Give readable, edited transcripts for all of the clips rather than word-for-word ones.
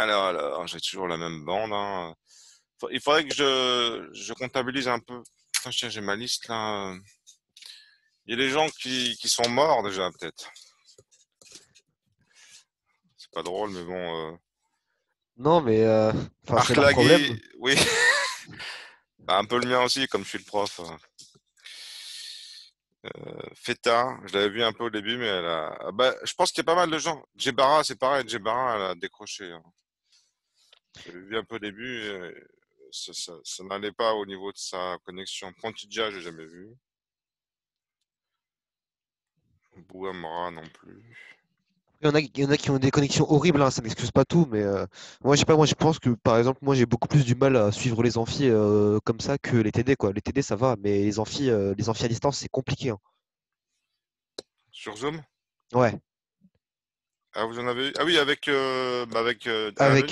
Alors, j'ai toujours la même bande, hein. Il faudrait que je comptabilise un peu. Putain, tiens, j'ai ma liste là. Il y a des gens qui sont morts déjà, peut-être. C'est pas drôle, mais bon. Non, mais enfin, c'est Marc leur problème. Lagui, oui. Bah, un peu le mien aussi, comme je suis le prof. Feta, je l'avais vu un peu au début, mais bah, je pense qu'il y a pas mal de gens. Djebara, c'est pareil, Djebara, elle a décroché, hein. J'avais vu un peu au début, ça n'allait pas au niveau de sa connexion. Pontidja, j'ai jamais vu. Bouamra non plus. Il y en a qui ont des connexions horribles, hein, ça n'excuse pas tout, mais moi, je sais pas, moi, je pense que, par exemple, moi, j'ai beaucoup plus du mal à suivre les amphis comme ça que les TD, quoi. Les TD, ça va, mais les amphis à distance, c'est compliqué, hein. Sur Zoom? Ouais. Ah, vous en avez eu? Ah oui, avec Alain Avec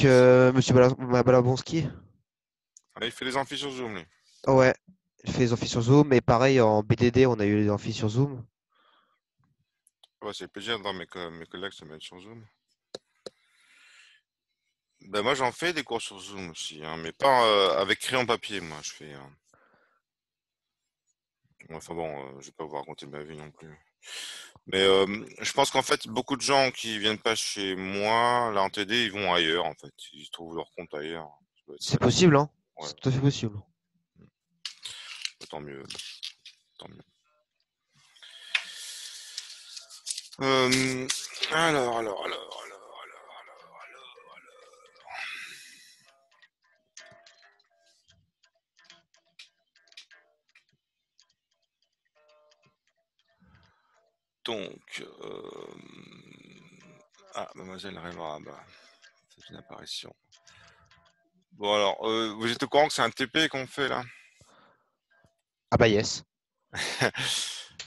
Denis. Monsieur Balabonski. Ah, il fait les amphis sur Zoom, lui. Ouais. Il fait les amphis sur Zoom, et pareil, en BDD, on a eu les amphis sur Zoom. Ouais, c'est le plaisir dans mes collègues se mettent sur Zoom. Ben, moi, j'en fais des cours sur Zoom aussi, hein, mais pas avec crayon papier, moi, je fais. Enfin bon, je vais pas vous raconter ma vie non plus. Mais je pense qu'en fait, beaucoup de gens qui viennent pas chez moi, là en TD, ils vont ailleurs, en fait. Ils trouvent leur compte ailleurs. Ça doit être C'est ça l'histoire. possible, hein. Ouais, C'est tout à fait possible. tant mieux, tant mieux. Alors. Donc, Mademoiselle Réva, bah, c'est une apparition. Bon alors, vous êtes au courant que c'est un TP qu'on fait là? Ah bah yes.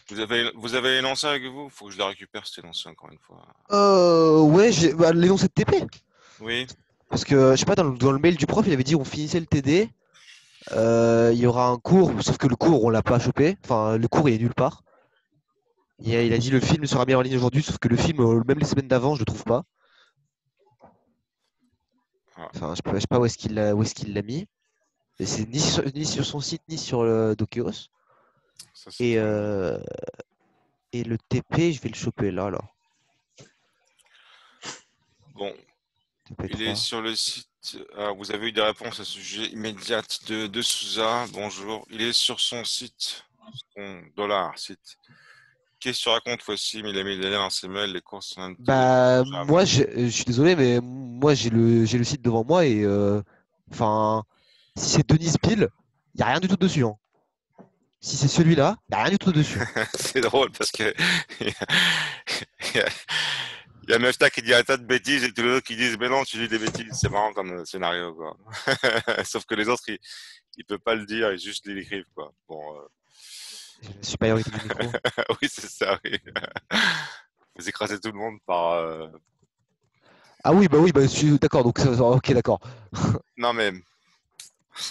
Vous avez énoncé avec vous? Faut que je la récupère, cet énoncé encore une fois. Ouais, bah, l'énoncé de TP. Oui. Parce que, je sais pas, dans le mail du prof, il avait dit on finissait le TD, il y aura un cours, sauf que le cours, on l'a pas chopé. Enfin, le cours, il est nulle part. Il a dit le film sera bien en ligne aujourd'hui, sauf que le film, même les semaines d'avant, je le trouve pas. Ah, Enfin, je sais pas où est-ce qu'il l'a mis. Et c'est ni sur son site, ni sur le Dokeos. ça c'est Et, très bien. euh, et le TP, je vais le choper là, là. Bon, il est TP3. sur le site. Ah, vous avez eu des réponses à ce sujet immédiates de Souza. Bonjour. Il est sur son site, son dollar site. Qu'est-ce que tu racontes, Wassim? Il a mis les liens dans ses mails, les courses sont Bah, intelligeables. moi, je suis désolé, mais moi, j'ai le site devant moi et enfin, si c'est Denis Bill, il n'y a rien du tout dessus, hein. Si c'est celui-là, il n'y a rien du tout dessus. C'est drôle parce que il y a Mefta qui dit un tas de bêtises et tous les autres qui disent mais non, tu dis des bêtises. C'est marrant comme scénario, quoi. Sauf que les autres, ils peuvent pas le dire, ils juste l'écrivent, quoi. Bon, J'ai la supériorité du micro. oui, c'est ça, oui. Vous écrasez tout le monde par. Ah oui, bah, d'accord, donc, ok, d'accord. Non, mais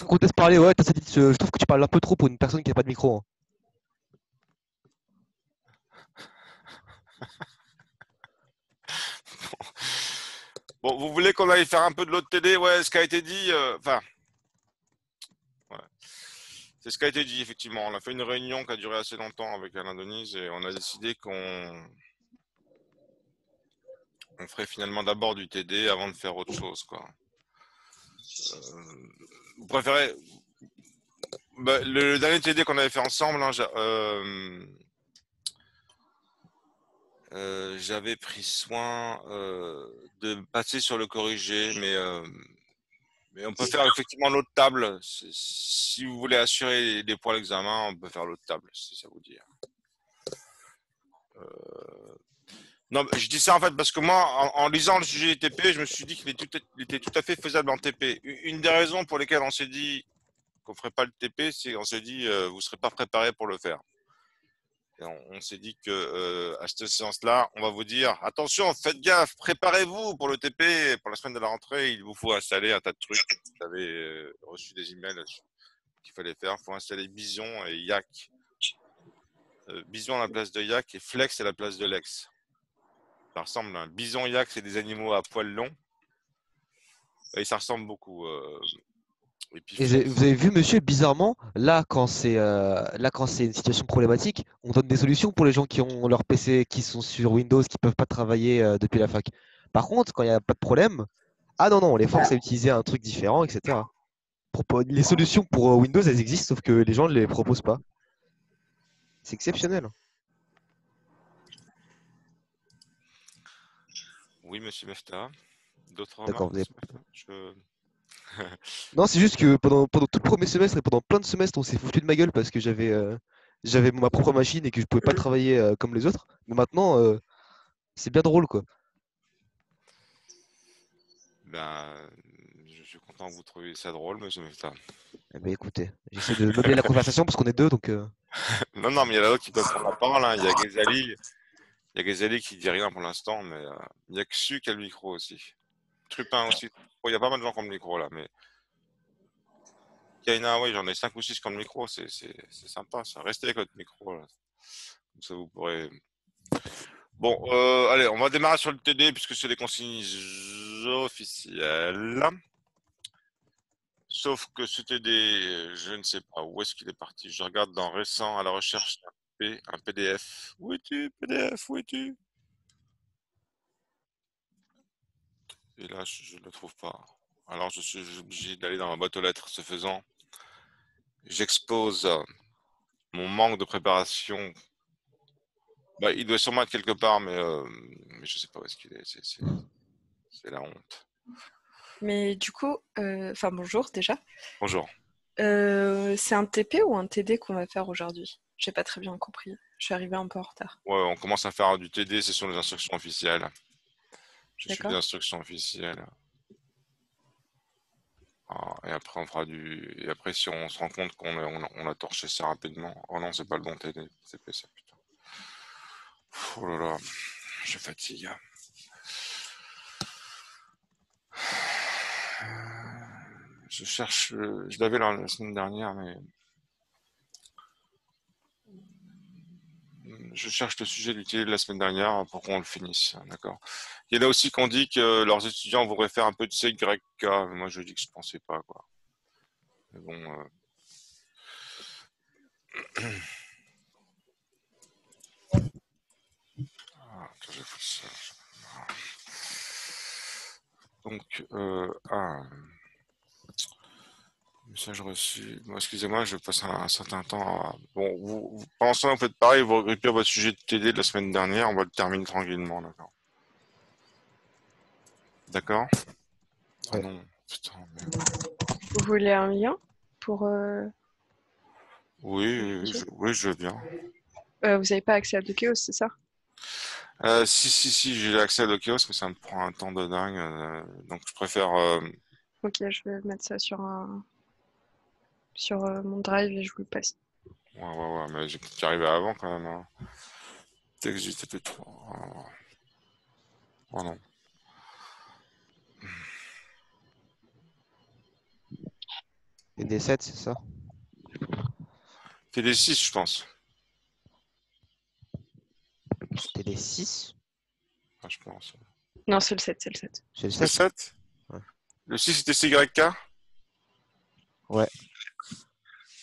On te laisse parler, ouais, je trouve que tu parles un peu trop pour une personne qui n'a pas de micro, hein. bon, vous voulez qu'on aille faire un peu de l'autre TD? Ouais, ce qui a été dit. Enfin, ouais. C'est ce qui a été dit, effectivement. On a fait une réunion qui a duré assez longtemps avec Alain Denise et on a décidé qu'on ferait finalement d'abord du TD avant de faire autre chose, quoi. Vous préférez. Bah, le dernier TD qu'on avait fait ensemble, hein, j'avais pris soin de passer sur le corrigé, mais on peut faire effectivement l'autre table. Si vous voulez assurer les points à l'examen, on peut faire l'autre table, si ça vous dit. Non, je dis ça en fait parce que moi, en lisant le sujet TP, je me suis dit il était tout à fait faisable en TP. Une des raisons pour lesquelles on s'est dit qu'on ferait pas le TP, c'est qu'on s'est dit vous serez pas préparé pour le faire. Et on s'est dit que à cette séance-là, on va vous dire attention, faites gaffe, préparez-vous pour le TP, pour la semaine de la rentrée, il vous faut installer un tas de trucs. J'avais reçu des emails qu'il fallait faire. Il faut installer Bison et Yak. Bison à la place de Yak et Flex à la place de Lex. Ça ressemble. Hein. Bison, Yak, c'est des animaux à poils longs. Et ça ressemble beaucoup. Et puis Et vous avez vu, monsieur, bizarrement, là, quand c'est une situation problématique, on donne des solutions pour les gens qui ont leur PC qui sont sur Windows, qui peuvent pas travailler depuis la fac. Par contre, quand il n'y a pas de problème, ah non, non, on les force à utiliser un truc différent, etc. Les solutions pour Windows, elles existent, sauf que les gens ne les proposent pas. C'est exceptionnel. oui, monsieur Mefta. D'autres D'accord, remarques, vous avez... monsieur Mefta? Non, c'est juste que pendant tout le premier semestre et pendant plein de semestres, on s'est foutu de ma gueule parce que j'avais ma propre machine et que je pouvais pas travailler comme les autres. Mais maintenant, c'est bien drôle, quoi. Ben, je suis content que vous trouviez ça drôle, monsieur Mefta. Eh ben, écoutez, j'essaie de meubler la conversation parce qu'on est deux, donc Non, non, mais il y en a d'autres qui peuvent prendre la parole, hein. Il y a Ghazali qui dit rien pour l'instant, mais il y a que Su qui a le micro aussi. Trupin aussi. Bon, il y a pas mal de gens qui ont le micro là, mais Kaina, oui, j'en ai 5 ou 6 qui ont le micro, c'est sympa ça. Restez avec votre micro là. Comme ça vous pourrez. Bon, allez, on va démarrer sur le TD puisque c'est les consignes officielles. Sauf que ce TD, je ne sais pas où est-ce qu'il est parti. Je regarde dans récent à la recherche un PDF. Où es-tu, PDF? Où es-tu? Et là, je ne le trouve pas. Alors, je suis obligé d'aller dans ma boîte aux lettres. Ce faisant, j'expose mon manque de préparation. Bah, il doit sûrement être quelque part, mais je ne sais pas où est-ce qu'il est. C'est la honte. Mais du coup, enfin bonjour déjà. Bonjour. C'est un TP ou un TD qu'on va faire aujourd'hui? J'ai pas très bien compris. Je suis arrivée un peu en retard. Ouais, on commence à faire du TD, c'est sur les instructions officielles. Je suis les D'accord? instructions officielles. Ah, et après, on fera du. Et après, si on se rend compte on a torché ça rapidement. Oh non, c'est pas le bon TD. C'est ça, putain. Oh là là, je fatigue. Je cherche. Je l'avais la semaine dernière, mais je cherche le sujet du télé de la semaine dernière pour qu'on le finisse. D'accord. Il y en a aussi qui ont dit que leurs étudiants voudraient faire un peu de CYK. Mais moi, je dis que je pensais pas, quoi. Mais bon. Attends, je fais ça. Donc, message reçu. Bon, excusez-moi, je passe un certain temps à... Bon, pendant ce temps, vous faites pareil, vous récupérez votre sujet de TD de la semaine dernière, on va le terminer tranquillement, d'accord. D'accord? Ah ouais. non, putain, merde. Vous voulez un lien pour Oui, le oui, sujet? oui, je veux bien. Vous n'avez pas accès à Dokeos, c'est ça? Si, j'ai accès à Dokeos, mais ça me prend un temps de dingue, donc je préfère... Ok, je vais mettre ça sur mon drive et je vous le passe. ouais, mais j'ai peut-être y arriver avant quand même, hein. Texte du TP3. Oh non. TD7, c'est ça? TD6, je pense. TD6? Ah, je pense. Non, c'est le 7, c'est le 7. C'est le C'est le 7? 7? Ouais. Le 6 c'était CYK? Ouais.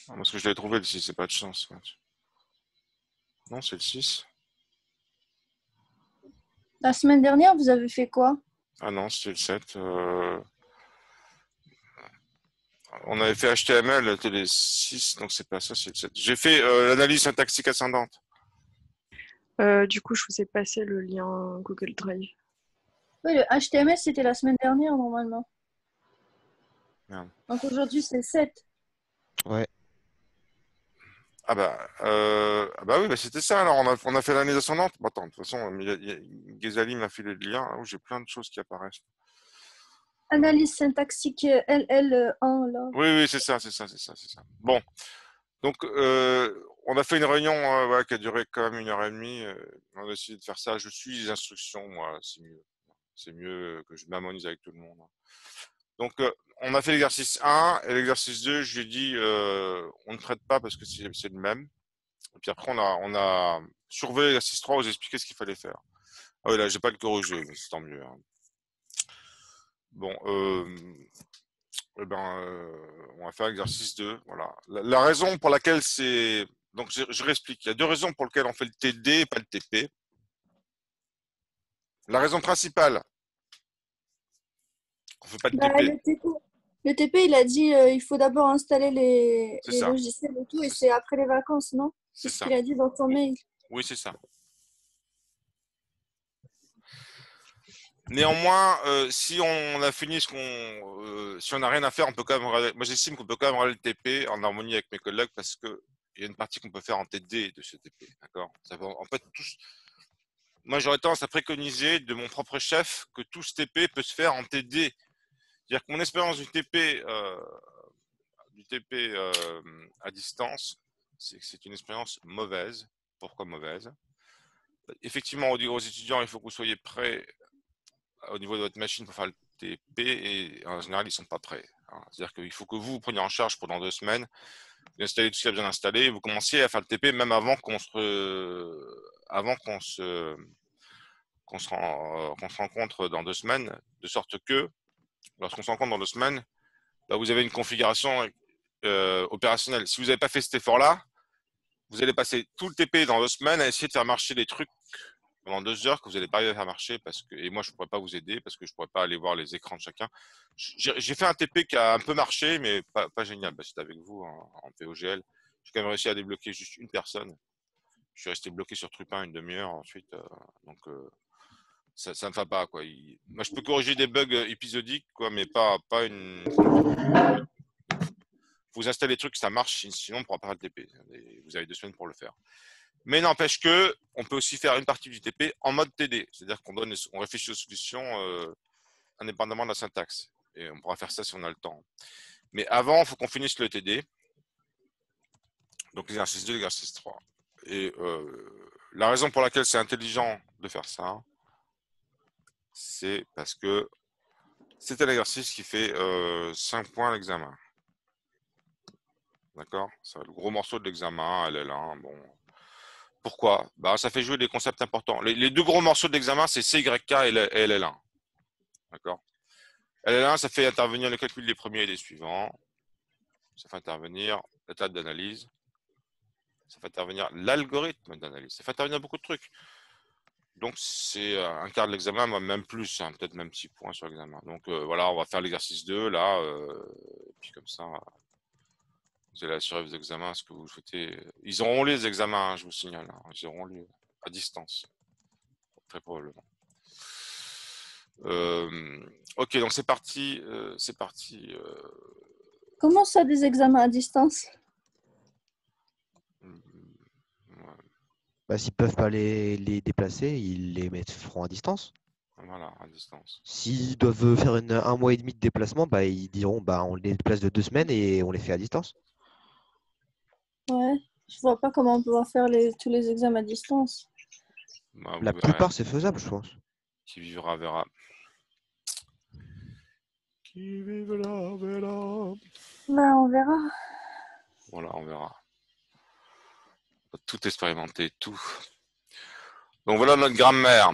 Ah, parce que je l'avais trouvé le 6, c'est pas de chance. Ouais. Non, c'est le 6. La semaine dernière, vous avez fait quoi? Ah non, c'était le 7. On avait fait HTML, c'était les 6, donc c'est pas ça, c'est le 7. J'ai fait l'analyse syntaxique ascendante. Du coup, je vous ai passé le lien Google Drive. Oui, le HTML, c'était la semaine dernière, normalement. Merde. Donc aujourd'hui, c'est le 7. Ouais. Ah bah oui, bah c'était ça. Alors on a fait l'analyse ascendante. Bon, attends, de toute façon, Ghazali m'a filé le lien où j'ai plein de choses qui apparaissent. Analyse syntaxique LL1, là. Oui, c'est ça, c'est ça, c'est ça, c'est ça. Bon, donc on a fait une réunion voilà, qui a duré quand même 1 heure et demie. On a décidé de faire ça. Je suis les instructions, moi, c'est mieux. C'est mieux que je m'harmonise avec tout le monde. Donc, on a fait l'exercice 1 et l'exercice 2, je lui ai dit, on ne traite pas parce que c'est le même. Et puis après, on a surveillé l'exercice 3, vous expliqué ce qu'il fallait faire. Ah oui, là, j'ai pas le corrigé, mais c'est tant mieux, hein. Bon, eh ben, on va faire l'exercice 2. Voilà. La raison pour laquelle c'est... Donc, je réexplique. Il y a deux raisons pour lesquelles on fait le TD et pas le TP. La raison principale, on ne fait pas le Bah, TP, le TP, il a dit il faut d'abord installer c'est les ça. logiciels et tout, et C'est c'est ça. après les vacances, non? C'est C'est ce ça. qu'il a dit dans son mail. Oui, c'est ça. Néanmoins, si on a fini si on n'a rien à faire, on peut quand même regarder. Moi, j'estime qu'on peut quand même regarder le TP en harmonie avec mes collègues parce que il y a une partie qu'on peut faire en TD de ce TP, d'accord. En fait, moi, j'aurais tendance à préconiser de mon propre chef que tout ce TP peut se faire en TD. C'est-à-dire que mon expérience du TP à distance, c'est que c'est une expérience mauvaise. Pourquoi mauvaise? Effectivement, on dit aux étudiants, il faut que vous soyez prêts au niveau de votre machine pour faire le TP et en général, ils ne sont pas prêts. C'est-à-dire qu'il faut que vous preniez en charge pendant 2 semaines, vous installez tout ce qu'il y a besoin d'installer, vous commenciez à faire le TP même avant qu'on se rencontre dans 2 semaines, de sorte que lorsqu'on se rencontre dans 2 semaines, bah, vous avez une configuration opérationnelle. Si vous n'avez pas fait cet effort-là, vous allez passer tout le TP dans 2 semaines à essayer de faire marcher des trucs pendant 2 heures que vous n'allez pas arriver à faire marcher et moi je ne pourrais pas vous aider parce que je ne pourrais pas aller voir les écrans de chacun. J'ai fait un TP qui a un peu marché, mais pas génial. Bah, c'était avec vous en POGL. J'ai quand même réussi à débloquer juste une personne. Je suis resté bloqué sur Trupin une demi-heure ensuite. Donc ça ne va pas quoi. Moi je peux corriger des bugs épisodiques quoi, mais pas une. Vous installez les trucs, ça marche, sinon on ne pourra pas faire le TP. Et vous avez 2 semaines pour le faire. Mais n'empêche que on peut aussi faire une partie du TP en mode TD, c'est-à-dire on réfléchit aux solutions indépendamment de la syntaxe. Et on pourra faire ça si on a le temps. Mais avant, il faut qu'on finisse le TD. Donc l'exercice 2, l'exercice 3. Et la raison pour laquelle c'est intelligent de faire ça, c'est parce que c'est un exercice qui fait 5 points à l'examen. D'accord? C'est le gros morceau de l'examen, LL1. Bon. Pourquoi? Bah, ça fait jouer des concepts importants. Les deux gros morceaux de l'examen, c'est CYK et LL1. D'accord? LL1, ça fait intervenir le calcul des premiers et des suivants. Ça fait intervenir la table d'analyse. Ça fait intervenir l'algorithme d'analyse. Ça fait intervenir beaucoup de trucs. Donc, c'est un quart de l'examen, même plus, hein, peut-être même 6 points sur l'examen. Donc, voilà, on va faire l'exercice 2, là. Et puis, comme ça, vous allez assurer vos examens, ce que vous souhaitez. Ils auront lieu les examens, hein, je vous signale. Hein. Ils auront lieu à distance, très probablement. Ok, donc c'est parti. Comment ça, des examens à distance? Ouais, Bah, s'ils peuvent pas les déplacer, ils les feront à distance. voilà, à distance. S'ils doivent faire un mois et demi de déplacement, bah, ils diront bah, on les déplace de 2 semaines et on les fait à distance. Ouais, je vois pas comment on peut faire tous les examens à distance. Bah, vous La verrez. plupart, c'est faisable, je pense. Qui vivra verra. Qui vivra verra. Ben, on verra. Voilà, on verra. On va tout expérimenter, tout. Donc voilà notre grammaire.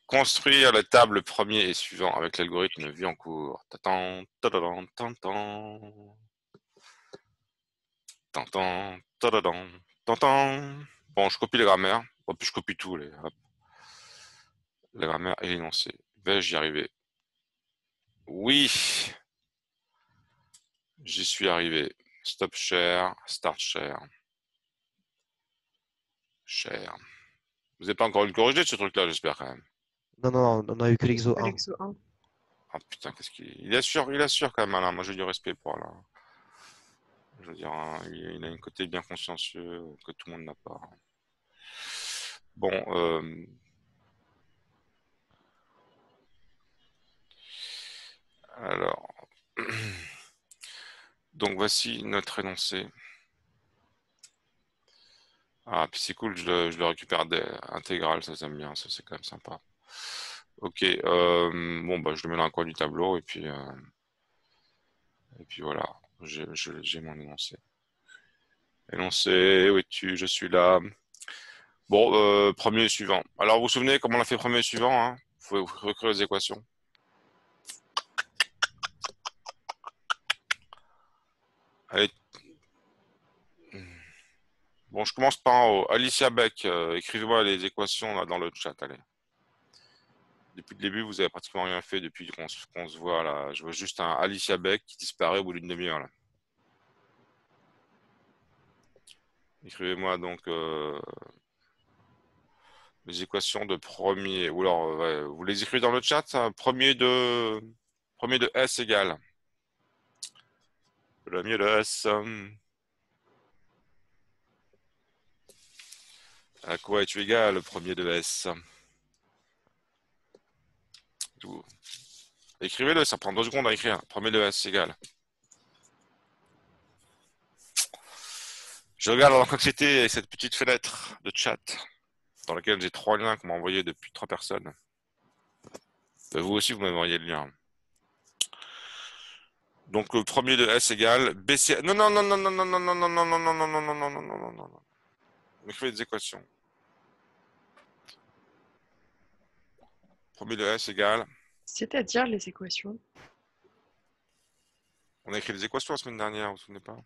Construire les tables premier et suivant avec l'algorithme vu en cours. Tatan, tadadam, tantan. Tantan, tadadam, tantan. Bon, je copie les grammaires. Bon, puis je copie tout. Hop. La grammaire et l'énoncé. Vais-je y arriver? Oui, j'y suis arrivé. Stop share, start share. Share. Vous n'avez pas encore eu le corrigé de ce truc-là, j'espère quand même. Non, non, on a eu que l'exo Que 1. l'exo 1. Ah putain, qu'est-ce qu'il il assure quand même, Alain. Moi, j'ai du respect pour Alain. Je veux dire, hein, il a un côté bien consciencieux que tout le monde n'a pas. Bon, alors, donc voici notre énoncé. Ah, puis c'est cool, je le récupère intégral, ça j'aime bien, ça c'est quand même sympa. Ok, bon bah je le mets dans un coin du tableau et puis voilà, j'ai mon énoncé. Énoncé, où es-tu? Je suis là. Bon, premier et suivant. Alors vous vous souvenez comment on a fait premier et suivant, hein? faut recréer les équations. Allez. Bon, je commence par en haut. Alicia Beck, écrivez-moi les équations là, dans le chat. Allez. Depuis le début, vous avez pratiquement rien fait depuis qu'on se voit là. Je vois juste un Alicia Beck qui disparaît au bout d'une demi-heure là. Écrivez-moi donc les équations de premier. Ou alors, ouais, vous les écrivez dans le chat. Hein, premier de S égale. Premier de S. À quoi es-tu égal, le premier de S? Écrivez-le, ça prend 2 secondes à écrire. Premier de S égale. Je regarde en quantité avec cette petite fenêtre de chat dans laquelle j'ai 3 liens qu'on m'a envoyés depuis 3 personnes. Vous aussi, vous m'avez envoyé le lien. Donc le premier de S égale BC. Non, non, non, non, non, non, non, non, non, non, non, non, non, non, non, non, non, non, non, non. On écrit des équations. Premier de S égale. C'est-à-dire les équations. On a écrit des équations la semaine dernière, vous vous souvenez pas?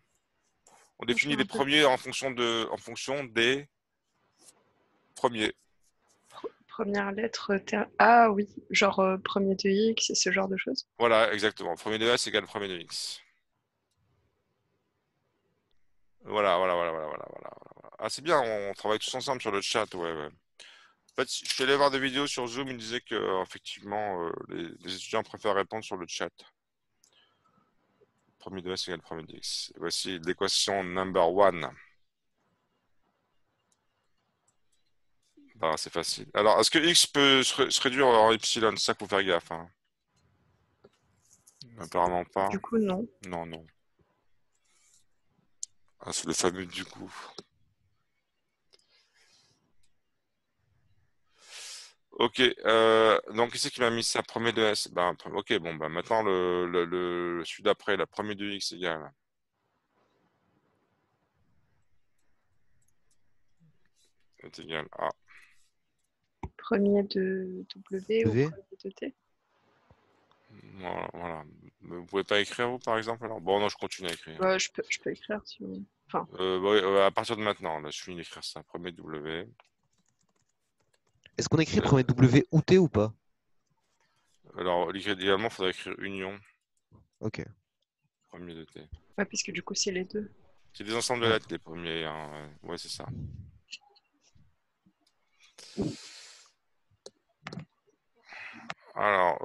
On Je définit me les rappelle. premiers en fonction des premiers. Première lettre. Ah oui, genre premier de X et ce genre de choses. Voilà, exactement. Premier de S égale premier de X. Voilà, voilà, voilà, voilà, voilà, voilà. Ah, c'est bien, on travaille tous ensemble sur le chat, ouais, ouais. En fait, je suis allé voir des vidéos sur Zoom, ils disaient que effectivement, les étudiants préfèrent répondre sur le chat. Premier de S égale premier de X. Voici l'équation number one. Bah, c'est facile. Alors, est-ce que X peut se réduire en epsilon? C'est ça qu'il faut faire gaffe. Hein. Apparemment pas. Du coup, non. Non, non. Ah, c'est le fameux du coup. Ok, donc qui c'est qui m'a mis ça? Premier de S. Ben, ok, bon, bah maintenant celui d'après, la premier de X égale. Est égal à. Premier de W ou W. premier de T. Voilà, voilà. Vous pouvez pas écrire vous par exemple alors? Bon non, je continue à écrire. Ouais, je peux écrire si vous voulez. Enfin, À partir de maintenant, là, je finis d'écrire ça. Premier W. Est-ce qu'on écrit premier W ou T ou pas? Alors, idéalement, il faudrait écrire union. Ok. Premier de T. ouais, puisque du coup, c'est les deux. C'est des ensembles de Ouais. lettres, les premiers. Hein. Ouais, c'est ça. Alors,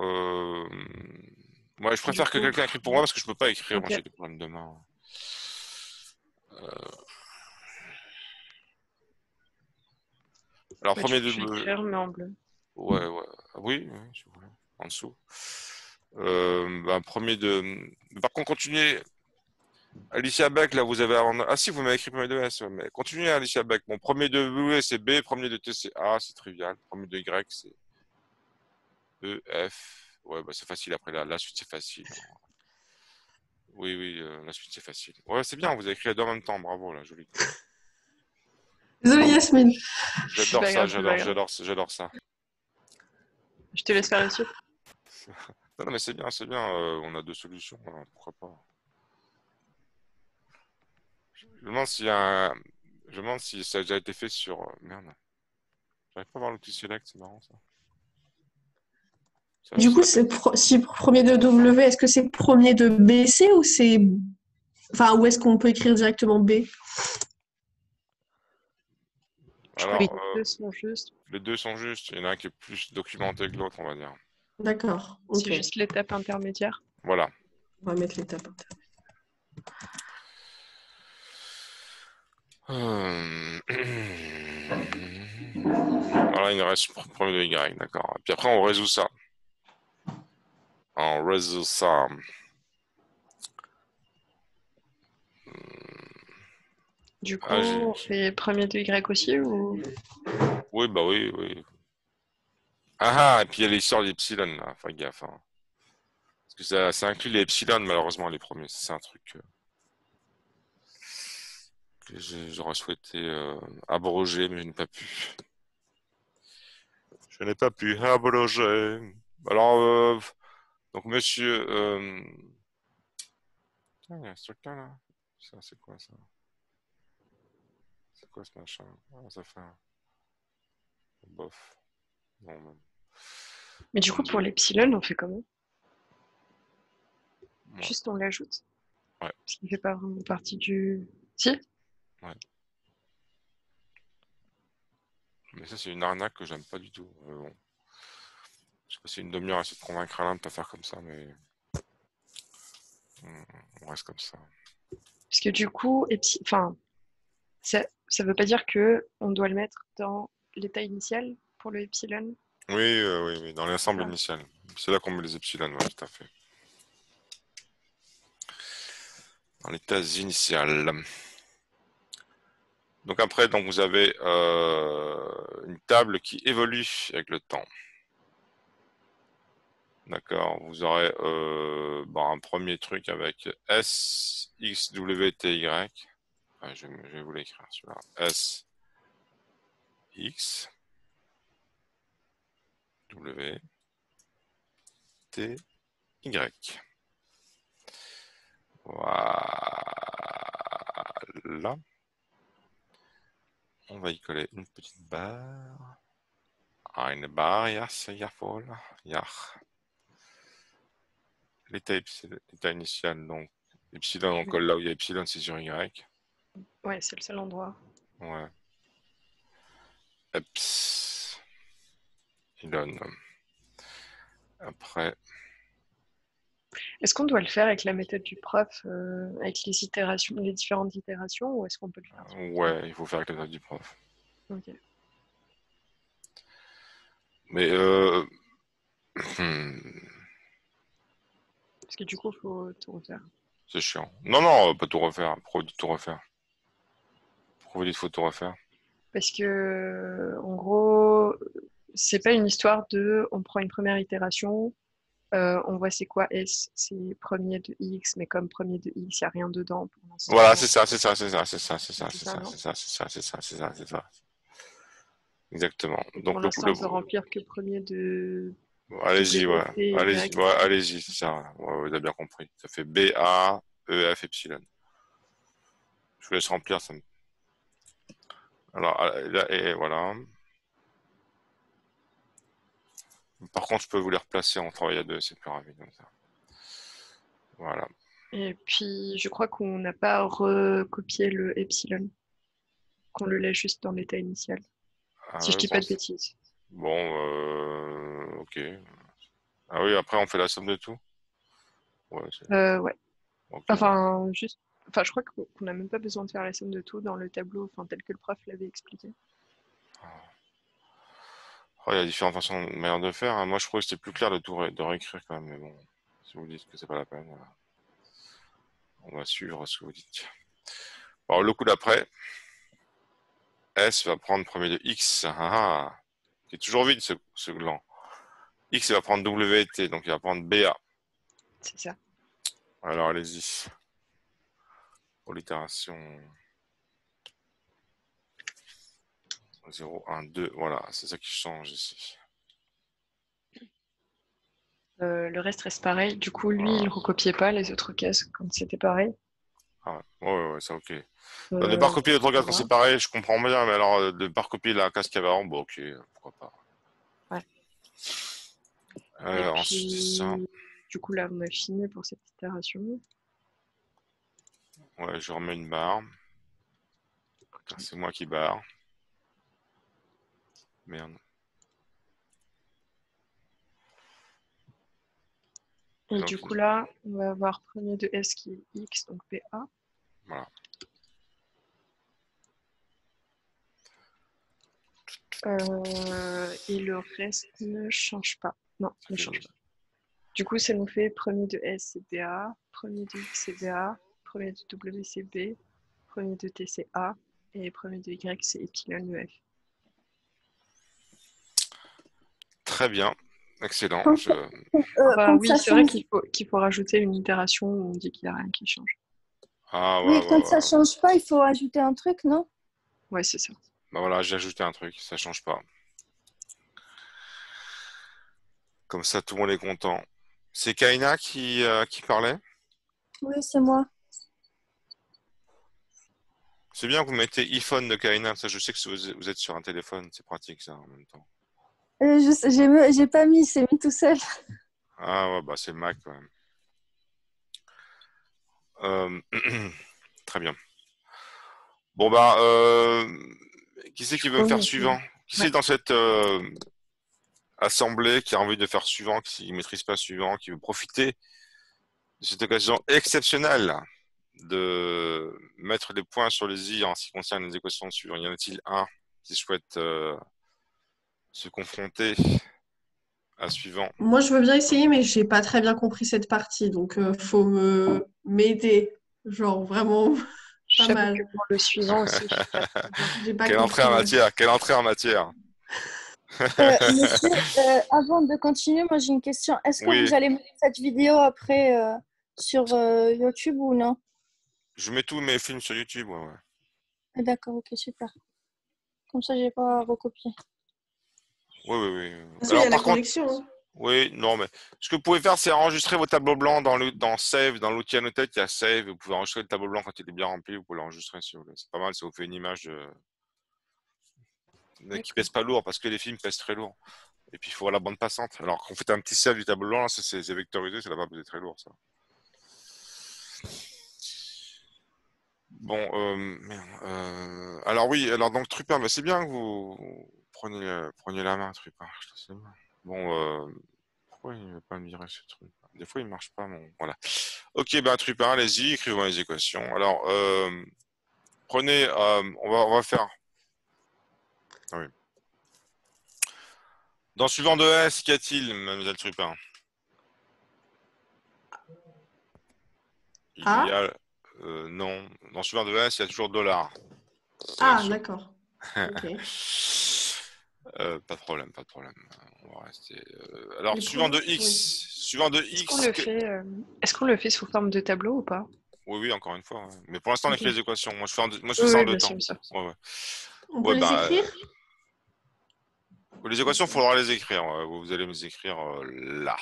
moi, je préfère Du que coup, quelqu'un écrit pour moi parce que je peux pas écrire. Moi, ok. j'ai des problèmes de main. Alors, Bah, du premier coup, je vais de. écrire, mais en bleu. Ouais, ouais. Oui, oui, si vous voulez. En dessous. Premier de. Par contre, continuez. Alicia Beck, là, vous avez. Ah, si, vous m'avez écrit premier de S. Ouais, mais continuez, Alicia Beck. Mon premier de W, c'est B. Premier de T, c'est A. C'est trivial. Premier de Y, c'est E, F. Ouais, bah, c'est facile après. La suite, c'est facile. Oui, oui, la suite, c'est facile. Ouais, c'est bien. Vous avez écrit les deux en même temps. Bravo, là, joli. Désolée, Yasmine. J'adore pas ça, grave, c'est pas grave. j'adore ça. Je te laisse faire la suite. Non, non, mais c'est bien, c'est bien. On a deux solutions, hein, pourquoi pas. Je me demande s'il y a un... Je me demande si ça a déjà été fait sur... Merde. J'arrive pas à voir l'outil select, c'est marrant ça. Du coup, si premier de W, est-ce que c'est premier de BC ou c'est. Enfin, où est-ce qu'on peut écrire directement B? Je crois que Alors, les deux sont justes. les deux sont justes. Il y en a un qui est plus documenté que l'autre, on va dire. D'accord, C'est ok. juste l'étape intermédiaire. Voilà. On va mettre l'étape. Voilà, il nous reste le premier de Y, d'accord. Puis après, on résout ça. On résout ça. Du coup, Ah, on fait premier de Y aussi ou... Oui, bah oui, oui. Ah, et puis il y a l'histoire d'Epsilon, là. Enfin, gaffe. Hein. Parce que ça inclut les Epsilon, malheureusement, les premiers. C'est un truc que j'aurais souhaité abroger, mais je n'ai pas pu. Je n'ai pas pu abroger. Alors, donc, monsieur... Ah, il y a ce truc-là, là. Ça, c'est quoi, ça? C'est quoi, ce machin? Ah, ça fait un... Bof. Non, même. Mais du coup, pour l'epsilon, on fait comment? Ouais. Juste on l'ajoute. Ouais. Parce qu'il fait pas vraiment partie du... Si? Ouais. Mais ça, c'est une arnaque que j'aime pas du tout. Bon. Je passé une demi-heure à essayer de convaincre Alain de pas faire comme ça, mais on reste comme ça. Parce que du coup, enfin, ça veut pas dire que on doit le mettre dans l'état initial pour le epsilon. Oui, oui, dans l'ensemble Ah. initial. C'est là qu'on met les epsilon, ouais, tout à fait. Dans l'état initial. Donc après, donc vous avez une table qui évolue avec le temps. D'accord. Vous aurez un premier truc avec S, X, W, T, Y. Enfin, je vais vous l'écrire celui-là. S, X, W, T, Y. Voilà. On va y coller une petite barre. Une barre, yes, jawohl, ja. L'état initial, donc epsilon, on colle là où il y a epsilon, c'est sur Y. Ouais, c'est le seul endroit. Ouais. Epsilon. Après. Est-ce qu'on doit le faire avec la méthode du prof, avec les itérations, les différentes itérations, ou est-ce qu'on peut le faire Ouais, il faut faire avec la note du prof. Ok. Mais Parce que du coup, il faut tout refaire. c'est chiant. Non, pas tout refaire. Pourquoi vous dites tout refaire? Pourquoi vous dites faut tout refaire? Parce que, en gros, c'est pas une histoire de on prend une première itération, on voit c'est quoi S, c'est premier de X, mais comme premier de X, il n'y a rien dedans pour l'instant. Voilà, c'est ça. Exactement. Donc Pour l'instant, on peut remplir que premier de allez-y, ouais. W, Allez-y, Y. ouais, allez-y, c'est ça. Ouais, vous avez bien compris. Ça fait B, A, E, F, epsilon. Je vous laisse remplir ça. Alors, là, et voilà. Par contre, je peux vous les replacer en travail à deux, c'est plus rapide comme ça. Voilà. Et puis, je crois qu'on n'a pas recopié le epsilon, qu'on le laisse juste dans l'état initial. Si je dis pas de bêtises. Bon, ok. Ah oui, après, on fait la somme de tout? Ouais. Ouais. Okay. Enfin, juste. Enfin, je crois qu'on n'a même pas besoin de faire la somme de tout dans le tableau, enfin, tel que le prof l'avait expliqué. Oh, il y a différentes façons, manières de faire. Moi, je trouvais que c'était plus clair de réécrire quand même. Mais bon, si vous dites que c'est pas la peine, on va suivre ce que vous dites. Alors, le coup d'après, S va prendre premier de X, qui est toujours vide ce gland. X va prendre W et T, donc il va prendre BA. C'est ça. Alors, allez-y. Pour l'itération 0, 1, 2, voilà, c'est ça qui change ici. Le reste pareil. Du coup, lui, il recopiait pas les autres cases quand c'était pareil. Ah ouais, ça ok. De ne pas recopier l'autre case quand c'est pareil, je comprends bien, mais alors de ne pas recopier la case qu'il y avait avant, bon ok, pourquoi pas. Ouais. Ensuite, ça. Du coup, là, on a fini pour cette itération. Ouais, je remets une barre. Okay. C'est moi qui barre. Merde. Et du coup, là, on va avoir premier de S qui est X, donc PA. Voilà. Et le reste ne change pas. Non, ne change pas. Du coup, ça nous fait premier de S, c'est BA, premier de X, c'est BA, premier de W, c'est B, premier de T, c'est A, et premier de Y, c'est epsilon EF. Très bien. Excellent. Oui, c'est vrai qu'il faut rajouter une itération où on dit qu'il n'y a rien qui change. Ah, oui, quand ça change pas, il faut ajouter un truc, non? Ouais, c'est ça. Bah voilà, j'ai ajouté un truc, ça change pas. Comme ça, tout le monde est content. C'est Kaina qui parlait. Oui, c'est moi. C'est bien que vous mettez iPhone de Kaina. Ça, je sais que vous êtes sur un téléphone. C'est pratique, ça, en même temps. J'ai pas mis, c'est mis tout seul. Ah ouais, bah c'est le Mac quand même. Euh, Très bien. Bon bah, qui c'est qui veut me faire suivant? Qui c'est Ouais. dans cette assemblée qui a envie de faire suivant, qui ne maîtrise pas suivant, qui veut profiter de cette occasion exceptionnelle de mettre les points sur les i en ce qui concerne les équations de suivant? Y en a-t-il un qui souhaite se confronter à suivant? Moi, je veux bien essayer, mais j'ai pas très bien compris cette partie, donc faut me m'aider. Genre vraiment pas J'avoue que mal. pour le suivant aussi, je suis pas très bien. J'ai pas Quelle entrée en compris, ouais. matière? Quelle entrée en matière? Monsieur, avant de continuer, moi j'ai une question. Est-ce que vous Oui, allez mettre cette vidéo après sur YouTube ou non? je mets tous mes films sur YouTube. Ouais, ouais. Ah, d'accord, ok, super. Comme ça, j'ai pas recopié. Oui, oui, oui. De toute façon, il y Alors a la par contre, connexion, hein. oui, non, mais ce que vous pouvez faire, c'est enregistrer vos tableaux blancs dans Save, dans l'outil Annotate, il y a Save. Vous pouvez enregistrer le tableau blanc quand il est bien rempli. Vous pouvez l'enregistrer si vous voulez. C'est pas mal, ça vous fait une image mais qui pèse pas lourd parce que les films pèsent très lourd. Et puis il faut avoir la bande passante. Alors quand vous faites un petit save du tableau blanc, là, c'est vectorisé, ça va pas peser très lourd, ça. Bon, merde, alors oui, alors donc Trupin, mais c'est bien que vous preniez la main, Trupin. C'est bien. Bon, pourquoi il ne veut pas me virer ce truc? Des fois, il ne marche pas, mon. Voilà. Ok, ben Trupin, allez-y, écrivez les équations. Alors, prenez, on va faire. Ah oui. Dans suivant de S, qu'y a-t-il, mademoiselle Trupin? Il y Ah, a. Non, dans suivant de S, il y a toujours dollar. C'est ah, l'action. d'accord. Ok. Pas de problème, pas de problème. On va rester. Alors, Les suivant de pronoms, oui. X. Suivant de Est-ce qu'on X. le fait, est-ce qu'on le fait sous forme de tableau ou pas? Oui, oui, encore une fois. Ouais. Mais pour l'instant, on Ok. écrit les équations. Moi, je fais Oui, ça en oui, deux bien temps. sûr, bien sûr. Ouais, ouais. On peut Ouais, les bah, écrire? les équations, il faudra les écrire. Vous allez me les écrire là.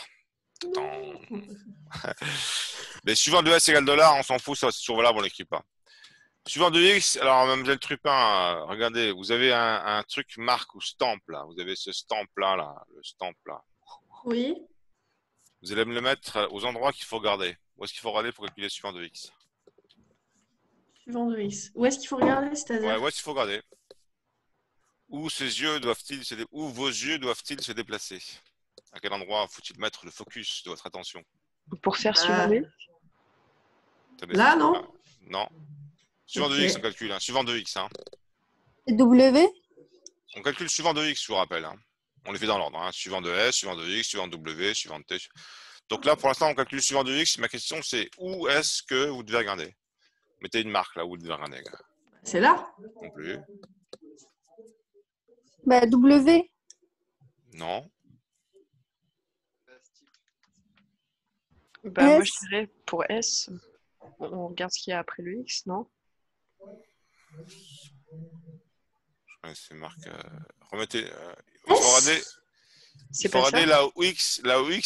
Tatan. Non. On peut faire. Mais suivant de S égale dollar, on s'en fout, ça c'est toujours valable, on l'écrit pas. Suivant de X, alors, mademoiselle Trupin, regardez, vous avez un truc marque ou stamp là. Vous avez ce stamp là, le stamp là. Oui, Vous allez me le mettre aux endroits qu'il faut regarder. Où est-ce qu'il faut regarder pour calculer suivant de X? suivant de X. Où est-ce qu'il faut regarder, Ouais, c'est-à-dire? où est-ce qu'il faut regarder? Où vos yeux doivent-ils se déplacer? À quel endroit faut-il mettre le focus de votre attention? Pour faire suivant de Attendez, Là, ah, non? non. Suivant de Ok. X, on calcule. Hein. Suivant de X. Hein. W? On calcule suivant de X, je vous rappelle. Hein. On les fait dans l'ordre. Hein. Suivant de S, suivant de X, suivant de W, suivant de T. Donc là, pour l'instant, on calcule suivant de X. Ma question, c'est où est-ce que vous devez regarder? Mettez une marque là où vous devez regarder. C'est là? Non plus. Bah, W. Non. Bah, moi, je S. dirais pour S, on regarde ce qu'il y a après le X, non? Ouais, c'est marque. Remettez. Il faut regarder. S? Il C'est faut pas ça? regarder là où X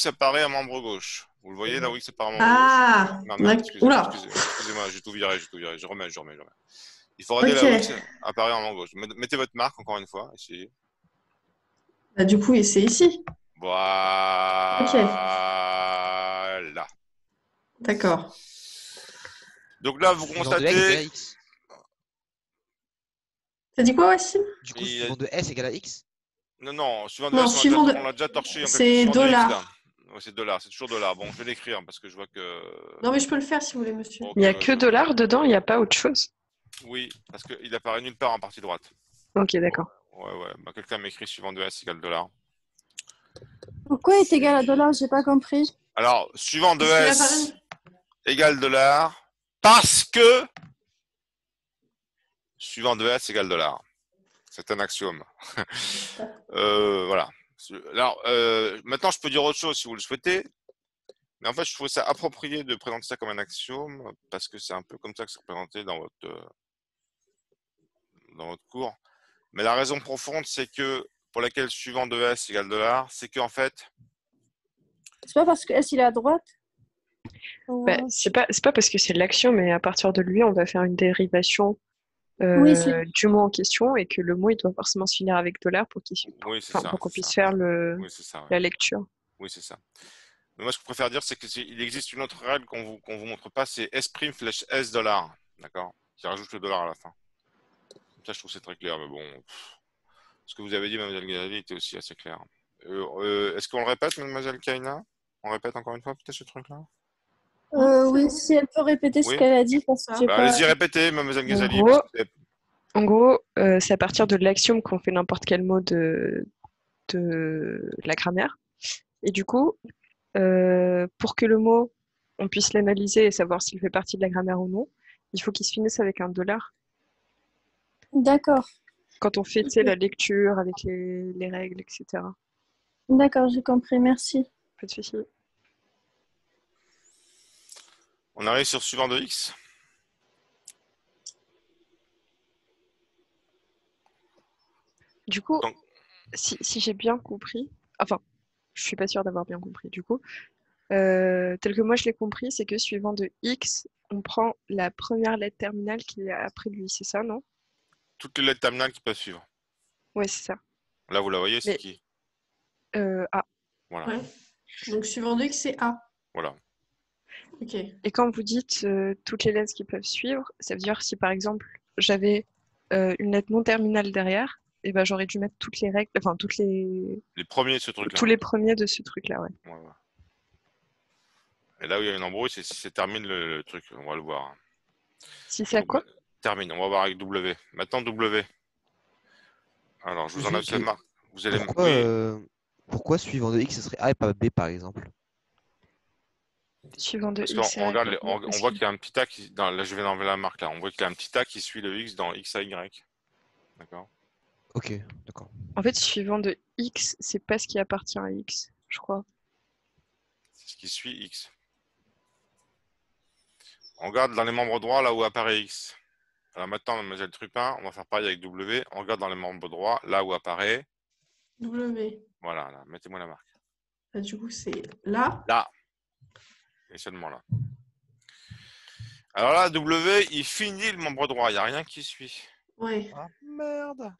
apparaît à membre gauche. Vous le voyez là où X apparaît à membre gauche? Ah, Non, merde, oula. excusez-moi, j'ai tout viré. Je remets. Il faut regarder Ok. là où X apparaît à membre gauche. Mettez votre marque encore une fois, essayez. Bah, du coup, et c'est ici. Ok, Voilà. d'accord. Donc là, vous Suivant de X égale constatez. à X. T'as dit quoi, Wassim? Du coup, il- suivant de S égale à X. Non, suivant de Non, S, suivant de... on l'a déjà torché. On calcule C'est suivant de X là. dollar. Ouais, c'est dollar, c'est toujours dollar. Bon, je vais l'écrire parce que je vois que. Non, mais je peux le faire si vous voulez, monsieur. Ok, Il n'y a que vas-y. dollar dedans, il n'y a pas autre chose. Oui, parce qu'il apparaît nulle part en partie droite. Ok, d'accord. Ouais, ouais. Bah, quelqu'un m'écrit suivant de S égale dollar. Pourquoi est égal à dollar? J'ai pas compris. Alors, suivant de Parce qu'il S apparaît... égale dollar parce que suivant de S égale dollar. C'est un axiome. Voilà. Alors, maintenant, je peux dire autre chose si vous le souhaitez. Mais en fait, je trouve ça approprié de présenter ça comme un axiome parce que c'est un peu comme ça que c'est représenté dans votre cours. Mais la raison profonde, c'est que pour laquelle suivant de S égale dollar, c'est qu'en fait, C'est pas parce que S, il est à droite? Bah, c'est pas parce que c'est l'action, mais à partir de lui, on va faire une dérivation Oui, c'est du mot en question et que le mot, il doit forcément se finir avec dollar pour Oui, c'est enfin, ça. pour qu'on C'est puisse ça. faire Oui, c'est ça. Ouais. la lecture. Oui, c'est ça. Mais moi, ce que je préfère dire, c'est qu'il existe une autre règle qu'on vous montre pas, c'est S' flèche S dollar. D'accord? Qui rajoute le dollar à la fin. Comme ça, je trouve que c'est très clair. Mais bon, ce que vous avez dit, mademoiselle Ghazali, était aussi assez clair. Est-ce qu'on le répète, mademoiselle Kaina? On répète encore une fois, peut-être, ce truc-là? Oui, si elle peut répéter ce Oui? qu'elle a dit, parce que j'ai Bah, pas. allez-y, répétez, mademoiselle En Ghazali. gros, Parce que c'est à partir de l'axiome qu'on fait n'importe quel mot de la grammaire. Et du coup, pour que le mot, on puisse l'analyser et savoir s'il fait partie de la grammaire ou non, il faut qu'il se finisse avec un dollar. D'accord. Quand on fait, tu sais, la lecture avec les règles, etc. D'accord, j'ai compris, merci. Pas de souci. on arrive sur suivant de X. Du coup, Donc, si j'ai bien compris, enfin, je suis pas sûre d'avoir bien compris, du coup, tel que moi je l'ai compris, c'est que suivant de X, on prend la première lettre terminale qui est après lui, c'est ça, non? toutes les lettres terminales qui peuvent suivre. Ouais, c'est ça. Là, vous la voyez, c'est Mais, qui? A. Voilà. Ouais. Donc, suivant de X, c'est A. Voilà. Ok. Et quand vous dites toutes les lettres qui peuvent suivre, ça veut dire si par exemple j'avais une lettre non terminale derrière, et ben j'aurais dû mettre toutes les règles, enfin Les premiers de ce truc-là. tous les premiers de ce truc-là, ouais. Ouais, ouais. Et là où il y a une embrouille, c'est si c'est termine le truc. On va le voir. Si c'est à Donc, quoi? termine. On va voir avec W. Maintenant, W. Alors, je vous enlève Juste, cette marque. Vous allez. pourquoi, Oui. pourquoi suivant de X, ce serait A et pas B, par exemple? Suivant de Parce qu'on X et on A, regarde, on parce voit que qu'il y a un petit A qui. Là, je vais enlever la marque là. On voit qu'il y a un petit A qui suit le X dans X à Y. D'accord. Ok, d'accord. en fait suivant de X, c'est pas ce qui appartient à X, je crois. C'est ce qui suit X. On regarde dans les membres droits là où apparaît X. Alors maintenant, mademoiselle Trupin, on va faire pareil avec W. On regarde dans les membres droits là où apparaît. W. Voilà, là. Mettez-moi la marque. Bah, du coup, c'est là. Là. Et seulement là. Alors là, W, il finit le membre droit. Il n'y a rien qui suit. Ouais. Ah merde.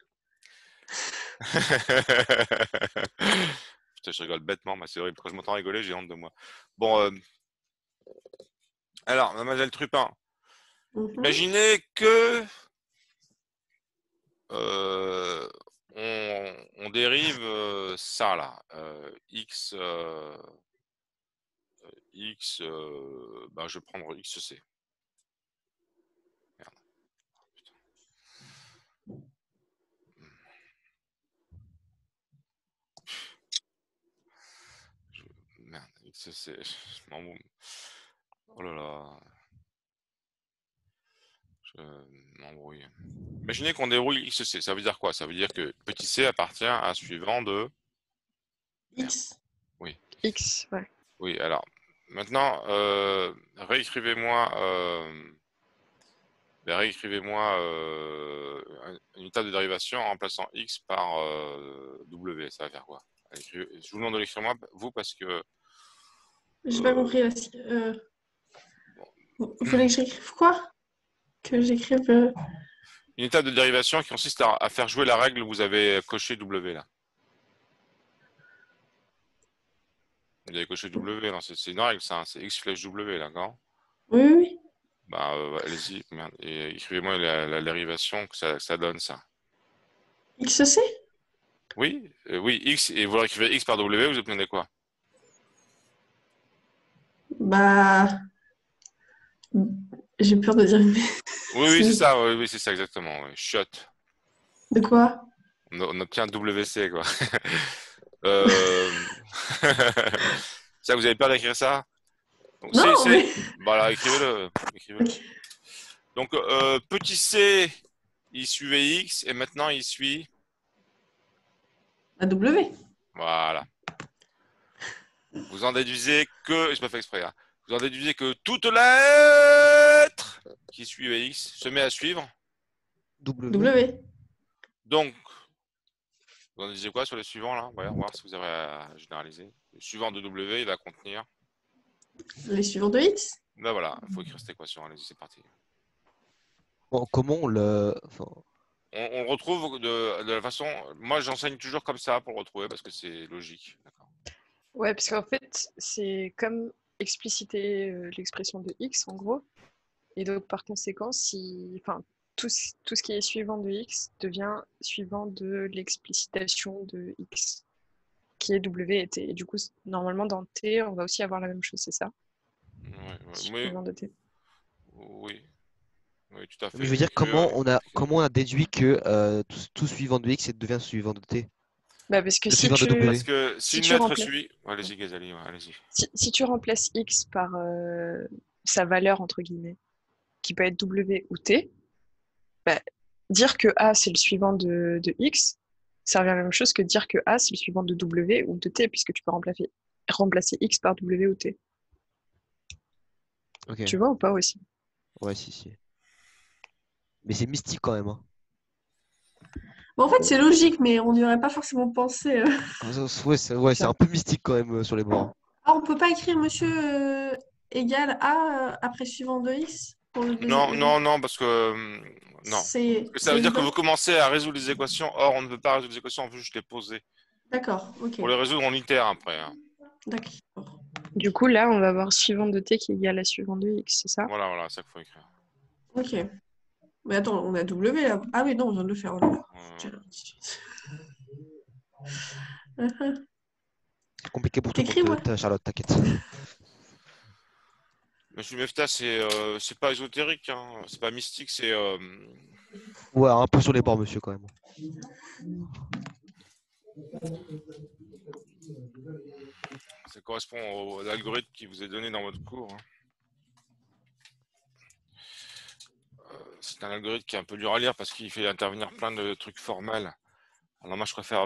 Putain, je rigole bêtement, mais c'est horrible. Quand je m'entends rigoler, j'ai honte de moi. Bon, alors, mademoiselle Trupin, Mhm. imaginez que euh, on dérive ça là. X, X, ben, je vais prendre XC. Merde. Putain. Merde, XC. Oh là là. Je m'embrouille. Imaginez qu'on déroule XC. Ça veut dire quoi? Ça veut dire que petit c appartient à un suivant de. Merde. X. Oui. X, ouais. Oui, alors. Maintenant, réécrivez-moi une étape de dérivation en remplaçant x par w. Ça va faire quoi? Allez, je vous demande de l'écrire moi, vous, parce que. J'ai pas compris là. Vous voulez que j'écrive quoi? Que j'écrive. Une étape de dérivation qui consiste à faire jouer la règle où vous avez coché w là. Vous avez coché w, c'est une règle, ça, hein, c'est x flèche w, d'accord? Oui, oui, oui. Bah, allez-y, merde, et écrivez-moi la dérivation que ça donne, ça. XC? Oui, oui, x, et vous écrivez x par w, vous obtenez quoi? Bah. J'ai peur de dire une Oui, oui, c'est ça, oui, c'est ça, exactement. Oui. Shot. De quoi? On obtient WC, quoi. Euh... ça, vous avez peur d'écrire ça? Donc, Non, mais. Voilà, écrivez-le. Ok. Donc, petit c, il suivait x, et maintenant, il suit. La W. Voilà. Vous en déduisez que. Je pas fait exprès, hein. Vous en déduisez que toute lettre qui suivait x se met à suivre. W. W. Donc, Vous en disiez quoi sur les suivants là? On va voir si vous avez à généraliser. Le suivant de W, il va contenir. Les suivants de X? Ben voilà, il faut écrire cette équation. Allez-y, c'est parti. Bon, comment on le. Enfin, On le retrouve de la façon. Moi, j'enseigne toujours comme ça pour le retrouver parce que c'est logique. D'accord. Ouais, parce qu'en fait, c'est comme expliciter l'expression de x en gros. Et donc, par conséquent, enfin, tout ce qui est suivant de x devient suivant de l'explicitation de x, qui est w et t. Et du coup, normalement, dans t, on va aussi avoir la même chose, c'est ça? Oui, Suivant de t. oui, oui, tout à fait. mais je veux dire, comment on a déduit que tout suivant de X devient suivant de T? Bah, parce que Le suivant de Parce W. que si si une tu lettre remplaces, suit. Allez-y, Ghazali, ouais, allez-y. si tu remplaces x par sa valeur, entre guillemets, qui peut être w ou t, bah, dire que A, c'est le suivant de X, ça revient à la même chose que dire que A, c'est le suivant de W ou de T, puisque tu peux remplacer X par W ou T. Ok. Tu vois ou pas aussi? Ouais, si. Mais c'est mystique quand même. Hein. Bon, en fait, c'est logique, mais on n'y aurait pas forcément pensé. Ouais, c'est un peu mystique quand même sur les bords. Ah, on peut pas écrire monsieur égal A après suivant de X pour le Non, deuxième. non, non, parce que non. Parce que ça C'est veut dire que vous évident. commencez à résoudre les équations. Or, on ne veut pas résoudre les équations, on veut juste les poser. D'accord, ok. Pour les résoudre, on itère après. Hein. D'accord. Du coup, là, on va avoir suivant de T qui est égal à suivant de X, c'est ça? Voilà, c'est ça qu'il faut écrire. Ok. Mais attends, on a W là. Ah oui, non, on vient de le faire. Oh là là. C'est compliqué pour tout le T'écris, moi. monde, Charlotte, t'inquiète. Monsieur Mefta, c'est pas ésotérique, hein. C'est pas mystique, c'est. Ouais, un peu sur les bords, monsieur, quand même. Ça correspond à l'algorithme qui vous est donné dans votre cours. Hein. C'est un algorithme qui est un peu dur à lire parce qu'il fait intervenir plein de trucs formels. Alors moi, je préfère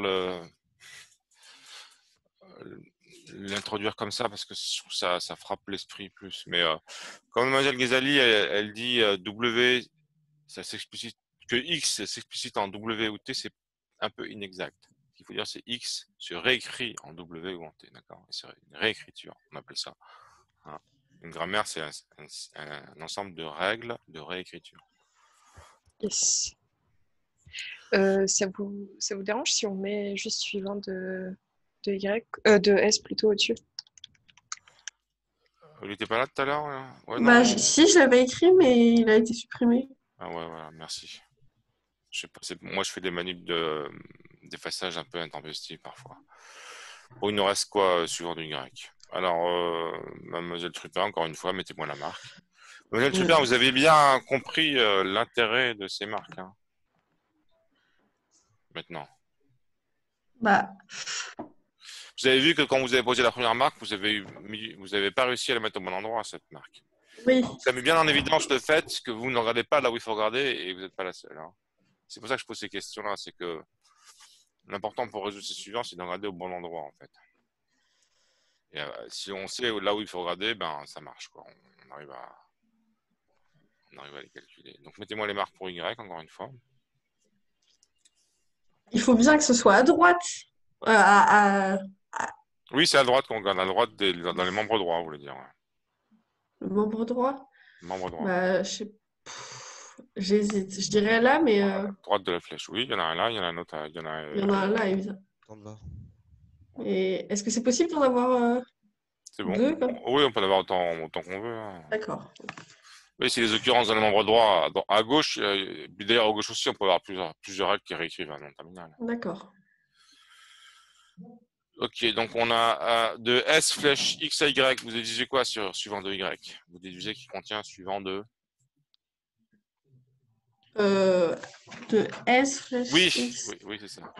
l'introduire comme ça parce que je trouve ça frappe l'esprit plus. Mais comme Mademoiselle Ghazali, elle dit W, ça s'explicite que X s'explicite en W ou T, c'est un peu inexact. Ce qu'il faut dire, c'est X se réécrit en W ou en T, d'accord? C'est une réécriture, on appelle ça. Hein. Une grammaire, c'est un ensemble de règles de réécriture. Yes. Ça vous dérange si on met juste suivant de Y, de S plutôt au-dessus? Il n'était pas là tout à l'heure? Ouais, Bah, non. si, je l'avais écrit, mais il a été supprimé. Ah ouais, voilà, merci. Je sais pas, moi, je fais des manips d'effaçage un peu intempestifs parfois. Bon, il nous reste quoi suivant du Y? Alors, Mademoiselle Trupin, encore une fois, mettez-moi la marque. Mademoiselle Trupin, vous avez bien compris l'intérêt de ces marques, hein, maintenant. Bah, Vous avez vu que quand vous avez posé la première marque, vous avez pas réussi à la mettre au bon endroit, cette marque. oui. Ça met bien en évidence le fait que vous ne regardez pas là où il faut regarder et vous n'êtes pas la seule. Hein. C'est pour ça que je pose ces questions-là, c'est que l'important pour résoudre ces suivants, c'est de regarder au bon endroit, en fait. Et si on sait là où il faut regarder, ben ça marche, quoi. On arrive à les calculer. Donc mettez-moi les marques pour Y, encore une fois. Il faut bien que ce soit à droite. À Oui, c'est à droite qu'on regarde, à droite dans les membres droits, vous voulez dire. Ouais. le membre droit. Membre droit. Bah, j'hésite. Je dirais là, mais Droite de la flèche, oui, il y en a un là, il y en a un autre. il y en a un là, évidemment. En bas. Et est-ce que c'est possible d'en avoir C'est bon. deux comme... Oui, on peut en avoir autant qu'on veut. Hein. D'accord. Oui, c'est les occurrences dans les membres droits. À gauche, d'ailleurs à gauche aussi, on peut avoir plusieurs règles qui réécrivent un nom terminal. D'accord. Ok, donc on a de S flèche X à Y. Vous déduisez quoi sur suivant de Y? Vous déduisez qu'il contient suivant de... De S flèche Oui, X. oui, c'est ça.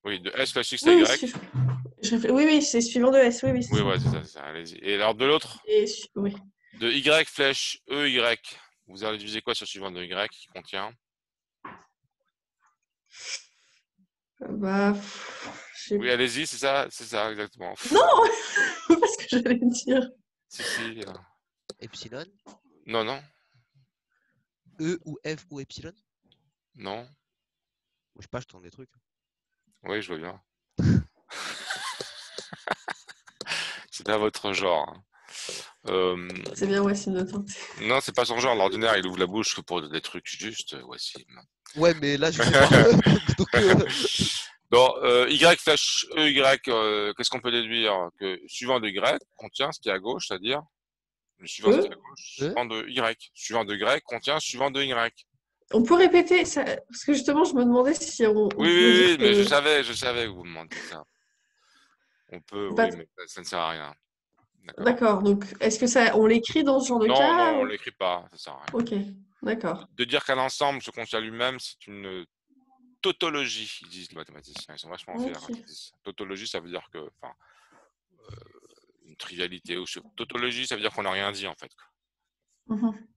Oui, de S flèche X à Oui, Y. oui, c'est suivant de S. Oui, oui, Oui, ça. ouais, c'est ça. Allez-y. Et alors de l'autre? Oui. De Y flèche E Y. Vous allez diviser quoi sur suivant de Y qui contient? Bah, Oui, allez-y, c'est ça, exactement. non, pas ce que j'allais dire. Si. Epsilon, Non. E ou F ou Epsilon? Non. Je sais pas, je tente des trucs. Oui, je vois bien. C'est pas votre genre. Hein. C'est bien, Wassim, de tenter. Non, c'est pas son genre. L'ordinaire, il ouvre la bouche que pour des trucs justes, Wassim. Ouais, mais là, je sais pas. Donc, Bon, Y flash EY, qu'est-ce qu'on peut déduire? Que suivant de Y contient ce qui est à gauche, c'est-à-dire le suivant ce qui est à gauche, suivant de Y. Suivant de Y contient suivant de Y. On peut répéter ça, parce que justement, je me demandais si on Oui, pouvait oui, dire oui, mais que. je savais que vous me demandiez ça. On peut, Pas- oui, mais ça ne sert à rien. D'accord? D'accord, donc est-ce que ça, on l'écrit dans ce genre de Non, cas non, on ou- l'écrit pas, ça sert à rien. Ok, d'accord. De dire qu'un ensemble se contient lui-même, c'est une tautologie, ils disent les mathématiciens. Ils sont vachement fiers quand Ok. ils disent ça. Tautologie, ça veut dire que, enfin, une trivialité. Tautologie, ça veut dire qu'on n'a rien dit, en fait. Mhm.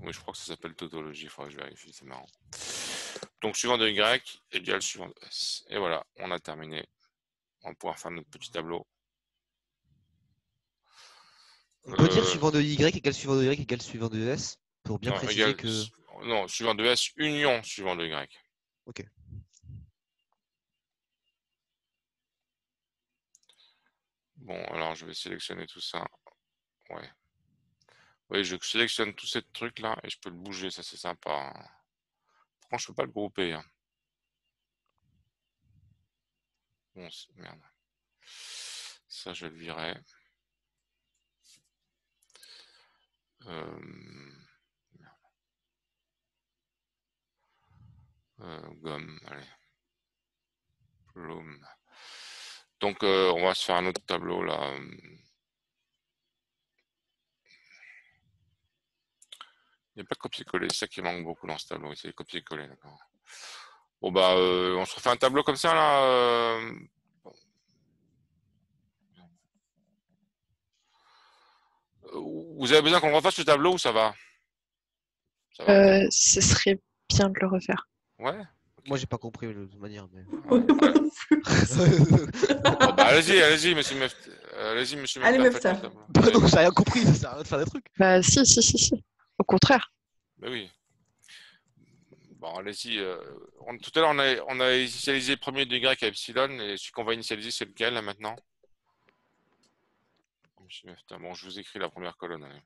Oui, je crois que ça s'appelle tautologie, il faudrait que je vérifie, c'est marrant. Donc, suivant de Y égale suivant de S. Et voilà, on a terminé. On va pouvoir faire notre petit tableau. on peut dire Euh, suivant de Y égale suivant de Y égale suivant de S pour bien non, préciser égale, que. non, suivant de S, union suivant de Y. Ok. Bon, alors je vais sélectionner tout ça. Ouais. Oui, je sélectionne tous ces trucs-là et je peux le bouger, ça c'est sympa. Hein. Franchement, je peux pas le grouper. Hein. Bon, merde. Ça, je le virai. Gomme, allez. Plume. Donc, on va se faire un autre tableau là. Il n'y a pas de copier-coller, c'est ça qui manque beaucoup dans ce tableau. C'est copier-coller, d'accord. Bon, bah, on se refait un tableau comme ça là. Vous avez besoin qu'on refasse le tableau ou ça va? Ça va? Ce serait bien de le refaire. Ouais? Moi, j'ai pas compris de toute manière. Mais... Ouais, moi non plus. Bon, bah, allez-y, monsieur allez-y, monsieur Allez, Mefta, faites le Meftap. tableau. Bah Allez. non, j'ai rien compris, ça sert à rien de faire des trucs. Bah si. Au contraire. Bah oui. Bon, allez-y. Tout à l'heure, on a initialisé le premier de Y à epsilon, et celui qu'on va initialiser, c'est lequel, là, maintenant? Monsieur Mefta, bon, je vous écris la première colonne, allez.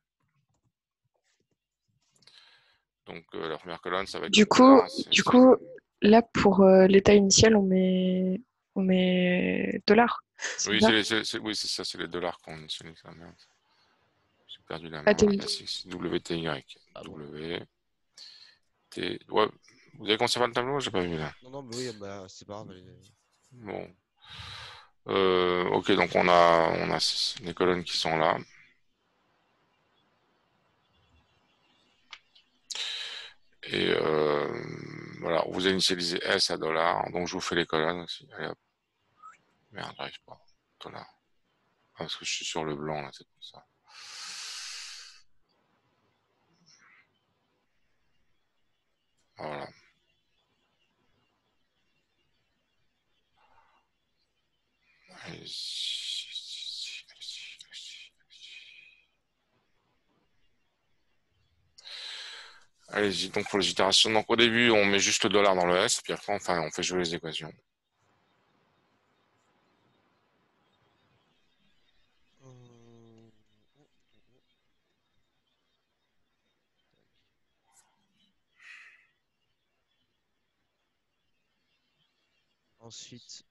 Donc, la première colonne, ça va être Du comme ça. coup, là pour l'état initial, on met $. C'est Oui, ça? oui, c'est ça, c'est les dollars qu'on initialise. Ah, merde. J'ai perdu la Ah, main. Ah, c'est WTY. Ah bon. Ouais. Vous avez conservé le tableau? J'ai pas vu là. Non, mais oui, bah, c'est pas grave. Bon. Ok, donc on a les colonnes qui sont là. Et voilà, vous initialisez S à $. Donc je vous fais les colonnes aussi. Allez hop. Merde, j'arrive pas. $. Ah, parce que je suis sur le blanc là, c'est pour ça. Voilà. Allez-y, donc pour les itérations. Donc au début, on met juste le dollar dans le S, puis après, enfin, on fait jouer les équations. Ensuite,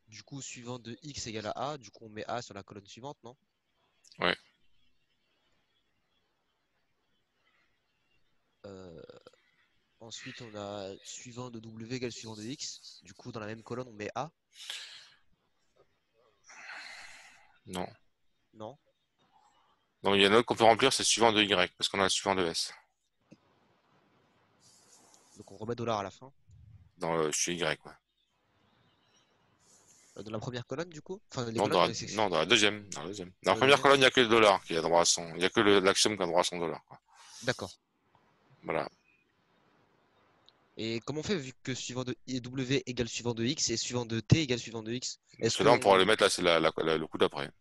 du coup, suivant de X égale à A, du coup, on met A sur la colonne suivante, non? Ouais. Euh, Ensuite, on a suivant de W égale suivant de X. Du coup, dans la même colonne, on met A. Non. Non? Non, il y en a un autre qu'on peut remplir, c'est suivant de Y, parce qu'on a le suivant de S. Donc, on remet dollar à la fin. Chez Y, quoi. Dans la première colonne, du coup? Enfin, les Non, colonnes, non, dans la deuxième. Dans la la première deuxième. colonne, il n'y a que le dollar qui a droit à son. Il n'y a que l'axiome qui a droit à son dollar. Quoi. D'accord. Voilà. Et comment on fait vu que suivant de W égale suivant de X et suivant de T égale suivant de X? Parce Est-ce que là, on pourra les qu'on mettre, là, c'est le coup d'après.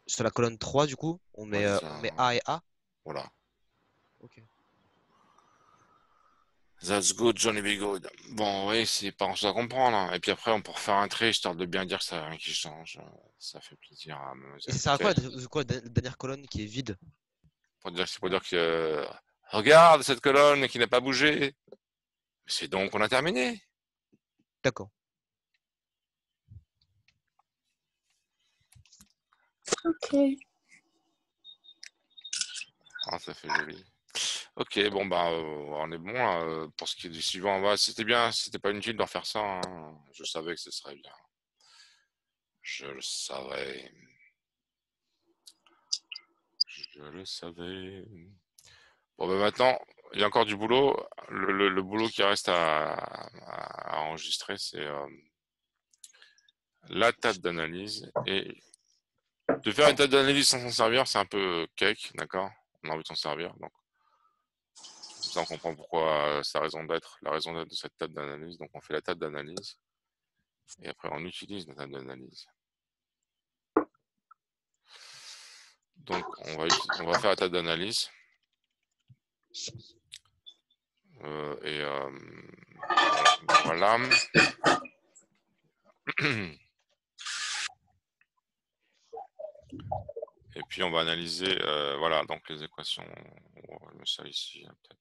sur la colonne 3, du coup, on Ouais, c'est on ça. met A et A? Voilà. Ok. That's good, Johnny Be Good. Bon, oui, c'est pas on à comprendre, hein. Et puis après, on peut refaire un trait, histoire de bien dire que ça n'a rien qui change. Ça fait plaisir à Et ça Mademoiselle sert à quoi, Ted. la dernière colonne qui est vide? C'est pour dire que regarde cette colonne qui n'a pas bougé. C'est donc qu'on a terminé. D'accord. Ok. Ah, ça fait joli. Ok, bon bah on est bon là, pour ce qui est du suivant. Bah, c'était bien, c'était pas inutile de refaire ça, hein. Je savais que ce serait bien. Je le savais. Je le savais. Bon bah maintenant, il y a encore du boulot. Le boulot qui reste à enregistrer, c'est la table d'analyse. Et de faire une table d'analyse sans s'en servir, c'est un peu cake, d'accord? On a envie de s'en servir. Donc ça, on comprend pourquoi sa raison d'être, la raison d'être de cette table d'analyse. Donc on fait la table d'analyse. Et après, on utilise la table d'analyse. Donc, on va faire la table d'analyse. Et voilà. Et puis, on va analyser, voilà, donc les équations. On va mettre ça ici, hein, peut-être.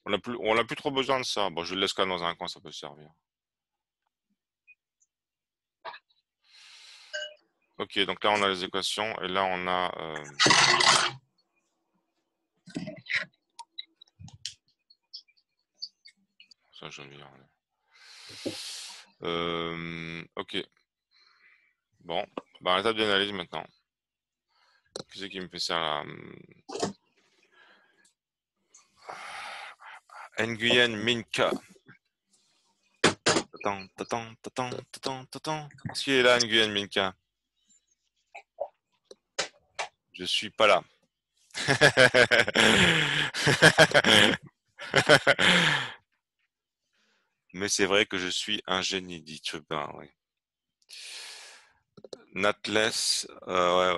On n'a plus trop besoin de ça. Bon, je le laisse quand même dans un coin, ça peut servir. Ok, donc là, on a les équations. Et là, on a... ça, je vais ok. Bon, bah, la table d'analyse maintenant. Qui c'est qui me fait ça là? Nguyen Minka. Est-ce qu'il est là, Nguyen Minka? Je suis pas là. Mais c'est vrai que je suis un génie, dit Chopin, oui. Natless, ouais.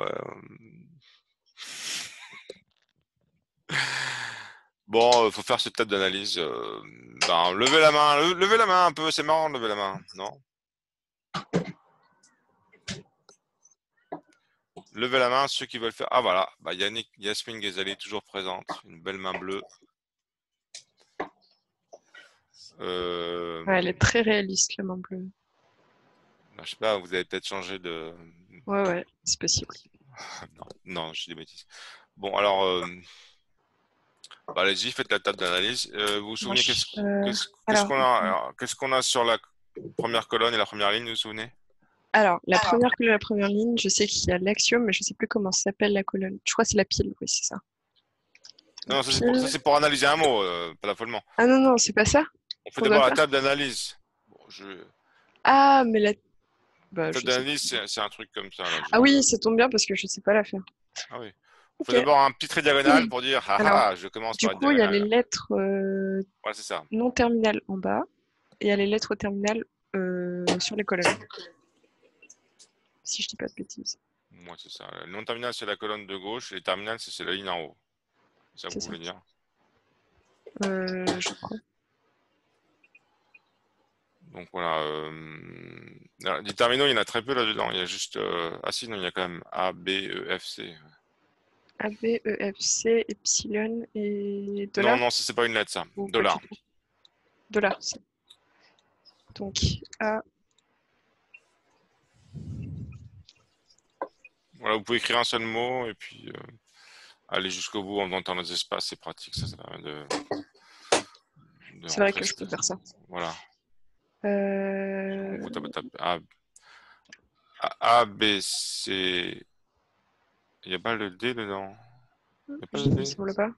Bon, faut faire ce table d'analyse. Ben, levez la main un peu, c'est marrant de lever la main, non? Levez la main, ceux qui veulent faire. Ah voilà, bah, Yasmine Ghazali, toujours présente, une belle main bleue. Ouais, elle est très réaliste, la main bleue. Bah, je sais pas, vous avez peut-être changé de. Ouais, c'est possible. Non, je dis des bêtises. Bon, alors, bah, allez-y, faites la table d'analyse. Vous vous souvenez Alors, qu'est-ce qu'on a sur la première colonne et la première ligne, vous vous souvenez? alors, la première colonne, la première ligne, je sais qu'il y a l'axiome, mais je sais plus comment ça s'appelle la colonne. Je crois que c'est la pile, oui, c'est ça. Non, Pile. ça c'est pour analyser un mot, pas l'affolement. Ah non, c'est pas ça On fait qu'on doit d'abord la faire. table d'analyse. Bon, Ah, mais la... la Bah, table je sais d'analyse, plus. c'est un truc comme ça, là. Ah oui, ça tombe bien parce que je sais pas la faire. Ah oui. On fait Ok. d'abord un petit trait diagonal pour dire, Alors, je commence du par être coup, il y a les diagonale. lettres Ouais, c'est ça. non terminales en bas et il y a les lettres terminales sur les colonnes, si je dis pas de bêtises. Moi, c'est ça. Le non terminal, c'est la colonne de gauche, et les terminales, c'est la ligne en haut. C'est ça que C'est vous ça. voulez dire? Je crois. Donc voilà. Les terminaux, il y en a très peu là-dedans. Il y a juste. Ah si, non, il y a quand même A, B, E, F, C. A, B, E, F, C, epsilon et Non, dollar non, ça, c'est pas une lettre, ça. ou pas du Dollar. tout. Dollar, ça. Donc, A. Voilà, vous pouvez écrire un seul mot et puis aller jusqu'au bout en inventant les espaces. C'est pratique, ça permet de C'est vrai rentrer. que je peux faire ça. Voilà. Euh... Vous tapez A, B, C. Il n'y a pas le D dedans. Il n'y a pas le Il me D? semble pas.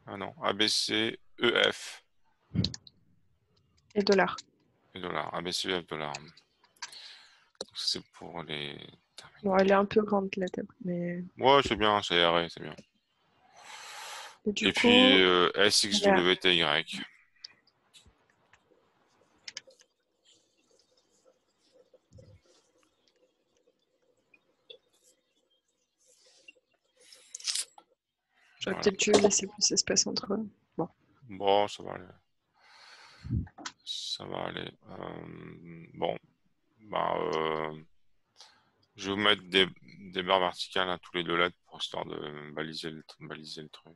Ah non. A, B, C, E, F. Et dollar. Et dollar. A, B, C, E, F, dollar. C'est pour les Bon, terminaux. elle est un peu grande la table, mais. Ouais, c'est bien, c'est aéré, c'est bien. Et du Et coup, puis S, X, il y a W, T, Y. j'aurais Voilà. peut-être dû laisser plus d'espace entre eux. Bon. Bon, ça va aller. Ça va aller. Bon. Bah, je vais vous mettre des barres verticales à tous les deux lettres pour histoire de baliser le truc.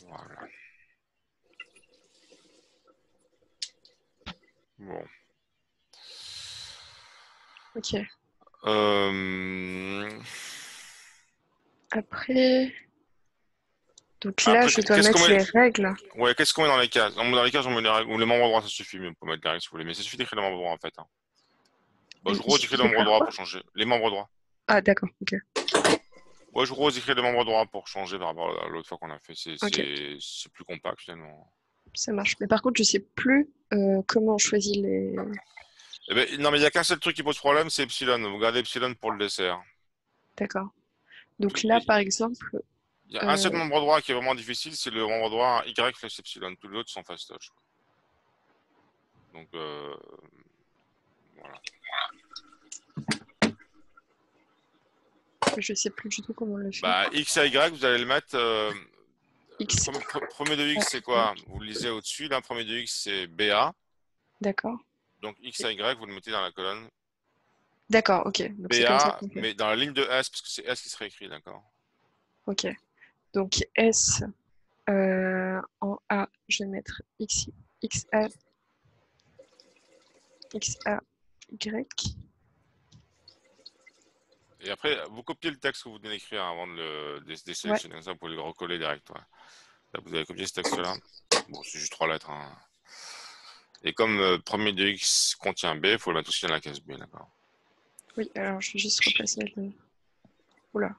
Voilà. Bon. Ok. Euh, Après, donc là, Après, je dois qu'est-ce qu'on mettre met? les règles. Ouais, qu'est-ce qu'on met dans les cases? Dans les cases, on met les règles. Ou les membres droits, ça suffit, mais on peut mettre les règles si vous voulez. Mais ça suffit d'écrire les membres droits en fait. Hein. Bon, je Il vous rose écrire les suffit de membres faire droits quoi? pour changer. Les membres droits. Ah, d'accord, ok. Ouais, je vous rose écrire les membres droits pour changer par rapport à l'autre fois qu'on a fait. Ok, C'est plus compact finalement. ça marche. Mais par contre, je sais plus comment on choisit les. Eh ben, non, mais il n'y a qu'un seul truc qui pose problème, c'est epsilon. Vous gardez epsilon pour le dessert. D'accord. Donc là, par exemple, Il y a un seul membre droit qui est vraiment difficile, c'est le membre droit Y flèche epsilon. Tous les autres sont fastoches. Donc, voilà. je sais plus du tout comment on le fait. Bah, X et Y, vous allez le mettre. X. Premier de X, c'est quoi? Vous le lisez au-dessus. Là, premier de X, c'est BA. D'accord. Donc, X et Y, vous le mettez dans la colonne D'accord, ok. Donc c'est comme ça BA, qu'on fait. mais dans la ligne de S, parce que c'est S qui serait écrit, d'accord? Ok. Donc S en A, je vais mettre X, XA, XA, Y. Et après, vous copiez le texte que vous venez d'écrire avant de le désélectionner, comme ça, vous pouvez le recoller direct. Ouais. Là, vous avez copié ce texte-là. Bon, c'est juste 3 lettres. Hein. Et comme premier de X contient B, il faut le mettre aussi dans la case B, d'accord? Oui, alors je vais juste replacer le. Oula.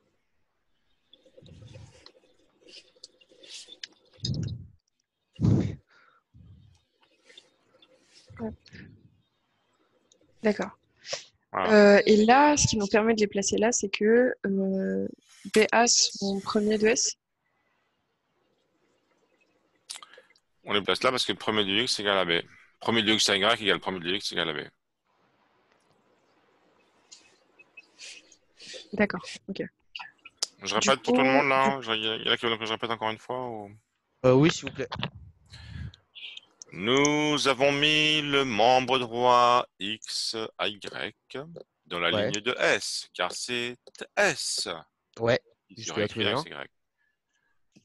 D'accord. Voilà. Et là, ce qui nous permet de les placer là, c'est que BA sont premier de S. On les place là parce que le premier de X égale à B. Premier de X à Y égale premier de X égale à B. D'accord, ok. Je répète pour tout le monde là. Il y en a qui veulent que je répète encore une fois ou... Oui, s'il vous plaît. Nous avons mis le membre droit X à Y dans la Ouais. ligne de S, car c'est S Ouais. qui Jusque-là, serait tout écrit va bien. X, Y.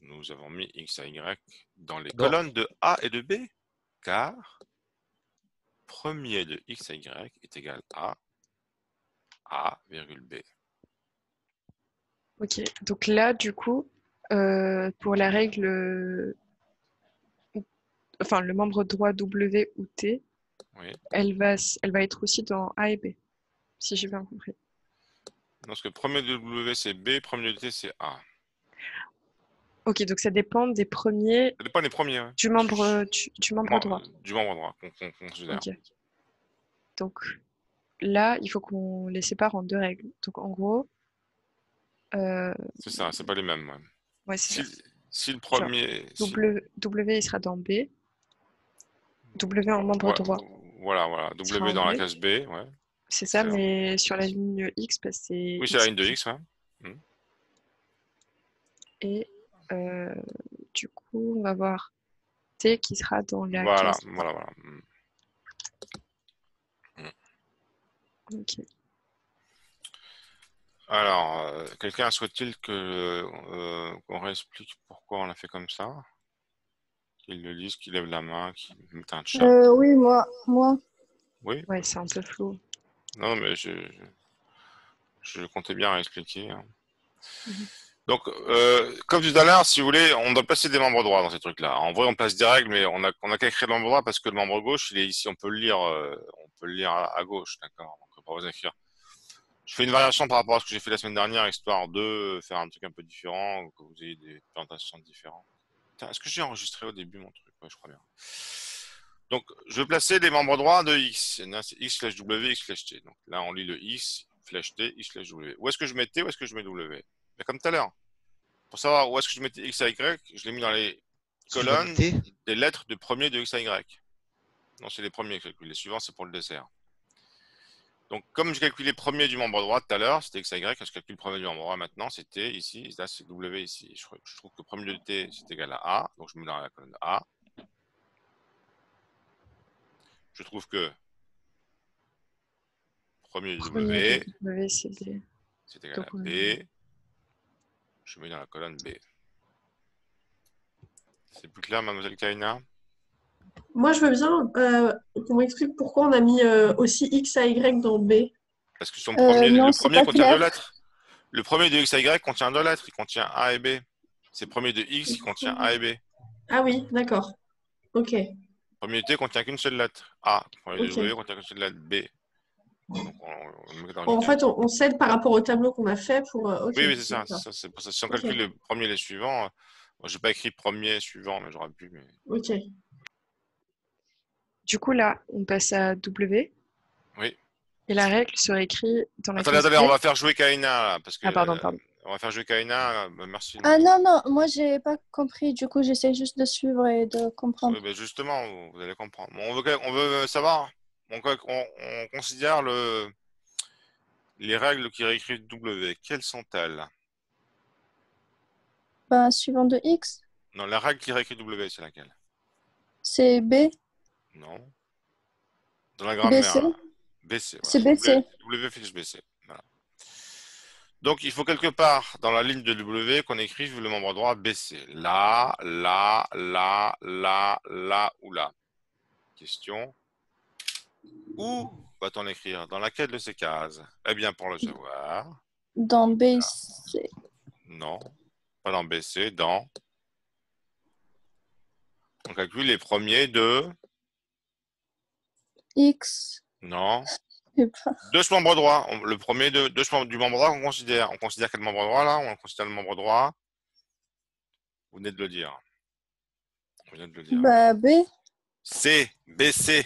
Nous avons mis X à Y dans les Non. colonnes de A et de B, car premier de X à Y est égal à A, virgule B. Ok, donc là, du coup, pour la règle, enfin le membre droit W ou T, Oui. elle va être aussi dans A et B, si j'ai bien compris. Non, parce que premier de W c'est B, premier de T c'est A. Ok, donc ça dépend des premiers Ça dépend des premiers. Ouais. du membre droit. Du membre droit qu'on considère. Ok. Donc là, il faut qu'on les sépare en deux règles. Donc en gros, C'est ça, c'est pas les mêmes. Ouais. ouais, c'est ça. Si le Genre, premier. W, il sera dans B. W en membre droit. Voilà. Il sera W en dans la B. case B, ouais. C'est ça, mais sur la ligne X, parce que c'est. Oui, c'est la ligne de X, ouais. Et du coup, on va voir T qui sera dans la case. Voilà. Ok. Alors, quelqu'un souhaite-t-il qu'on réexplique pourquoi on l'a fait comme ça? Qu'il le dise, qu'il lève la main, qu'il mette un chat. Oui, moi. Oui? Ouais, c'est un peu flou. Non, mais je comptais bien réexpliquer. Hein. Mhm. Donc, comme tout à l'heure, si vous voulez, on doit placer des membres droits dans ces trucs-là. En vrai, on place des règles, mais on a qu'à écrire le membre droit parce que le membre gauche, il est ici, on peut le lire à gauche, d'accord? Donc, on peut pas écrire. Je fais une variation par rapport à ce que j'ai fait la semaine dernière, histoire de faire un truc un peu différent, que vous ayez des présentations différentes. Est-ce que j'ai enregistré au début mon truc? Ouais, je crois bien. Donc, je vais placer les membres droits de X. C'est X flèche W, X flèche T. Donc là, on lit le X flèche T, X flèche W. Où est-ce que je mets T, où est-ce que je mets W? Mais comme tout à l'heure. Pour savoir où est-ce que je mettais X à Y, je l'ai mis dans les colonnes des lettres de premier de X à Y. Non, c'est les premiers. Les suivants, c'est pour le dessert. Donc, comme je calculais le premier du membre droit tout à l'heure, c'était XY, quand je calcule le premier du membre droit maintenant, c'était ici, là c'est W ici. Je trouve que le premier de T, c'est égal à A, donc je mets dans la colonne A. Je trouve que premier de Premier W, de W, c'est B. c'est égal Donc, à on B. Je mets dans la colonne B. C'est plus clair, mademoiselle Kaina? Moi, je veux bien qu'on m'explique pourquoi on a mis aussi X à Y dans B. Parce que le Non, c'est premier pas contient deux clair. lettres. Le premier de XY contient deux lettres, il contient A et B. C'est le premier de X qui contient A et B. Ah oui, d'accord. Ok, Le premier de T contient qu'une seule lettre. A. Le premier de ok. W contient qu'une seule lettre. B. Donc on le met dans une En case. fait, on s'aide par rapport au tableau qu'on a fait pour. Ok, Oui, oui, c'est ça. d'accord. C'est pour ça. Si on Ok. calcule le premier et les suivants, bon, j'ai pas écrit premier, suivant, mais j'aurais pu. Mais... Ok. Du coup, là, on passe à W. Oui. Et la règle serait écrite dans la Attendez, case attendez, B. on va faire jouer Kaina, là, parce que Ah, pardon, pardon. on va faire jouer Kaina. Merci. Ah non, non, moi j'ai pas compris. Du coup, j'essaie juste de suivre et de comprendre. Oui, ben justement, vous allez comprendre. Bon, on veut savoir. On considère les règles qui réécrivent W. Quelles sont-elles? Ben, suivant de X, Non, la règle qui réécrit W, c'est laquelle? c'est B, Non. Dans la BC. grammaire, là. BC. C'est Voilà. BC. W fiche BC. Voilà. Donc, il faut quelque part dans la ligne de W qu'on écrive le membre droit BC. Là, là, là, là, là ou là. Question. Où va-t-on écrire? Dans laquelle de ces cases? Eh bien, pour le savoir, Dans BC. non. Pas dans BC, dans. On calcule les premiers de. X. Non. Je sais pas. De ce membre droit. Le premier du membre droit qu'on considère. On considère quel membre droit là? On considère le membre droit. Vous venez de le dire. Vous venez de le dire. Bah, B. C, BC.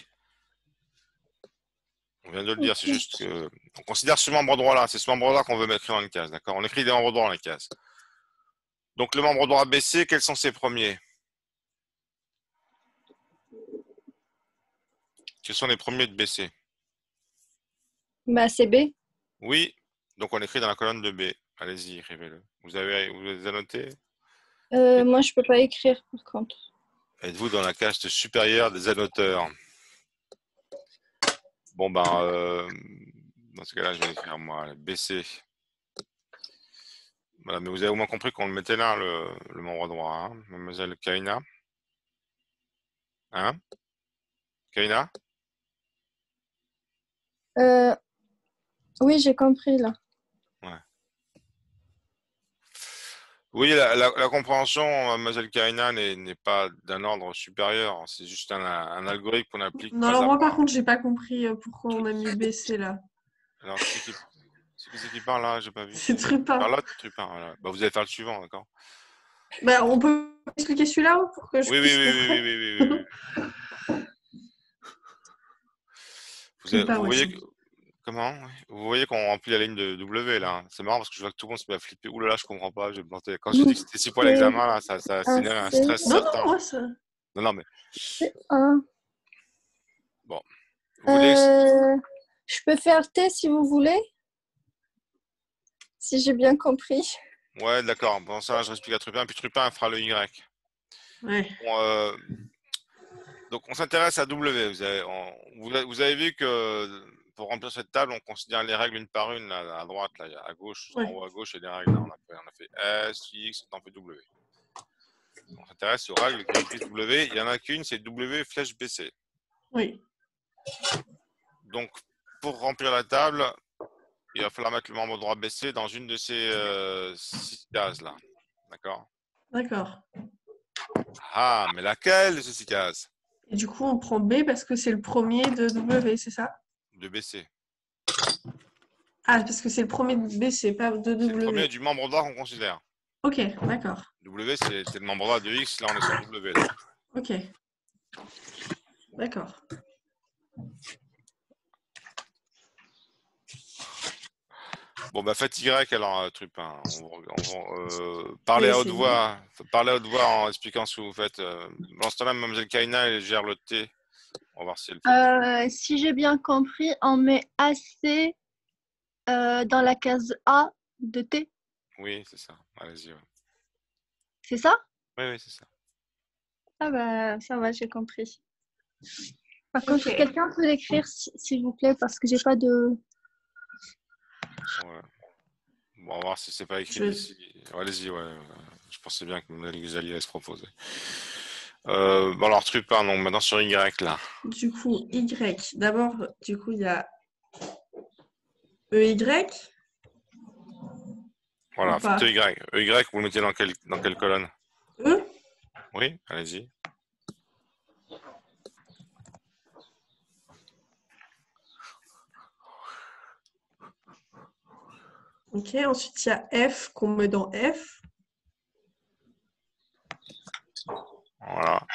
On vient de le dire, c'est Ok. juste que. On considère ce membre droit là. C'est ce membre droit qu'on veut mettre dans une case. D'accord? On écrit des membres droits dans les cases. Donc le membre droit BC, quels sont ses premiers? Quels sont les premiers de BC? Bah, c'est B. Oui. Donc on écrit dans la colonne de B. Allez-y, écrivez-le. Vous les annotés? Moi, je peux pas écrire, par contre. Êtes-vous dans la caste supérieure des annoteurs? Bon, ben, dans ce cas-là, je vais écrire moi, BC. Voilà, mais vous avez au moins compris qu'on le mettait là, le membre droit, hein, mademoiselle Kaina? Hein? Kaina? Oui, j'ai compris, là. Oui, la compréhension, mademoiselle Kaina, n'est pas d'un ordre supérieur. C'est juste un algorithme qu'on applique Non, pas alors à moi, pas. par contre, j'ai pas compris pourquoi on a mis BC là. Alors, c'est qui parle là? J'ai pas vu. C'est Trupin. Charlotte Trupin, voilà. Bah, vous allez faire le suivant, d'accord? Bah, on peut expliquer celui-là pour que je Oui, oui, puisse oui, oui, comprendre. oui, oui, oui, oui. Trupin Vous voyez aussi. comment? Vous voyez qu'on remplit la ligne de W là. C'est marrant parce que je vois que tout le monde se met à flipper. Ouh là là, je comprends pas, je vais me planter. Quand j'ai dit que c'était 6 points C'est l'examen, là, ça un signale un C. stress Non, non, certain. moi, ça. Non, non, mais C'est un. bon. Vous voulez. Je peux faire T si vous voulez, si j'ai bien compris. Ouais, d'accord. Bon, ça, je explique à Trupin, puis Trupin fera le Y. Ouais. Bon, donc, on s'intéresse à W. Vous avez vu que pour remplir cette table, on considère les règles une par une, là, à droite, là, à gauche, en Ouais. haut à gauche, il y a des règles. Là. On a fait S, X, on fait W. On s'intéresse aux règles qui écrivent W. Il n'y en a qu'une, c'est W flèche BC. Oui. Donc, pour remplir la table, il va falloir mettre le membre droit BC dans une de ces 6 cases là. D'accord? D'accord. Ah, mais laquelle de ces 6 cases? Et du coup, on prend B parce que c'est le premier de W, c'est ça? De BC. Ah, parce que c'est le premier de B, c'est pas de C'est le premier W. du membre droit qu'on considère. Ok, d'accord. W, c'est le membre droit de X. Là, on est sur W. Là. Ok. D'accord. Bon, bah, faites Y alors, Trupin. Parlez à haute Essayez. voix. Parlez à haute voix en expliquant ce que vous faites. Dans ce temps-là, Mme Kaina, elle gère le T. On va voir si elle fait. Si j'ai bien compris, on met AC dans la case A de T. Oui, c'est ça. Allez-y. Ouais. C'est ça? Oui, oui, c'est ça. Ah bah, ça va, j'ai compris. Par contre, Ok. quelqu'un peut l'écrire, s'il vous plaît, parce que j'ai pas de... Ouais. Bon, on va voir si c'est pas écrit Je- ici. Ouais, allez-y, ouais. Je pensais bien que vous alliez se proposer. Bon, alors, Trupin, donc maintenant sur Y, là. Du coup, Y. D'abord, du coup, il y a EY ou Voilà, faites pas? EY. EY, vous le mettez dans quelle colonne? E? Oui, allez-y. Ok, ensuite il y a F qu'on met dans F. Voilà.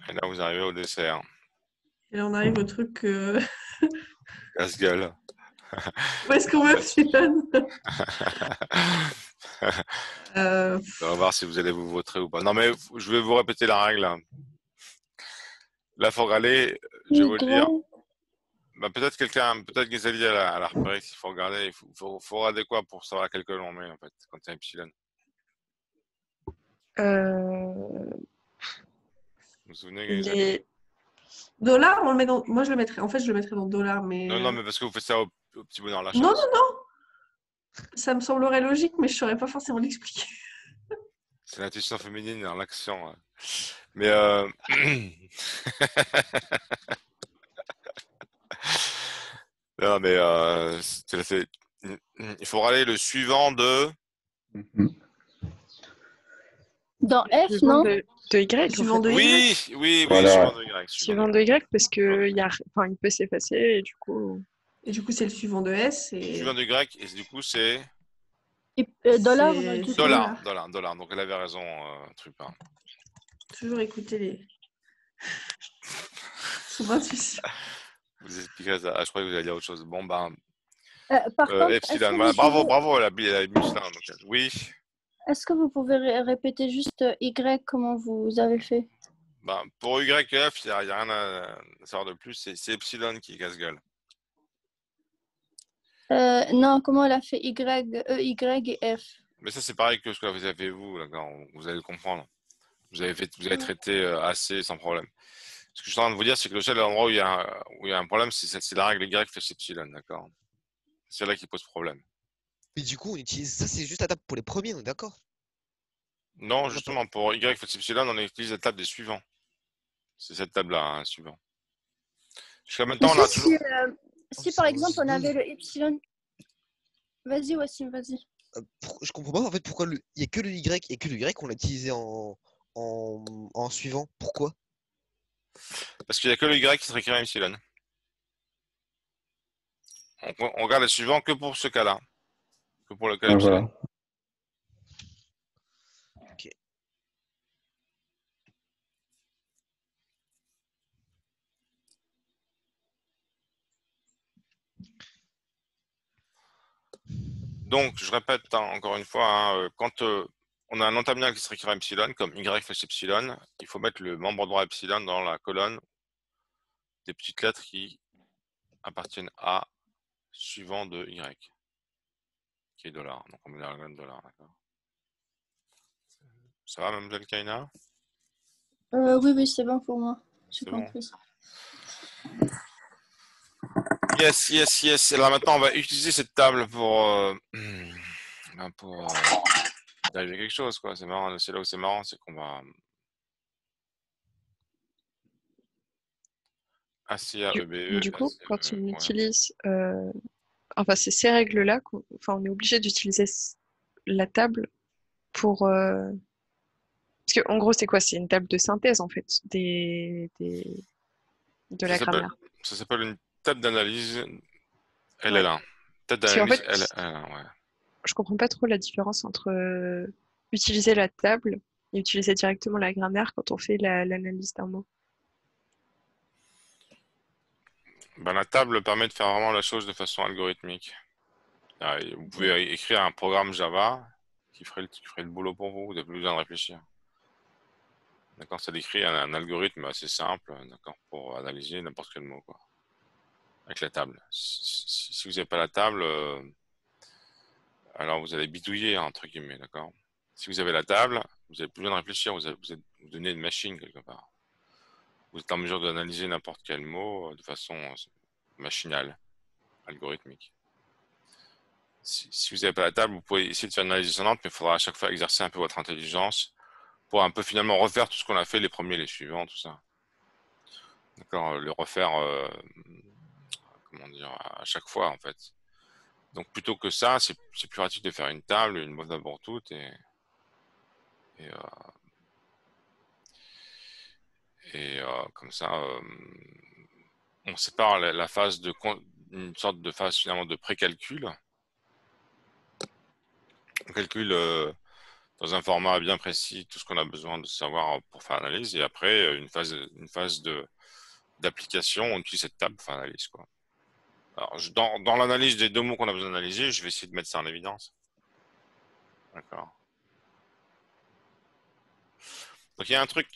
Et là, vous arrivez au dessert. Et là, on arrive au truc. Casse-gueule. Où est-ce qu'on met epsilon? On va voir si vous allez vous voter ou pas. Non, mais je vais vous répéter la règle. Là, faut regarder, je vais vous le dire. Y. Bah, peut-être Ghazali à la repérer s'il faut regarder. Faut regarder quoi pour savoir à quel colonne on met, en fait, quand il y a epsilon. Euh, Vous vous souvenez, Ghazali? les... dollar, on le met dans. Moi, je le mettrais. En fait, je le mettrais dans dollar, mais. Non, mais parce que vous faites ça au petit bonheur la Non, chance. non, non. Ça me semblerait logique, mais je saurais pas forcément l'expliquer. C'est l'intuition féminine dans l'action. Ouais. Mais non, mais il faut regarder le suivant de. Mhm. Dans F, Suivant non? de Y, en Suivant fait. de Y. Oui, Voilà. suivant de Y. Suivant de Y, parce que il peut s'effacer et du coup... Et du coup, c'est le suivant de S. Et Suivant de Y, et du coup, c'est Et, dollar, c'est du coup. dollar. dollar. Donc, elle avait raison, Trupin. Toujours écouter les. Son intuition. Vous expliquerez ça. Ah, je croyais que vous alliez dire autre chose. Bon, ben, Par contre, est-ce Epsilon. que Voilà, vous pouvez, bravo, elle a mis ça. Donc, oui. est-ce que vous pouvez répéter juste Y, comment vous avez fait? Ben, pour Y et F, il n'y a rien à savoir de plus. C'est Epsilon qui est casse-gueule. Non, comment elle a fait Y, E, Y et F? Mais ça, c'est pareil que ce que vous avez fait vous, d'accord. Vous allez le comprendre. Vous avez traité assez sans problème. Ce que je suis en train de vous dire, c'est que le seul endroit où il y a un problème, c'est la règle Y fait epsilon, d'accord. C'est là qui pose problème. Mais du coup, on utilise ça, c'est juste la table pour les premiers, on est d'accord? Non, justement, pour Y fait epsilon, on utilise la table des suivants. C'est cette table-là, hein, suivant. Jusqu'à maintenant, on a toujours. Si par exemple on avait le epsilon. Vas-y, Wassim, vas-y. Je comprends pas en fait pourquoi il y a que le Y et que le Y, on l'a utilisé en suivant. Pourquoi? Parce qu'il n'y a que le Y qui se réécrit en epsilon. On regarde le suivant que pour ce cas-là. Que pour le cas Ouais, epsilon. voilà. Ok. Donc, je répète encore une fois, hein, quand on a un nom terminal qui se réécrit en epsilon, comme Y fait epsilon, il faut mettre le membre droit epsilon dans la colonne des petites lettres qui appartiennent à suivant de Y, qui est dollar. Donc, on met dans la colonne dollar, d'accord. Ça va, Mme Kaina? Oui, c'est bon pour moi. J'ai C'est bon. compris. Yes. Alors maintenant, on va utiliser cette table pour dériver quelque chose, quoi. C'est marrant. C'est là où c'est marrant, c'est qu'on va ACA, EBE, Du coup, ACE, quand on ouais. utilise... Enfin, c'est ces règles-là on est obligé d'utiliser la table pour... Parce qu'en gros, c'est quoi? C'est une table de synthèse, en fait, de la grammaire. Ça s'appelle une table d'analyse Ouais. LL1. Table Parce qu'en d'analyse fait, LL1, ouais. je comprends pas trop la différence entre utiliser la table et utiliser directement la grammaire quand on fait l'analyse d'un mot. Ben, la table permet de faire vraiment la chose de façon algorithmique. Vous pouvez écrire un programme Java qui ferait le boulot pour vous. Vous n'avez plus besoin de réfléchir. D'accord, ça décrit un algorithme assez simple, d'accord, pour analyser n'importe quel mot, quoi, avec la table. Si vous n'avez pas la table, alors vous allez bidouiller, hein, entre guillemets, d'accord. Si vous avez la table, vous n'avez plus besoin de réfléchir, vous donnez une machine quelque part. Vous êtes en mesure d'analyser n'importe quel mot de façon machinale, algorithmique. Si vous n'avez pas la table, vous pouvez essayer de faire une analyse descendante, mais il faudra à chaque fois exercer un peu votre intelligence pour un peu finalement refaire tout ce qu'on a fait, les premiers, les suivants, tout ça. D'accord, le refaire, comment dire, à chaque fois en fait. Donc plutôt que ça, c'est plus pratique de faire une table, une bonne pour toutes, et, comme ça, on sépare la phase une sorte de phase finalement de pré-calcul. On calcule dans un format bien précis tout ce qu'on a besoin de savoir pour faire l'analyse, et après une phase d'application, on utilise cette table pour faire l'analyse, quoi. Alors, dans l'analyse des deux mots qu'on a besoin d'analyser, je vais essayer de mettre ça en évidence. D'accord. Donc il y a un truc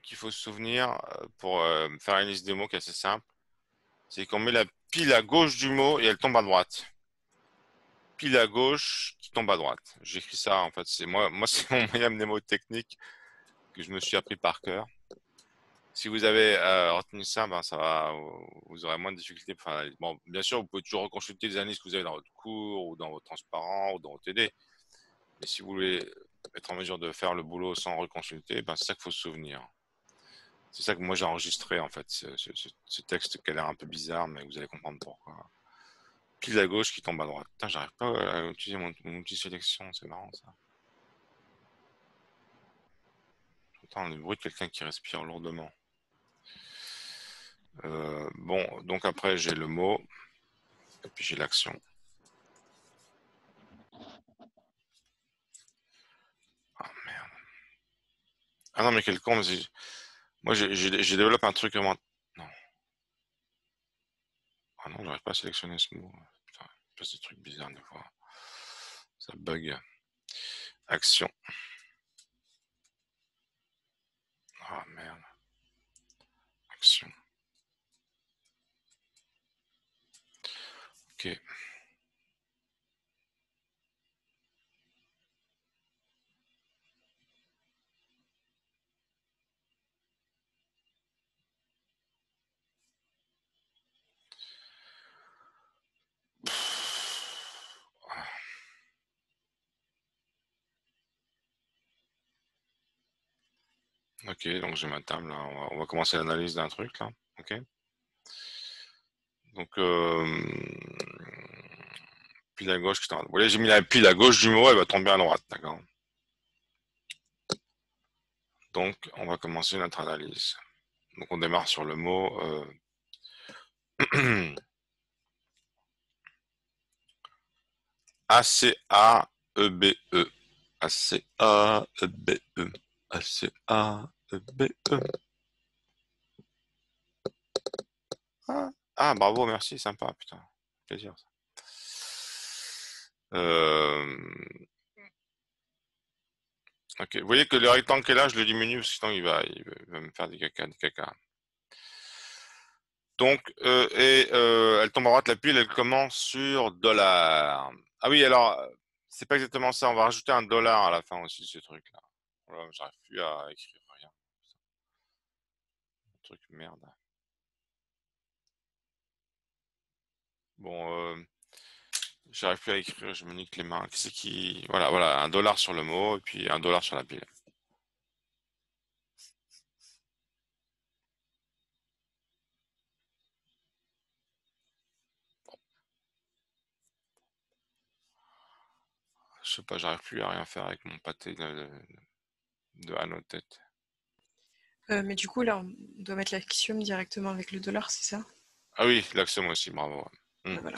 qu'il faut se souvenir pour faire l'analyse des mots qui est assez simple, c'est qu'on met la pile à gauche du mot et elle tombe à droite. Pile à gauche qui tombe à droite. J'écris ça en fait, c'est moi c'est mon moyen mnémotechnique que je me suis appris par cœur. Si vous avez retenu ça, ben ça va, vous aurez moins de difficultés. Enfin, bon, bien sûr, vous pouvez toujours reconsulter les analyses que vous avez dans votre cours ou dans votre transparent ou dans votre TD. Mais si vous voulez être en mesure de faire le boulot sans reconsulter, ben c'est ça qu'il faut se souvenir. C'est ça que moi j'ai enregistré en fait, ce texte qui a l'air un peu bizarre, mais vous allez comprendre pourquoi. Pile à gauche qui tombe à droite. Putain, j'arrive pas à utiliser mon outil sélection, c'est marrant ça. J'entends le bruit de quelqu'un qui respire lourdement. Bon, donc après j'ai le mot, et puis j'ai l'action. Ah merde. Ah non mais quel con, moi j'ai développé un truc vraiment... Non. Ah non, j'arrive pas à sélectionner ce mot. Putain, il passe des trucs bizarres des fois. Ça bug. Action. Ah merde. Action. Ok. Ok, donc j'ai ma table là. On va commencer l'analyse d'un truc là. Ok. Donc pile à gauche. Vous voyez, j'ai mis la pile à gauche du mot, elle va tomber à droite, d'accord. Donc on va commencer notre analyse. Donc on démarre sur le mot A-C-A-E-B-E. A-C-A-E-B-E. A-C-A-E-B-E. Ah, bravo, merci, sympa, putain. Plaisir. Ok, vous voyez que le rectangle qui est là, je le diminue parce que sinon il va me faire des caca. Donc, elle tombe à droite, la pile, elle commence sur dollar. Ah oui, alors, c'est pas exactement ça, on va rajouter un dollar à la fin aussi de ce truc-là. Voilà, j'arrive plus à écrire rien. Un truc merde. Bon, j'arrive plus à écrire, je me nique les mains. Qu'est-ce qui... Voilà, un dollar sur le mot et puis un dollar sur la pile. Je sais pas, j'arrive plus à rien faire avec mon pâté de à nos têtes. Mais du coup, là, on doit mettre l'axiome directement avec le dollar, c'est ça? Ah oui, l'axiome aussi, bravo. Voilà.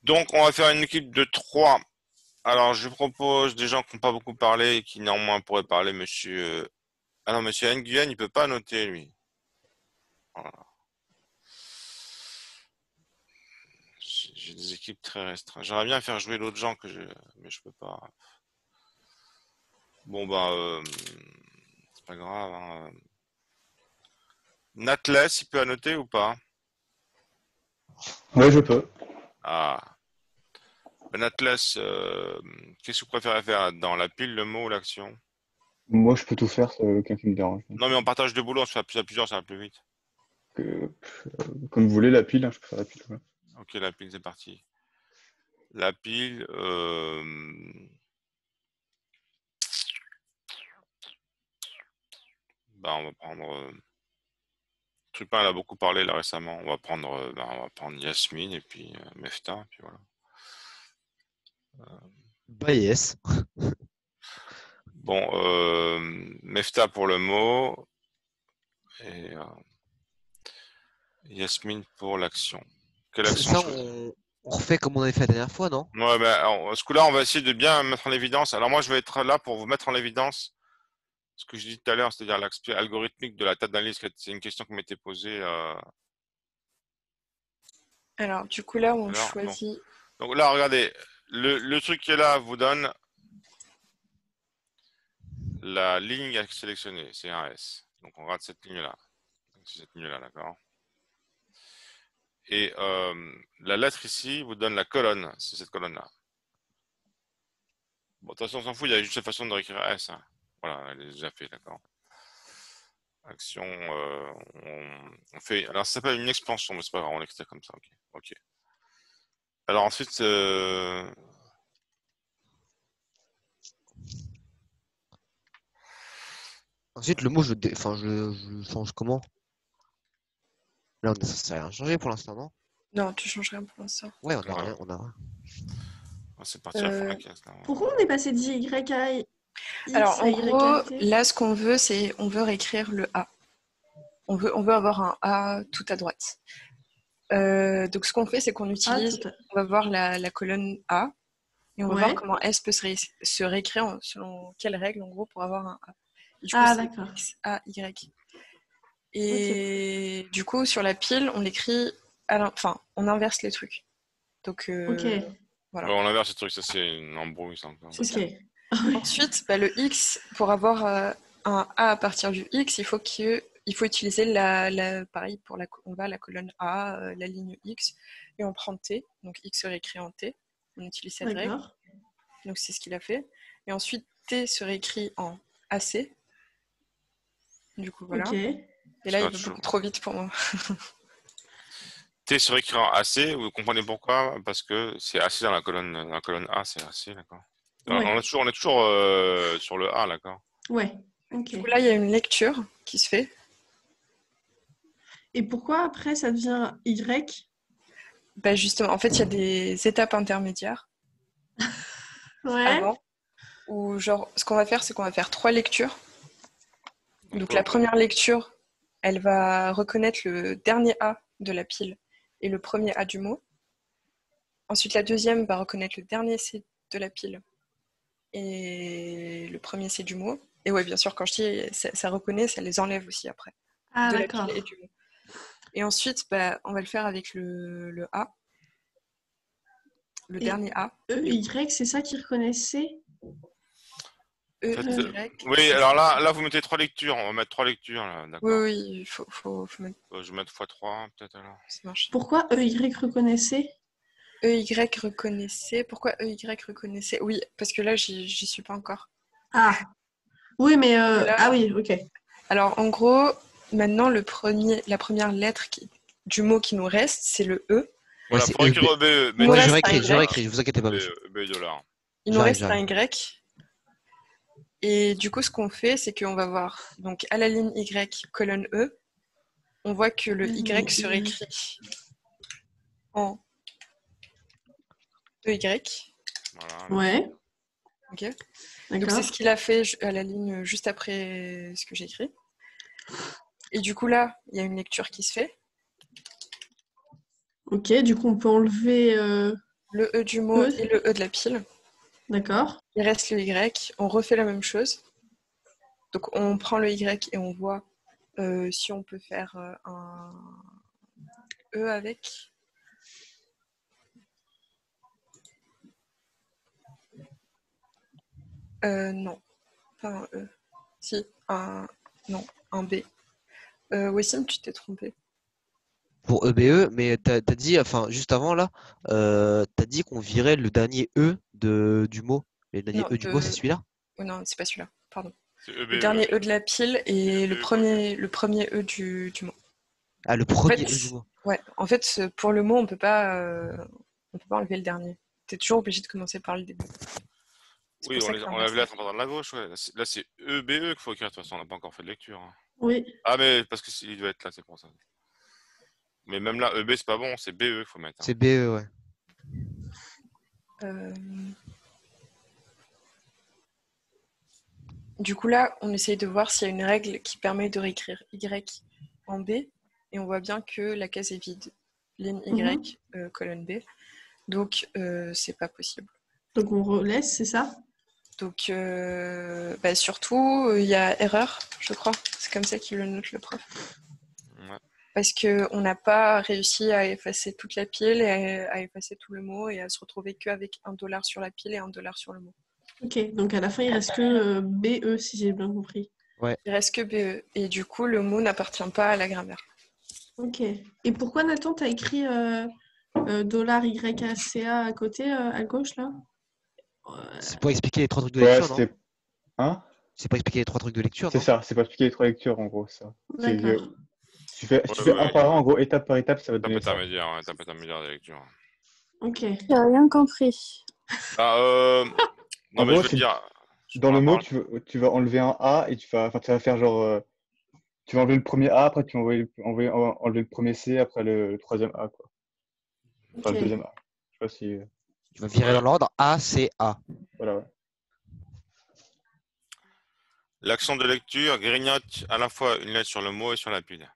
Donc, on va faire une équipe de 3. Alors, je propose des gens qui n'ont pas beaucoup parlé et qui néanmoins pourraient parler, monsieur... Ah non, monsieur Nguyen, il peut pas noter, lui. Voilà. J'ai des équipes très restreintes. J'aimerais bien faire jouer d'autres gens mais je peux pas. Bon, bah... c'est pas grave. Hein. Natles, il peut annoter ou pas? Ouais, je peux. Ah. Ben Natles, qu'est-ce que vous préférez faire dans la pile, le mot ou l'action? Moi, je peux tout faire, c'est aucun qui me dérange. Non, mais on partage de boulot, on se fait à plusieurs, ça va plus vite. Comme vous voulez, la pile, hein, je peux faire la pile. Ouais. Ok, la pile, c'est parti. La pile, bah, on va prendre. Trupin, elle a beaucoup parlé là récemment. On va prendre Yasmine et puis Mefta, puis voilà. Bah yes. Bon, Mefta pour le mot et Yasmine pour l'action. Quelle action Ça, choisir? on refait comme on avait fait la dernière fois, non? Ouais, ben, alors, ce coup-là, on va essayer de bien mettre en évidence. Alors moi, je vais être là pour vous mettre en évidence ce que je dis tout à l'heure, c'est-à-dire l'aspect algorithmique de la table d'analyse. C'est une question qui m'était posée. Alors, du coup, là, on Alors, bon. choisit. Donc là, regardez, le truc qui est là vous donne la ligne à sélectionner, c'est un S. Donc on regarde cette ligne-là. C'est cette ligne-là, d'accord. Et la lettre ici vous donne la colonne, c'est cette colonne-là. Bon, de toute façon, on s'en fout, il y a juste cette façon de réécrire S. Hein. Voilà, elle est déjà fait, d'accord. Action, on fait. Alors ça s'appelle une expansion, mais c'est pas grave, on l'extrait comme ça, ok. Ok. Alors ensuite, Ensuite, le mot, je le change comment? Là, on est censé rien changer pour l'instant, non? Non, tu changes rien pour l'instant. Ouais, on a rien, on a rien. c'est parti à fond la Euh, caisse. Là. Pourquoi on est passé d'Y à X Alors, à en Y à gros, T? là, ce qu'on veut, c'est on veut réécrire le A. On veut avoir un A tout à droite. Donc, ce qu'on fait, c'est qu'on Ah, utilise, tout à... on va voir la colonne A et on va voir Ouais. comment S peut se réécrire selon quelles règles, en gros, pour avoir un A. Et du coup, Ah, c'est d'accord. X, A, Y. Ok. Et du coup, sur la pile, on l'écrit, enfin, on inverse les trucs. Donc, Ok. voilà, Ouais, on inverse ce truc, ça c'est une embrouille, ça encore. c'est ça. Ok. Ensuite, bah, le X, pour avoir un A à partir du X, il faut utiliser pareil, on va à la colonne A, la ligne X, et on prend T, donc X se réécrit en T, on utilise cette règle, D'accord. donc c'est ce qu'il a fait. Et ensuite, T se réécrit en AC, du coup voilà. Ok. Et là, Ça il va va toujours. beaucoup trop vite pour moi. T sur écran AC, vous comprenez pourquoi? Parce que c'est AC dans la colonne A, c'est AC, d'accord. Ouais. On est toujours sur le A, d'accord. Ouais. Ok. Du coup, là, il y a une lecture qui se fait. Et pourquoi après ça devient Y? Bah, justement, en fait, il y a des étapes intermédiaires Ouais. avant, où genre, ce qu'on va faire, c'est qu'on va faire 3 lectures. Donc Toi, la première lecture, elle va reconnaître le dernier A de la pile et le premier A du mot. Ensuite, la deuxième va reconnaître le dernier C de la pile et le premier C du mot. Et ouais, bien sûr, quand je dis ça reconnaît, ça les enlève aussi après, Ah, de la pile d'accord. et du mot. Et ensuite, bah, on va le faire avec le A, le Et dernier A. Y, c'est ça qu'ils reconnaissaient? E, en fait, Y. oui, alors là, vous mettez 3 lectures. On va mettre 3 lectures, là, Oui, d'accord. oui, il faut mettre, Je vais mettre x3, peut-être alors. ça marche. Pourquoi Y reconnaissait? EY reconnaissait. Pourquoi EY reconnaissait? Oui, parce que là, j'y suis pas encore. Ah, oui, mais Là, ah oui, ok. alors, en gros, maintenant, la première lettre du mot qui nous reste, c'est le E. Ouais, Voilà, c'est pour écrire EB. EB, Il nous Ouais, je reste un réécris, Y. vous inquiétez pas, EB, monsieur. EB $. Il nous J'arrive, reste un j'arrive. Y. Et du coup, ce qu'on fait, c'est qu'on va voir, donc à la ligne Y, colonne E, on voit que le Y se réécrit en EY. Voilà, Ouais, Ok. Donc, c'est d'accord. ce qu'il a fait à la ligne juste après ce que j'ai écrit. Et du coup, là, il y a une lecture qui se fait. Ok, du coup, on peut enlever Le E du mot E, et le E de la pile. d'accord. Il reste le Y. On refait la même chose. Donc, on prend le Y et on voit si on peut faire un E avec. Non, pas un E. Si, non, un B. Wassim, tu t'es trompé. Pour EBE, mais t'as dit, enfin, juste avant là, t'as dit qu'on virait le dernier E du mot. Et le dernier Non, E du mot, c'est celui-là? Oh non, c'est pas celui-là, pardon. C'est Le EBE. dernier E de la pile et le EBE, premier E du mot. Ah, le En premier fait, E du mot. ouais, en fait, pour le mot, on peut pas enlever le dernier. T'es toujours obligé de commencer par le début. C'est Oui, pour ça que on lève la lettre en partant de la gauche. Ouais. Là, c'est EBE qu'il faut écrire. De toute façon, on n'a pas encore fait de lecture. Hein. Oui. Ah, mais parce qu'il doit être là, c'est pour ça. Mais même là, EB, c'est pas bon, c'est BE qu'il faut mettre. Hein. C'est BE, ouais. Du coup, là, on essaye de voir s'il y a une règle qui permet de réécrire Y en B. Et on voit bien que la case est vide. Ligne Y, colonne B. Donc, c'est pas possible. Donc on relaisse, c'est ça? Donc, surtout, il y a erreur, je crois. C'est comme ça qu'il le note, le prof. Ouais. Parce qu'on n'a pas réussi à effacer toute la pile et à effacer tout le mot et à se retrouver qu'avec $1 sur la pile et $1 sur le mot. Ok, donc à la fin, il reste que BE, si j'ai bien compris. Ouais. Il reste que BE. Et du coup, le mot n'appartient pas à la grammaire. Ok. Et pourquoi, Nathan, t'as écrit $YACA à côté, à gauche, là? C'est pour expliquer les 3 trucs de Ouais, lecture, non? c'était. Hein? C'est pour expliquer les 3 trucs de lecture, C'est non? ça, c'est pas expliquer les 3 lectures en gros, ça. C'est D'accord. si tu fais un par un, en gros, étape par étape, ça va te Étape donner ça. intermédiaire, ouais, étape intermédiaire de lecture. Ok. J'ai rien compris. Bah, non, En mais gros, je vais te c'est dire. dans le mot, parle. tu vas enlever un A et tu vas faire genre. Tu vas enlever le premier A, après tu vas enlever le premier C, après le troisième A, quoi. Enfin, Ok. le deuxième A. Je sais pas si. Tu vas virer Ouais. dans l'ordre A, C, A. Voilà, ouais. L'action de lecture grignote à la fois une lettre sur le mot et sur la pile.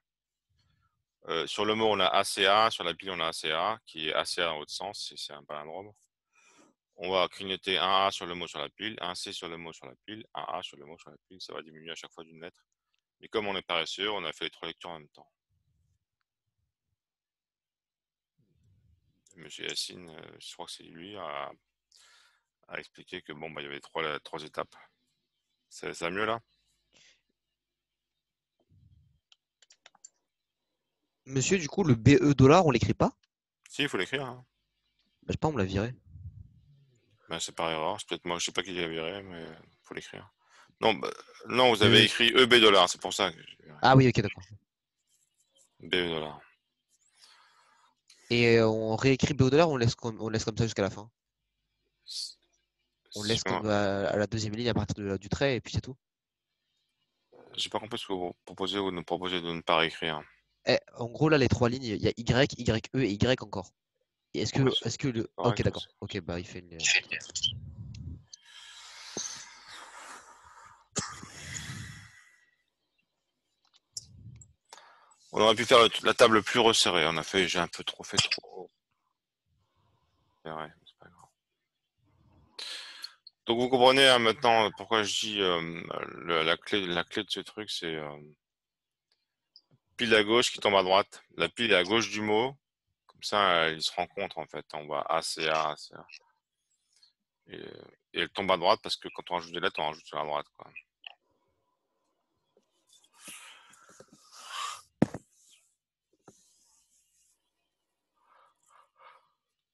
Sur le mot, on a ACA, sur la pile, on a ACA, qui est ACA dans l'autre sens, c'est un palindrome. On va clignoter un A sur le mot sur la pile, un C sur le mot sur la pile, un A sur le mot sur la pile, ça va diminuer à chaque fois d'une lettre. Et comme on est paresseux, on a fait les 3 lectures en même temps. Monsieur Yacine, je crois que c'est lui, a expliqué que bon, bah, il y avait 3 étapes. Ça va mieux là? Monsieur, du coup, le BE dollar, on l'écrit pas? Si, il faut l'écrire. Hein. Bah, je sais pas, on me l'a viré. Ben, c'est par erreur, c'est peut-être moi, je sais pas qui l'a viré, mais il faut l'écrire. Non, non, vous avez écrit EB dollar, c'est pour ça que j'ai viré. Ah oui, ok, d'accord. BE dollar. Et on réécrit BE dollar, on laisse comme ça jusqu'à la fin. On laisse comme à la deuxième ligne à partir du trait, et puis c'est tout. J'ai pas compris ce que vous proposez ou nous proposez de ne pas réécrire. En gros, là, les 3 lignes, il y a Y, YE et Y encore. Et est-ce que le. Correct, Ok, d'accord. Ok, bah il fait une. On aurait pu faire la table plus resserrée. J'ai un peu trop fait trop. Ouais, c'est pas grave. Donc vous comprenez hein, maintenant pourquoi je dis la clé de ce truc, c'est pile à gauche qui tombe à droite. La pile est à gauche du mot. Comme ça, ils se rencontrent en fait. On va ACA, ACA. Et elle tombe à droite parce que quand on rajoute des lettres, on rajoute sur la droite. Quoi.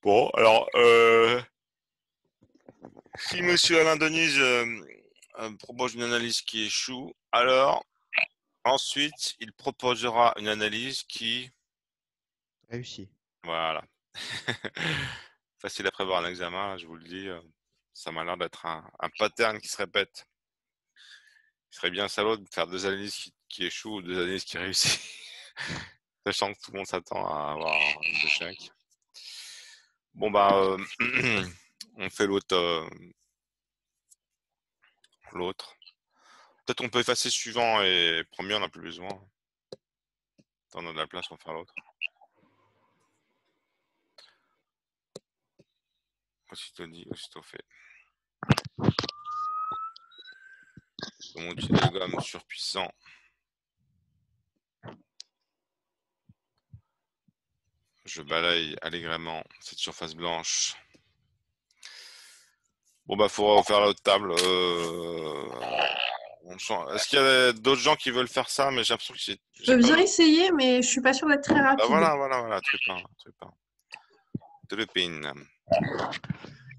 Bon, alors, si Monsieur Alain Denise propose une analyse qui échoue, alors ensuite, il proposera une analyse qui... Réussi. Voilà. Facile à prévoir un examen, je vous le dis. Ça m'a l'air d'être un pattern qui se répète. Il serait bien salaud de faire 2 analyses qui échouent ou 2 analyses qui réussissent. Sachant que tout le monde s'attend à avoir un échec. Bon, bah, on fait l'autre. Peut-être on peut effacer suivant et premier, on n'a plus besoin. On a de la place pour faire l'autre. Aussitôt dit, aussitôt fait. Mon outil de gomme surpuissant. Je balaye allègrement cette surface blanche. Bon bah faut refaire l'autre table. Est-ce qu'il y a d'autres gens qui veulent faire ça? Mais j'ai l'impression que Je veux bien essayer, mais je suis pas sûre d'être très Bah rapide. voilà, Trépin.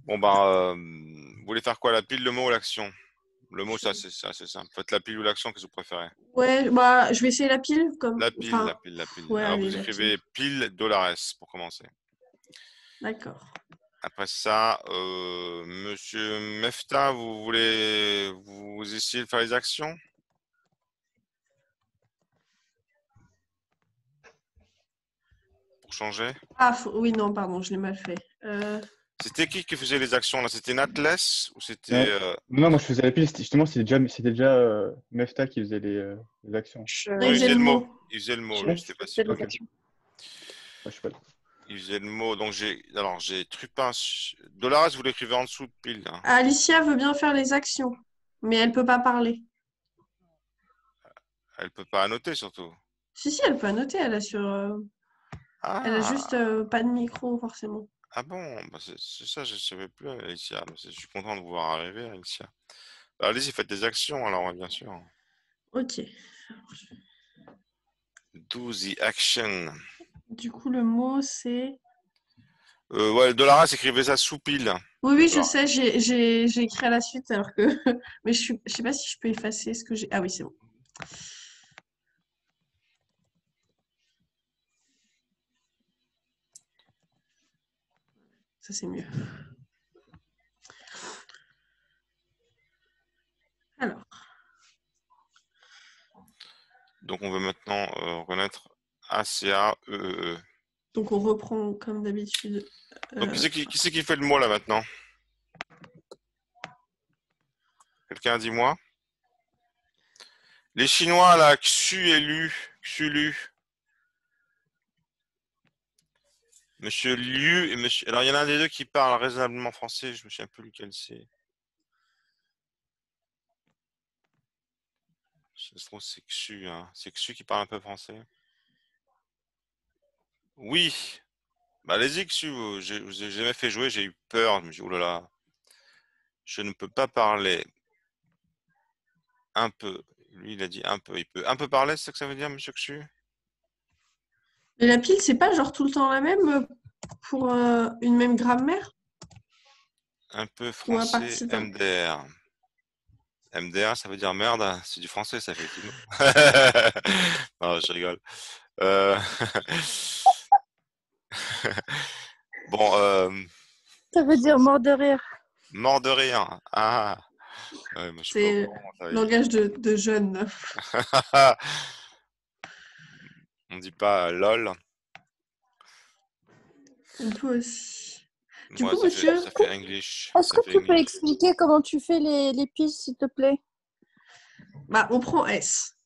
Bon, bah, vous voulez faire quoi? La pile, le mot ou l'action? Le mot, c'est assez simple. Faites la pile ou l'action, qu'est-ce que vous préférez? Ouais, bah, je vais essayer la pile. La pile. Ouais, Alors, allez, vous la écrivez pile $S pour commencer. D'accord. Après ça, Monsieur Mefta, vous voulez vous essayer de faire les actions? Pour changer? Ah, oui, non, pardon, je l'ai mal fait. C'était qui faisait les actions là? C'était Natles ou c'était Non, moi je faisais la pile, justement, c'était déjà Mefta qui faisait les actions. Non, Non, il faisait le mot. Il faisait le mot, Je lui, c'était faisais facile. les actions. Moi, je sais pas. Il faisait le mot. Donc j'ai Trupin. Dolores, vous l'écrivez en dessous de pile. Hein. Alicia veut bien faire les actions, mais elle peut pas parler. Elle peut pas annoter surtout. Si, elle peut annoter, elle a elle a juste pas de micro, forcément. Ah bon, bah c'est ça, je ne savais plus, Alicia. Je suis content de vous voir arriver, Alicia. Bah, allez-y, faites des actions alors, ouais, bien sûr. Ok. Do the action. Du coup, le mot, c'est... Ouais, Dolores, écrivez ça sous pile. Oui, je sais, j'ai écrit à la suite, alors que... Mais je sais pas si je peux effacer ce que j'ai... Ah oui, c'est bon. Ça, c'est mieux. Alors. Donc on veut maintenant reconnaître A-C-A-E-E-E. Donc, on reprend comme d'habitude. Donc qui c'est qui fait le mot là maintenant? Quelqu'un dis-moi. Les Chinois là, Xu et Lu, Xulu. Monsieur Liu et monsieur. Alors il y en a un des deux qui parle raisonnablement français, je me souviens plus lequel c'est. Je trouve que c'est Xu, hein. C'est Xu qui parle un peu français. Oui. Bah allez-y Xu, je vous ai jamais fait jouer, j'ai eu peur. Je me dis, oh là là, je ne peux pas parler. Un peu. Lui il a dit un peu. Il peut un peu parler, c'est ça que ça veut dire, monsieur Xu? Et la pile, c'est pas genre tout le temps la même pour une même grammaire? Un peu Ou à français, partir d'un... MDR. MDR, ça veut dire merde, c'est du français, ça effectivement. Non, je rigole. Bon, Ça veut dire mort de rire. mort de rire. Ah, ouais, moi, je suis pas C'est au courant, ça, langage de jeunes. On dit pas lol. On peut aussi. Du Ouais, coup, monsieur... ça fait English. Est-ce Ça que fait tu peux English. expliquer comment tu fais les pistes, s'il te plaît? Bah, on prend S.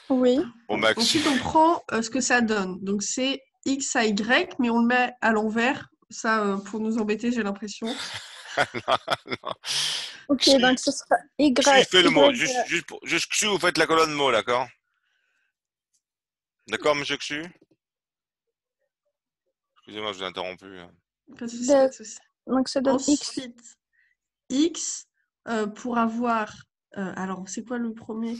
Oui. Bon, Max. Ensuite, on prend ce que ça donne. Donc, c'est X à Y, mais on le met à l'envers. Ça, pour nous embêter, j'ai l'impression. Non, non. Ok, Xu, donc ce sera Y. Xu, fais le mot. Y. Juste Xu, vous faites la colonne mot, d'accord? D'accord, monsieur Xu? Excusez-moi, je vous ai interrompu. Pas de souci, pas de souci. Donc ça donne X. Ensuite, X pour avoir... alors, c'est quoi le premier?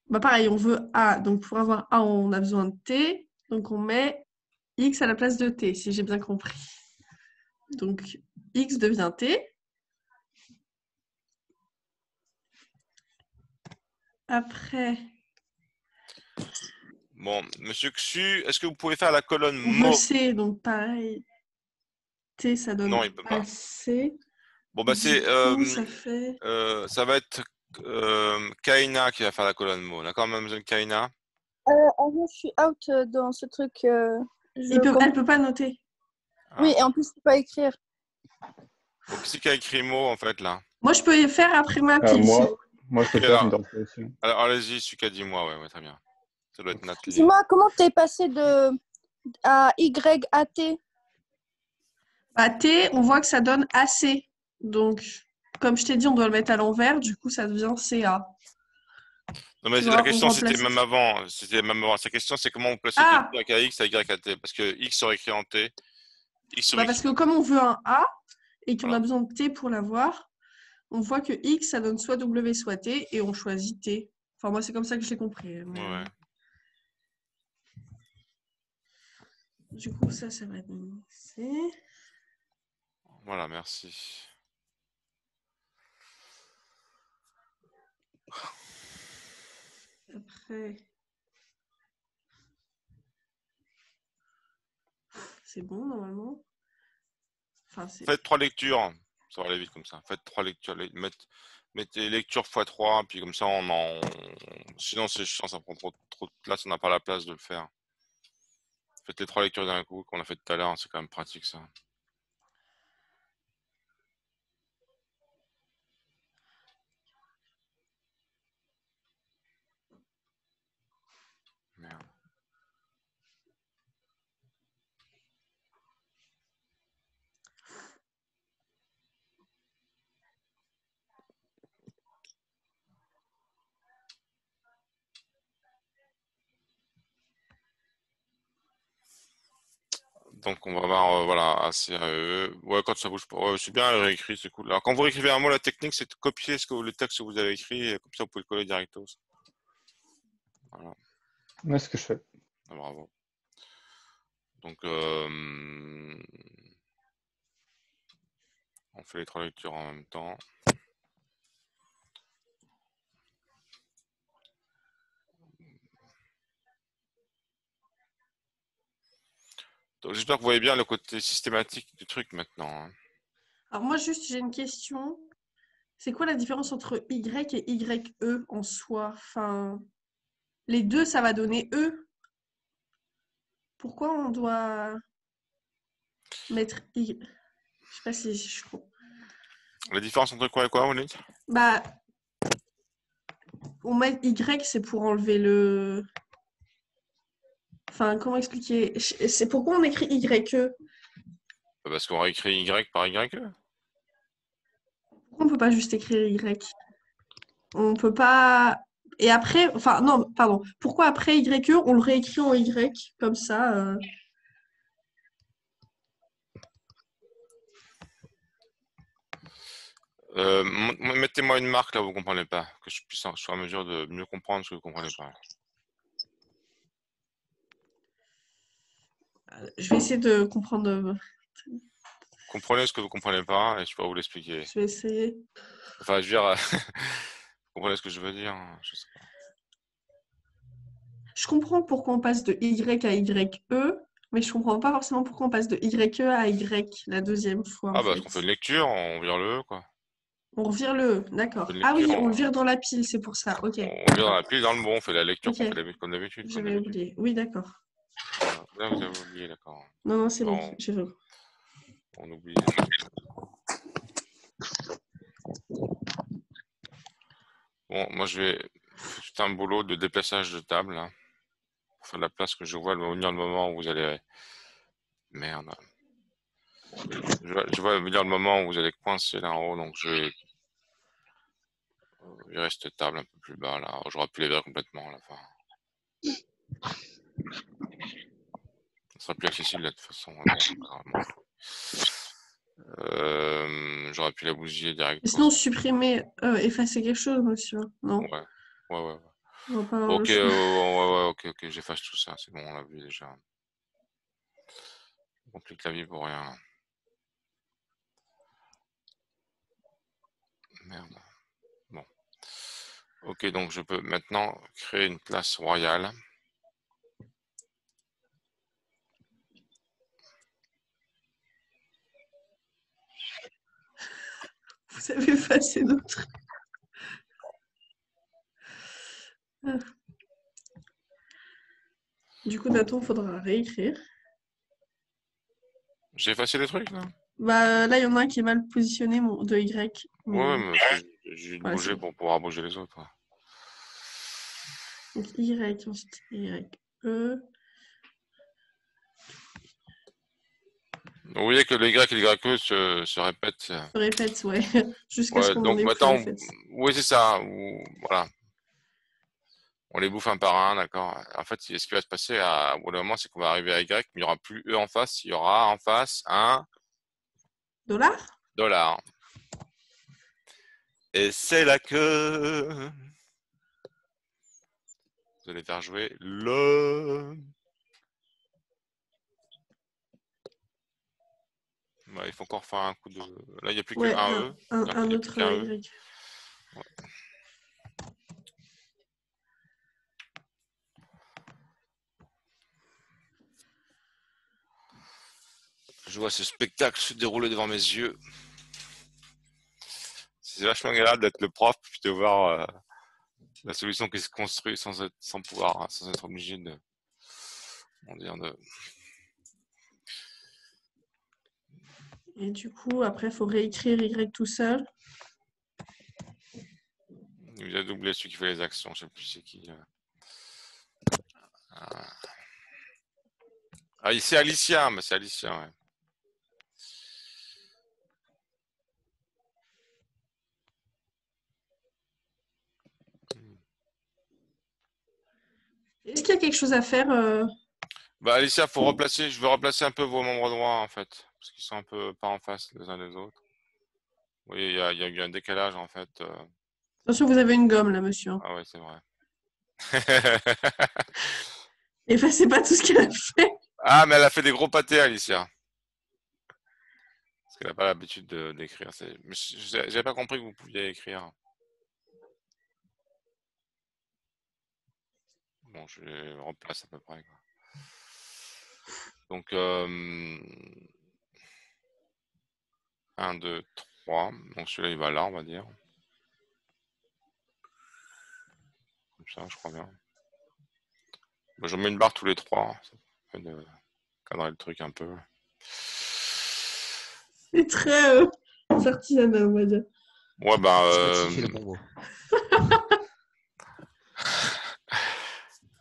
Bah, pareil, on veut A. Donc, pour avoir A, on a besoin de T. Donc, on met X à la place de T, si j'ai bien compris. Donc, X devient T. Après, Bon, monsieur Xu, est-ce que vous pouvez faire la colonne on mot? veut C. Donc, pareil, T, ça donne Non, il peut pas. AC. Bon, bah, c'est. Du coup, ça fait... Ça va être Kaina qui va faire la colonne mot. D'accord, mademoiselle Kaina? Moi, je suis out dans ce truc. Elle peut pas noter. Oui, et en plus, je peux pas écrire. Donc, qui c'est qui a écrit mot, en fait, là? Moi, je peux y faire après ma pile. Moi, je peux Ok, faire alors. une interprétation. Alors, allez-y, celui qui a dit moi, ouais, très bien. Ça doit être Nathalie. Dis-moi, comment t'es passé à Y à T? À T, on voit que ça donne AC. Donc, comme je t'ai dit, on doit le mettre à l'envers. Du coup, ça devient CA. Non, mais Tu la vois, question, on c'était remplace- même avant. C'était même avant. Sa question, c'est comment on place Ah! de Y à X à Y à T. Parce que X serait écrit en T. X serait Bah, parce que comme on veut un A et qu'on Voilà. a besoin de T pour l'avoir, on voit que X, ça donne soit W, soit T, et on choisit T. Enfin, moi, c'est comme ça que je l'ai compris. Mais, Ouais. du coup, ça va donner C. Voilà, merci. Après, c'est bon, normalement. Enfin, c'est... Faites 3 lectures. Ça va aller vite comme ça. Faites 3 lectures. Mettez lecture x3, puis comme ça, sinon, c'est chiant, ça prend trop de place. On n'a pas la place de le faire. Faites les 3 lectures d'un coup, qu'on a fait tout à l'heure. C'est quand même pratique, ça. Merde. Donc on va voir, voilà, ACAE. Ouais, quand ça bouge pas. Ouais, c'est bien réécrit, c'est cool. Alors quand vous réécrivez un mot, la technique, c'est de copier le texte que vous avez écrit, et comme ça vous pouvez le coller directos. Voilà, Ouais, c'est ce que je fais. ah, bravo. Donc on fait les 3 lectures en même temps. Donc j'espère que vous voyez bien le côté systématique du truc maintenant, hein. Alors, moi, juste, j'ai une question. C'est quoi la différence entre Y et YE en soi? Enfin, les deux, ça va donner E. Pourquoi on doit mettre Y? Je sais pas si je comprends. La différence entre quoi et quoi, vous dites? Bah, on met Y, c'est pour enlever le... Enfin, comment expliquer? C'est pourquoi on écrit YE? Parce qu'on réécrit Y par YE. Pourquoi on peut pas juste écrire Y? On peut pas... Et après... Enfin, non, pardon. Pourquoi après YE, on le réécrit en Y, comme ça Mettez-moi une marque là où vous comprenez pas, que je puisse je sois en mesure de mieux comprendre ce que vous comprenez pas. Je vais essayer de comprendre. Comprenez ce que vous comprenez pas et je peux vous l'expliquer. Je vais essayer. Enfin, je veux dire, vous comprenez ce que je veux dire? Je sais pas. Je comprends pourquoi on passe de Y à YE, mais je comprends pas forcément pourquoi on passe de YE à Y la deuxième fois, en Ah, bah, parce fait. qu'on fait une lecture, on vire le E, quoi. On revire le E, On fait d'accord. une Ah lecture, oui, on le vire dans la pile, c'est pour ça. Ok, on vire dans d'accord. la pile dans le bon, on fait la lecture Ok, qu'on fait comme d'habitude, comme j'avais d'habitude. oublié. Oui, d'accord. Voilà. Là, vous avez oublié, d'accord. Non, non, c'est bon. On, J'ai vu. on oublie des trucs. Bon, moi, je vais faire tout un boulot de déplaçage de table, là, pour faire la place que je vois venir le moment où vous allez... Merde. Je vois venir le moment où vous allez coincer là en haut, donc je vais virer cette table un peu plus bas, là. J'aurais pu les virer complètement, à la fin. Ça sera plus accessible, de toute façon. J'aurais pu la bousiller direct. Et sinon, supprimer, effacer quelque chose, monsieur. Non, Ouais, ouais, ouais. on va pas avoir le Ok, choix. ouais, ok, j'efface tout ça, c'est bon, on l'a vu déjà. On complique la vie pour rien. Merde. Bon. Ok, donc je peux maintenant créer une classe royale. Vous avez effacé d'autres. Du coup, Nathan, faudra réécrire. J'ai effacé les trucs là? Bah, là, il y en a un qui est mal positionné, de Y. Ouais, Mais mais j'ai voilà, c'est bougé bon. pour pouvoir bouger les autres. Ouais. Donc, Y, ensuite YE. Vous voyez que le Y et le YE se répètent. Se répète, ouais. Jusqu'à ce Ouais, qu'on en donc ait plus, en maintenant, fait. oui, c'est ça. Voilà. On les bouffe un par un, d'accord. En fait, ce qui va se passer au bout d'un moment, c'est qu'on va arriver à Y, mais il n'y aura plus E en face, il y aura en face un Dollar? dollar. Et c'est là que Vous allez faire jouer le... Ouais, il faut encore faire un coup de... Là, il n'y a plus Ouais, qu'un E. un Il y a plus autre qu'un E. Y. Je vois ce spectacle se dérouler devant mes yeux. C'est vachement agréable d'être le prof puis de voir la solution qui se construit sans être obligé de... Comment dire, de... Et du coup, après, il faut réécrire Y tout seul. Il a doublé celui qui fait les actions, je sais plus c'est qui. Ah, c'est Alicia, mais c'est Alicia, ouais. Est-ce qu'il y a quelque chose à faire Bah Alicia, je veux replacer un peu vos membres droits en fait, parce qu'ils sont un peu pas en face les uns des autres. Oui, il y a eu un décalage en fait. Attention, vous avez une gomme là, monsieur. Ah ouais, c'est vrai. Effacez pas tout ce qu'elle a fait. Ah, mais elle a fait des gros pâtés, Alicia. Parce qu'elle n'a pas l'habitude d'écrire. J'avais pas compris que vous pouviez écrire. Bon, je les replace à peu près, quoi. Donc, 1, 2, 3. Donc celui-là, il va là, on va dire. Comme ça, je crois bien. Moi, je mets une barre tous les trois. Ça permet de cadrer le truc un peu. C'est très artisanal, on va dire. Ouais, bah... C'est le bon mot.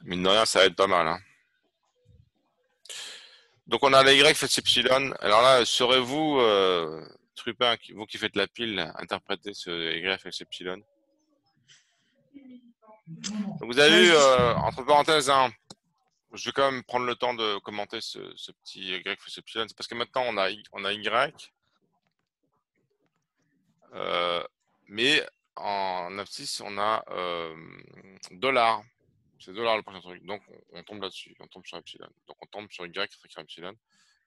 mine de rien, ça aide pas mal. Hein. Donc, on a la Y fait epsilon. Alors là, saurez-vous, Trupin, vous qui faites la pile, interpréter ce Y fait epsilon? Donc, vous avez vu, entre parenthèses, hein, je vais quand même prendre le temps de commenter ce petit Y fait epsilon. C'est parce que maintenant, on a Y. Mais en abscisse, on a $. C'est $ le prochain truc. Donc, on tombe là-dessus. On tombe sur epsilon. Donc, on tombe sur Y qui fait epsilon.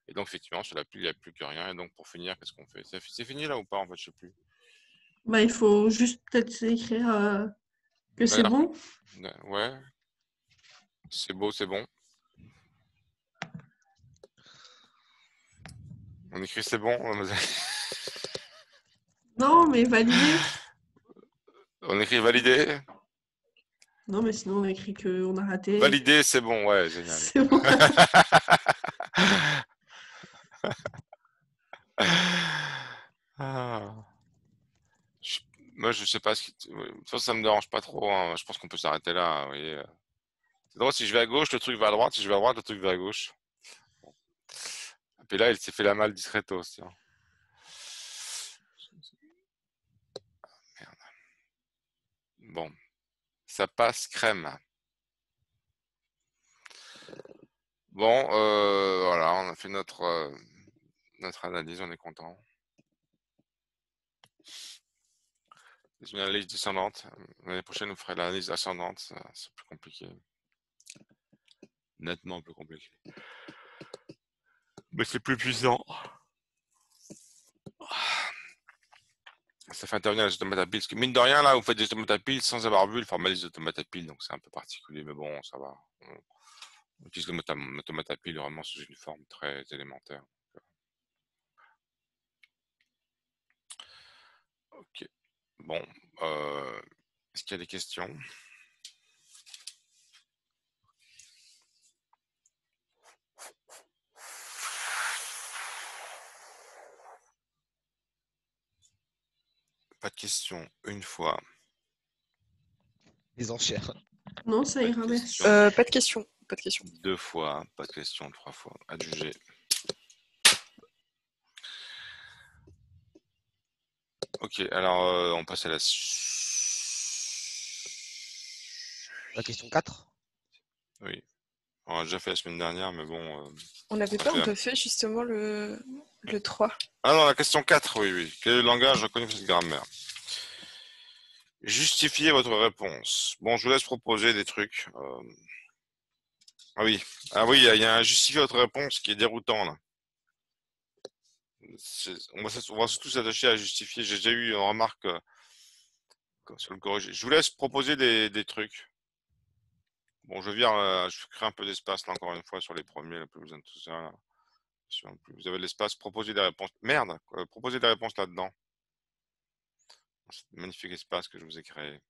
Et donc, effectivement, sur la pile, il n'y a plus que rien. Et donc, pour finir, qu'est-ce qu'on fait? C'est fini là ou pas? En fait, je sais plus. Bah, il faut juste peut-être écrire que c'est bon. Ouais. C'est beau, c'est bon. On écrit c'est bon. Non, mais validé. On écrit validé. Non, mais sinon, on écrit qu'on a raté. Validé, c'est bon. Ouais, génial. C'est bon. Ah. Moi, je sais pas ce qui. De toute façon, ça me dérange pas trop. Hein. Je pense qu'on peut s'arrêter là. Vous voyez. C'est drôle, si je vais à gauche, le truc va à droite. Si je vais à droite, le truc va à gauche. Bon. Et puis là, il s'est fait la malle discretos. Tiens. Merde. Bon. Ça passe crème. Bon, voilà, on a fait notre analyse, on est content. Une analyse descendante. L'année prochaine, on ferait l'analyse ascendante. C'est plus compliqué. Nettement plus compliqué. Mais c'est plus puissant. Ça fait intervenir les automates à piles. Parce que mine de rien, là, vous faites des automates à piles sans avoir vu le format des automates à piles. Donc c'est un peu particulier, mais bon, ça va. On utilise l'automate à piles vraiment sous une forme très élémentaire. Ok. Bon. Est-ce qu'il y a des questions? Pas de questions. Une fois. Les enchères. Non, ça ira, merci. Question. Pas de questions. Pas de questions. 2 fois. Pas de questions. 3 fois. Adjugé. Ok. Alors, on passe à la question 4. Oui. On a déjà fait la semaine dernière, mais bon. On n'avait pas un peu fait justement le 3. Ah non, la question 4, oui. Quel est le langage reconnu pour cette grammaire? Justifiez votre réponse. Bon, je vous laisse proposer des trucs. Ah oui, il y a un justifier votre réponse qui est déroutant là. On va surtout s'attacher à justifier. J'ai déjà eu une remarque sur le corriger. Je vous laisse proposer des trucs. Bon, je crée un peu d'espace là encore une fois sur les premiers, plus besoin de tout ça. Là. Plus vous avez de l'espace, proposez des réponses. Merde, proposez des réponses là-dedans. C'est un magnifique espace que je vous ai créé.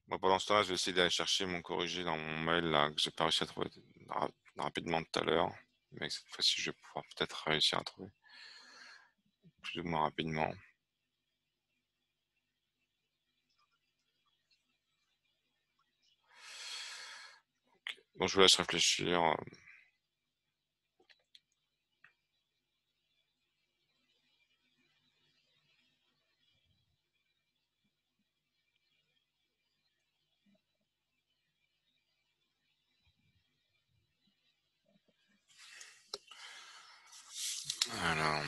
Moi, pendant ce temps-là, je vais essayer d'aller chercher mon corrigé dans mon mail là, que j'ai pas réussi à trouver rapidement tout à l'heure. Mais cette fois-ci, je vais pouvoir peut-être réussir à trouver plus ou moins rapidement. Okay. Donc, je vous laisse réfléchir. Alors.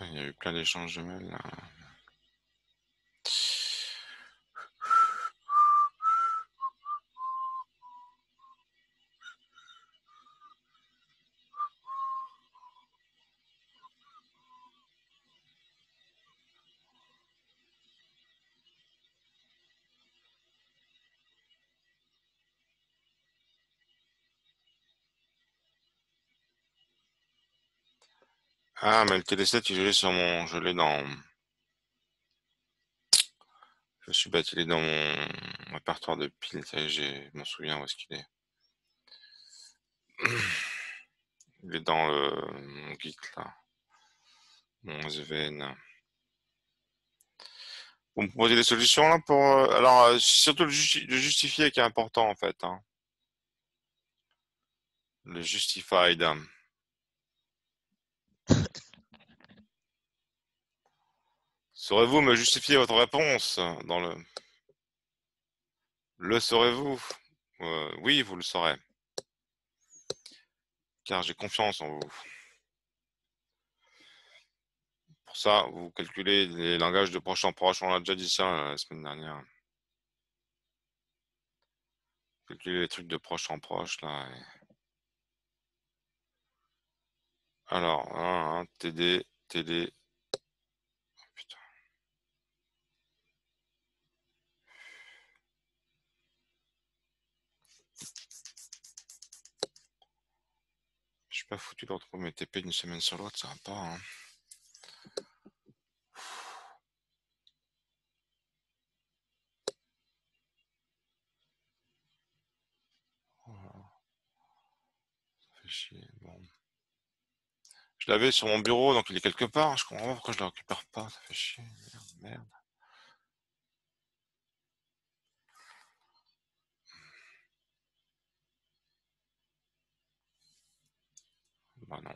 Il y a eu plein d'échanges de mails là. Ah, mais le télé-7, je l'ai dans. Je suis bête, il est dans mon répertoire de piles. Ça y est, je m'en souviens où est-ce qu'il est. Il est dans mon Git là. Mon SVN. Vous me proposez des solutions là pour. Alors, surtout le justifier qui est important en fait. Hein. Le justified. Saurez-vous me justifier votre réponse dans le. Le saurez-vous? Oui, vous le saurez. Car j'ai confiance en vous. Pour ça, vous calculez les langages de proche en proche. On a déjà dit ça la semaine dernière. Calculer les trucs de proche en proche là. Alors, TD, TD. Putain. Je suis pas foutu de retrouver mes TP d'une semaine sur l'autre, ça va pas. Hein. Voilà. Ça fait chier. Bon. Je l'avais sur mon bureau, donc il est quelque part. Je comprends pas pourquoi je le récupère pas. Ça fait chier. Merde. Bah non.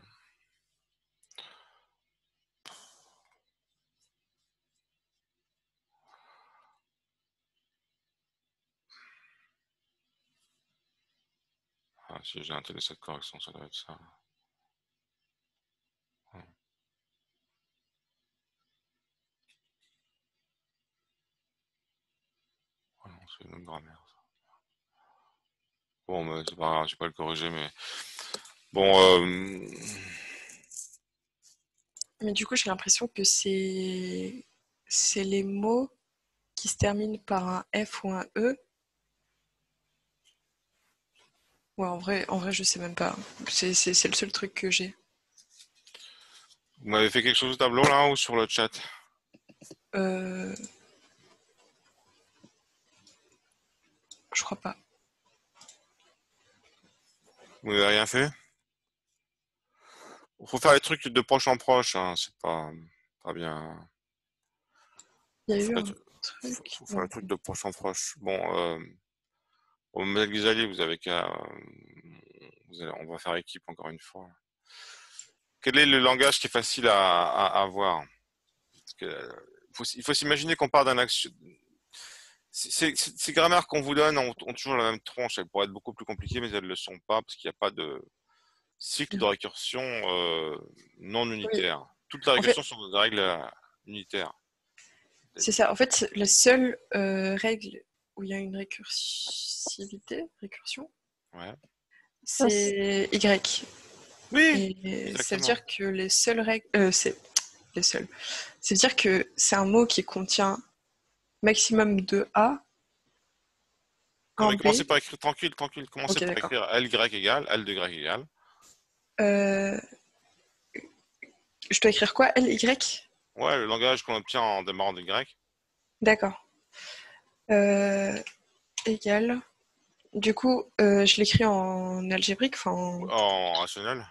Ah, si j'ai un télé-7 correction, ça doit être ça. Ouais. Oh non, c'est une autre grammaire. Ça. Bon, mais c'est pas grave, je vais pas le corriger, mais bon. Mais du coup, j'ai l'impression que c'est les mots qui se terminent par un F ou un E. Ouais, en vrai, je sais même pas. C'est le seul truc que j'ai. Vous m'avez fait quelque chose au tableau là ou sur le chat? Je crois pas. Vous n'avez rien fait? Il faut faire les trucs de proche en proche, hein. C'est pas bien. Il y a Faut eu faire, un truc. faut faire les trucs de proche en proche. Bon, au Metal Gear, vous avez qu'à. On va faire équipe encore une fois. Quel est le langage qui est facile à avoir? Parce que, il faut s'imaginer qu'on part d'un action. Ces grammaires qu'on vous donne ont toujours la même tronche. Elles pourraient être beaucoup plus compliquées, mais elles ne le sont pas parce qu'il n'y a pas de cycle de récursion non Oui. unitaire. Toutes les En fait, récursions sont des règles unitaires. c'est ça. En fait, la seule règle où il y a une récursion, Ouais. c'est Y. Oui, Et ça veut exactement. dire que les seules règles, c'est les seules. Ça veut dire que c'est un mot qui contient maximum de A Non, en mais B. commencez par écrire tranquille. Commencez Ok, par d'accord. écrire LY égale, L de Y égale. Euh, je dois écrire quoi? LY? Ouais, le langage qu'on obtient en démarrant de Y. D'accord. Égal. Du coup, je l'écris en algébrique, enfin En rationnel.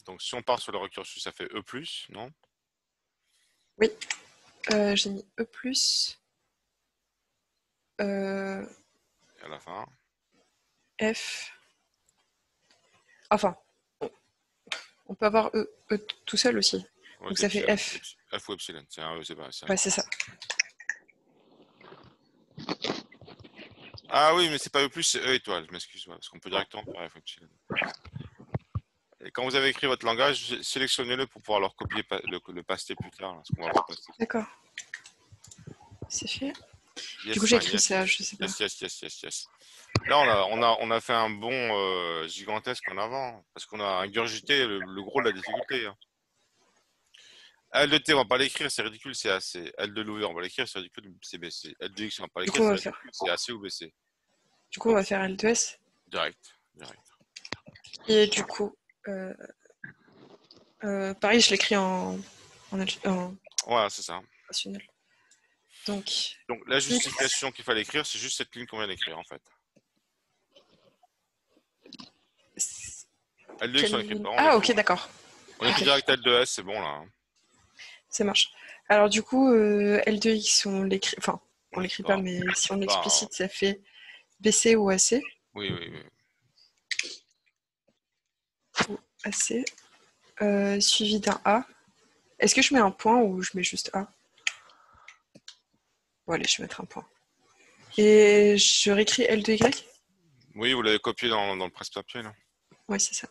Donc si on part sur le recursus, ça fait E+, non? oui. J'ai mis E+. Euh, Et à la fin. F. Enfin, on peut avoir E tout seul aussi. Ouais, Donc c'est ça fait epsilon. F. F ou epsilon. C'est un E, c'est pas un Ouais, c'est ça. Ah oui, mais c'est pas E+, c'est E étoile. Je m'excuse, parce qu'on peut directement faire F ou epsilon. Et quand vous avez écrit votre langage, sélectionnez-le pour pouvoir le recopier, le paster plus tard, ce qu'on va repaster. D'accord. C'est fait. Yes, Du coup, j'écris ça, je sais pas. yes. Là, on a fait un bond gigantesque en avant, parce qu'on a ingurgité le gros de la difficulté. Hein. L de T, on va pas l'écrire, c'est ridicule, c'est AC. L de Louis, on va l'écrire, c'est ridicule, c'est BC. L de X, on va pas Du coup, l'écrire, on c'est va faire. ridicule, c'est AC ou BC. Du coup, on va faire L2S. Direct. Et du coup, pareil, je l'écris en Voilà, c'est ça. rationnel. Donc, la justification qu'il fallait écrire, c'est juste cette ligne qu'on vient d'écrire, en fait. L de X, on l'écrit pas. Ah, ok, d'accord. On écrit direct L de S, c'est bon, là. Hein. Ça marche. Alors, du coup, L2X, on l'écrit. Enfin, on l'écrit pas, Bon. mais si on Bah, l'explicite, ça fait BC ou AC. Oui. Ou AC. Suivi d'un A. Est-ce que je mets un point ou je mets juste A? Bon, allez, je vais mettre un point. Et je réécris L2Y? Oui, vous l'avez copié dans le presse-papier, là. Ouais, c'est ça.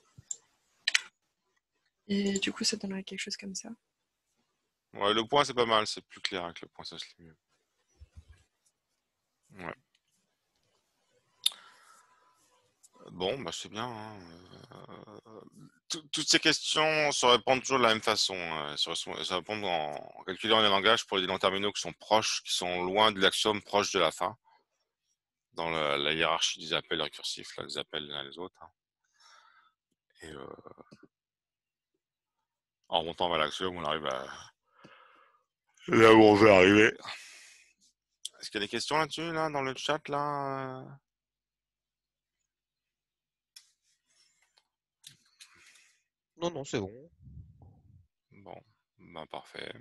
Et du coup, ça donnerait quelque chose comme ça. Ouais, le point, c'est pas mal, c'est plus clair avec le point, ça se lit mieux. Ouais. Bon, bah c'est bien. Hein. Toutes ces questions se répondent toujours de la même façon. Se répondent en calculant les langages pour les noms terminaux qui sont proches, qui sont loin de l'axiome, proche de la fin, dans la hiérarchie des appels récursifs, là, des appels les uns les autres. Hein. Et en remontant vers l'axiome, on arrive à là où on veut arriver. Est-ce qu'il y a des questions là-dessus, là, dans le chat, là Non, c'est bon. Bon, bah parfait.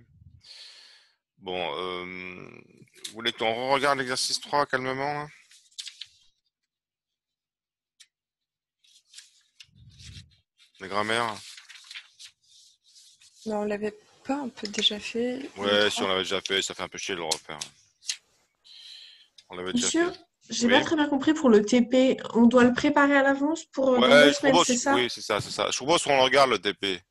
Bon, vous voulez qu'on regarde l'exercice 3 calmement, là les grammaires? Mais on l'avait pas un peu déjà fait? Ouais, si on l'avait déjà fait, ça fait un peu chier de le refaire. On l'avait déjà Monsieur, fait. j'ai Oui. pas très bien compris pour le TP. On doit le préparer à l'avance pour dans Ouais, 2 je semaines, propose. c'est ça? Oui, c'est ça. Je propose qu'on le regarde le TP.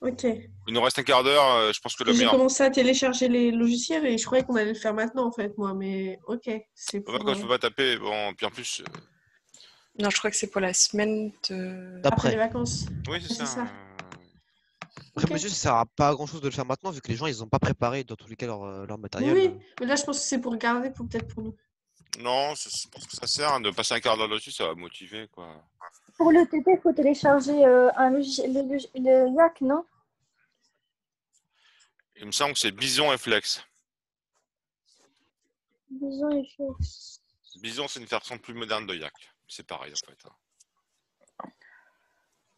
Ok. Il nous reste un quart d'heure. Je pense que le J'ai meilleur. commencé à télécharger les logiciels et je croyais qu'on allait le faire maintenant en fait, moi. Mais ok, c'est Quand pour je peux pas taper, bon, puis en plus, Non, je crois que c'est pour la semaine de. après les D'après. vacances. oui, c'est C'est ça. ça. Après, Ok. monsieur, ça sert à pas à grand chose de le faire maintenant, vu que les gens, ils ont pas préparé dans tous les cas leur matériel. Oui, mais là je pense que c'est pour garder, pour peut-être pour nous. Non, je pense que ça sert. Hein, de passer un quart d'heure dessus, ça va motiver, quoi. Pour le TP, il faut télécharger un logiciel, le Yak, non? Il me semble que c'est Bison et Flex. Bison et Flex. Bison, c'est une version plus moderne de Yak. C'est pareil, en fait.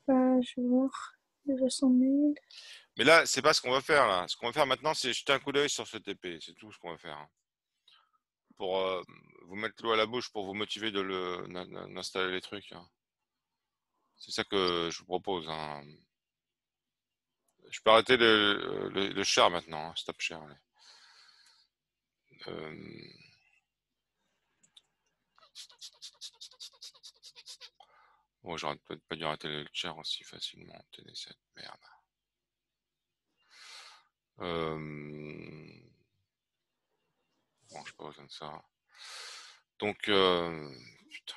Hein. Je vais voir. Déjà 100 000. Mais là, c'est pas ce qu'on va faire, là. Ce qu'on va faire maintenant, c'est jeter un coup d'œil sur ce TP. C'est tout ce qu'on va faire. Hein. Pour vous mettre l'eau à la bouche, pour vous motiver d'installer les trucs. Hein. C'est ça que je vous propose. Hein. Je peux arrêter le share maintenant. Hein. Stop share. Allez. Bon, j'aurais peut-être pas dû arrêter le share aussi facilement. TD7, merde. Bon, je n'ai pas besoin de ça. Donc, putain.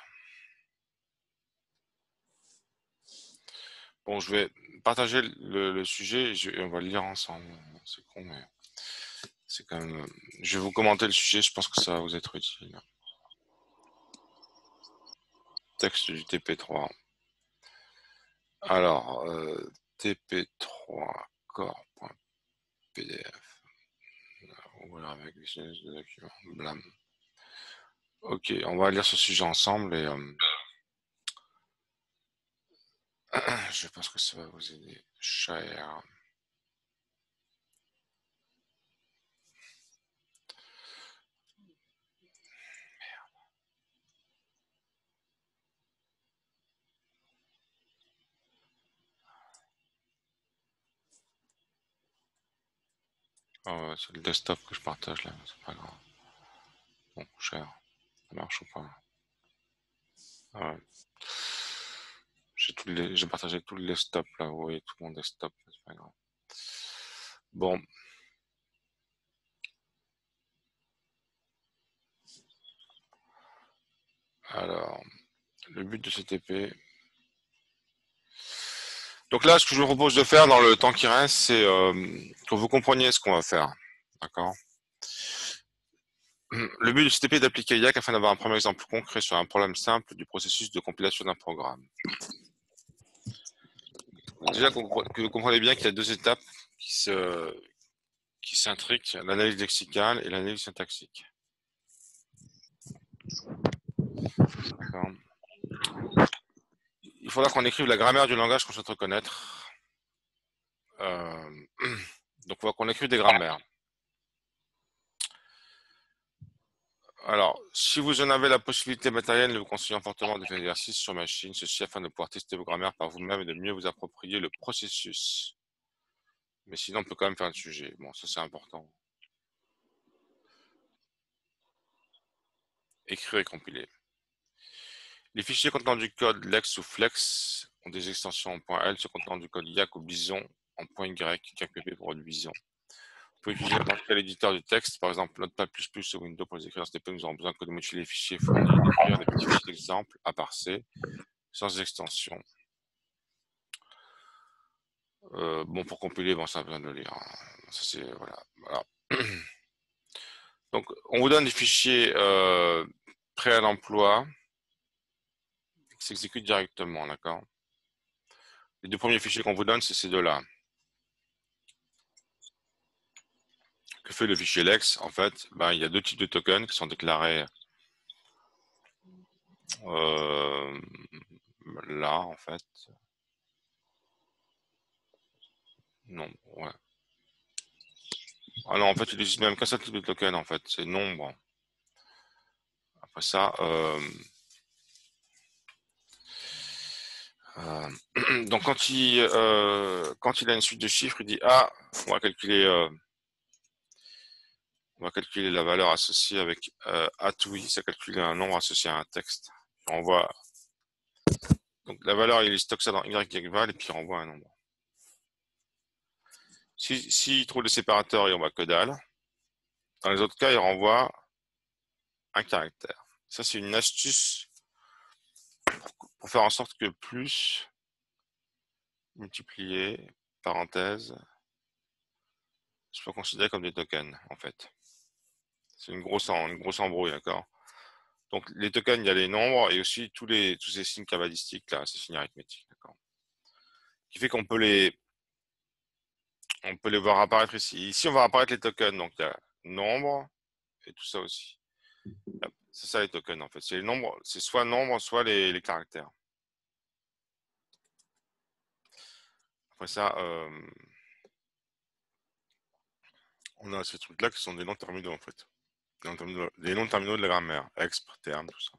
Bon, je vais partager le sujet et on va le lire ensemble. C'est con, mais c'est quand même. Je vais vous commenter le sujet, je pense que ça va vous être utile. Texte du TP3. Alors, TP3 core.pdf. Voilà, avec de documents. Blam. Ok, on va lire ce sujet ensemble et je pense que ça va vous aider. Cher. Oh, c'est le desktop que je partage là, c'est pas grave. Bon, cher. Ça marche ou pas? Ah ouais. J'ai partagé tout le desktop là, vous voyez tout mon desktop, c'est pas grave. Bon. Alors, le but de ce TP. Donc là, ce que je vous propose de faire dans le temps qui reste, c'est que vous compreniez ce qu'on va faire. D'accord? Le but de ce TP est d'appliquer YAC afin d'avoir un premier exemple concret sur un problème simple du processus de compilation d'un programme. Déjà que vous comprenez bien qu'il y a deux étapes qui s'intriquent, l'analyse lexicale et l'analyse syntaxique. D'accord. Il faudra qu'on écrive la grammaire du langage qu'on souhaite reconnaître. Donc, il faudra qu'on écrive des grammaires. Alors, si vous en avez la possibilité matérielle, nous vous conseillons fortement de faire l'exercice sur machine, ceci afin de pouvoir tester vos grammaires par vous-même et de mieux vous approprier le processus. Mais sinon, on peut quand même faire un sujet. Bon, ça c'est important. Écrire et compiler. Les fichiers contenant du code lex ou flex ont des extensions en .l, ceux contenant du code YAC ou bison en .y, YPP pour le bison. Vous pouvez utiliser n'importe quel éditeur de texte, par exemple Notepad++ ou Windows pour les écrire dans ce TP. Nous aurons besoin que de modifier les fichiers fournis et d'écrire des petits fichiers d'exemple à part C, sans extension. Bon, pour compiler, bon, ça a besoin de le lire. Ça, c'est, voilà. Donc, on vous donne des fichiers prêts à l'emploi qui s'exécutent directement, d'accord? Les deux premiers fichiers qu'on vous donne, c'est ces deux-là. Que fait le fichier Lex? En fait, ben, il y a deux types de tokens qui sont déclarés là, en fait. Non, ouais. Ah non, en fait, il n'existe même qu'un seul type de token, en fait. C'est nombre. Après ça, donc quand il a une suite de chiffres, il dit ah, on va calculer la valeur associée avec atoui, ça calcule un nombre associé à un texte. On voit donc la valeur, il stocke ça dans y-val et puis il renvoie un nombre. S'il trouve le séparateur, il renvoie que dalle. Dans les autres cas, il renvoie un caractère. Ça, c'est une astuce pour faire en sorte que plus multiplié, parenthèse, soit considéré comme des tokens, en fait. C'est une grosse embrouille, d'accord? Donc, les tokens, il y a les nombres et aussi tous ces signes cabalistiques, là, ces signes arithmétiques, d'accord? Qui fait qu'on peut les voir apparaître ici. Ici, on va apparaître les tokens, donc il y a nombre et tout ça aussi. C'est ça les tokens, en fait. C'est les nombres, c'est soit nombre, soit les caractères. Après ça, on a ces trucs-là qui sont des noms terminaux, en fait. Des noms terminaux de la grammaire, expr, terme, tout ça.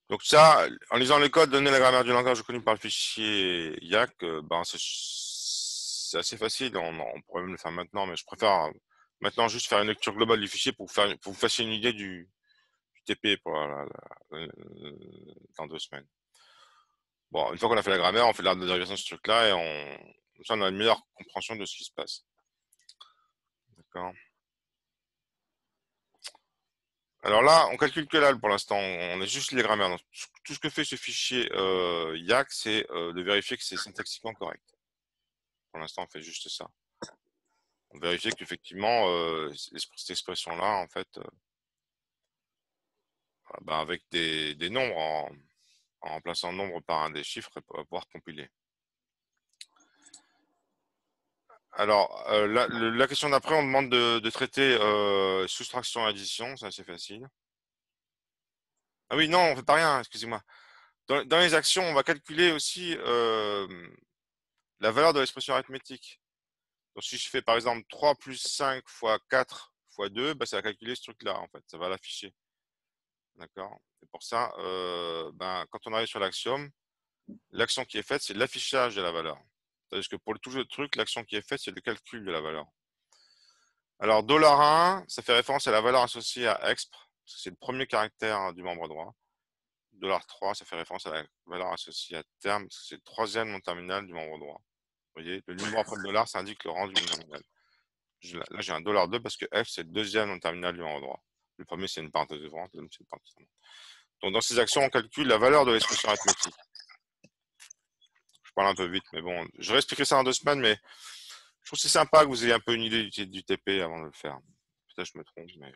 Donc ça, en lisant le code, donner la grammaire du langage reconnu par le fichier YAC, ben c'est assez facile. On pourrait même le faire maintenant, mais je préfère maintenant juste faire une lecture globale du fichier pour vous fassiez une idée du TP pour dans 2 semaines. Bon, une fois qu'on a fait la grammaire, on fait la dérivation de ce truc-là et comme ça, on a une meilleure compréhension de ce qui se passe. D'accord. Alors là, on calcule que là pour l'instant, on a juste les grammaires. Donc, tout ce que fait ce fichier YAC, c'est de vérifier que c'est syntaxiquement correct. Pour l'instant, on fait juste ça. On vérifie qu'effectivement, cette expression-là, en fait, ben, avec des nombres, en remplaçant nombre par un des chiffres, on va pouvoir compiler. Alors, la question d'après, on demande de traiter soustraction et addition, c'est assez facile. Ah oui, non, on ne fait pas rien, excusez-moi. Dans les actions, on va calculer aussi la valeur de l'expression arithmétique. Donc, si je fais par exemple 3 plus 5 fois 4 fois 2, bah, ça va calculer ce truc-là, en fait. Ça va l'afficher. D'accord? Et pour ça, ben, quand on arrive sur l'axiome, l'action qui est faite, c'est l'affichage de la valeur. C'est-à-dire que pour tout le truc, l'action qui est faite, c'est le calcul de la valeur. Alors, $1, ça fait référence à la valeur associée à exp, parce que c'est le premier caractère du membre droit. $3, ça fait référence à la valeur associée à terme, parce que c'est le troisième nom terminal du membre droit. Vous voyez, le numéro après le dollar, ça indique le rendu nominal. Là, j'ai un $2 parce que F, c'est le deuxième nom terminal du membre droit. Le premier, c'est une parenthèse ouvrante, le deuxième, c'est une parenthèse fermée. Donc, dans ces actions, on calcule la valeur de l'expression arithmétique. Je parle un peu vite, mais bon, je vais expliquer ça en 2 semaines, mais je trouve que c'est sympa que vous ayez un peu une idée du TP avant de le faire. Peut-être que je me trompe, mais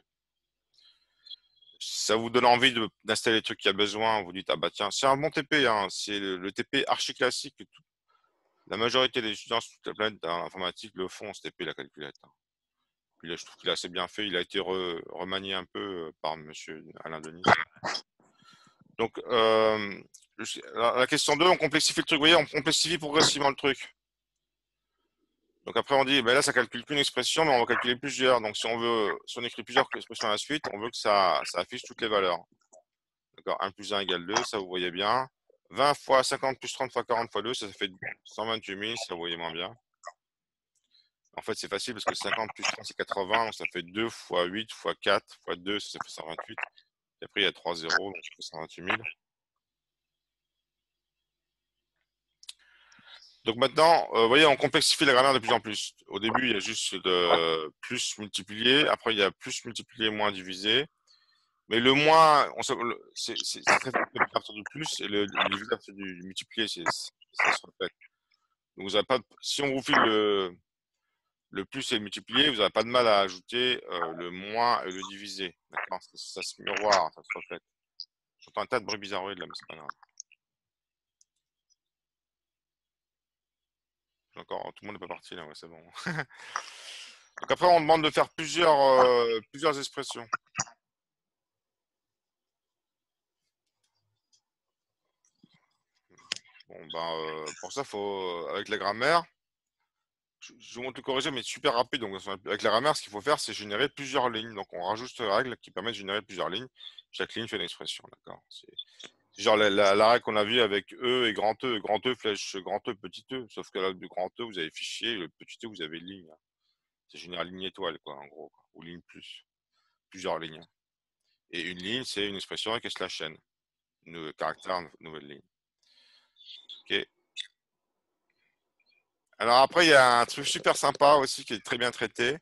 ça vous donne envie d'installer les trucs qu'il y a besoin. Vous dites, ah bah tiens, c'est un bon TP, hein. C'est le TP archi classique. La majorité des étudiants sur toute la planète dans l'informatique le font, ce TP, la calculette. Puis là, je trouve qu'il est assez bien fait. Il a été remanié un peu par monsieur Alain Denis. Donc, la question 2, on complexifie le truc. Vous voyez, on complexifie progressivement le truc. Donc après, on dit, ben là, ça calcule qu'une expression, mais on va calculer plusieurs. Donc, si on écrit plusieurs expressions à la suite, on veut que ça affiche toutes les valeurs. D'accord, 1 plus 1 égale 2, ça vous voyez bien. 20 fois 50 plus 30 fois 40 fois 2, ça fait 128 000, ça vous voyez moins bien. En fait, c'est facile parce que 50 plus 30, c'est 80, donc ça fait 2 fois 8 fois 4 fois 2, ça fait 128. Et après, il y a 3 zéros, donc ça fait 128 000. Donc maintenant, vous voyez, on complexifie la grammaire de plus en plus. Au début, il y a juste de plus multiplier. Après, il y a plus multiplier, moins diviser. Mais le moins, c'est très facile à partir du plus. Et le diviser à partir du multiplier, ça se répète. Donc, vous avez pas, si on vous file le plus et le multiplier, vous n'avez pas de mal à ajouter le moins et le diviser. D'accord? Ça se miroire, ça se reflète. J'entends un tas de bruit bizarroïdes là, mais c'est pas grave. Encore, tout le monde n'est pas parti là, ouais, c'est bon. Donc après, on demande de faire plusieurs expressions. Bon, ben, pour ça, faut, avec la grammaire, je vous montre le corriger, mais super rapide. Donc, avec la grammaire, ce qu'il faut faire, c'est générer plusieurs lignes. Donc, on rajoute cette règle qui permet de générer plusieurs lignes. Chaque ligne fait une expression, d'accord? C'est genre la règle qu'on a vue avec E et grand E. Grand E, flèche, grand E, petit E. Sauf que là, du grand E, vous avez fichier, le petit E, vous avez ligne. C'est général ligne étoile, quoi, en gros. Quoi. Ou ligne plus. Plusieurs lignes. Et une ligne, c'est une expression avec la chaîne. Caractère, nouvelle ligne. Ok. Alors après, il y a un truc super sympa aussi qui est très bien traité.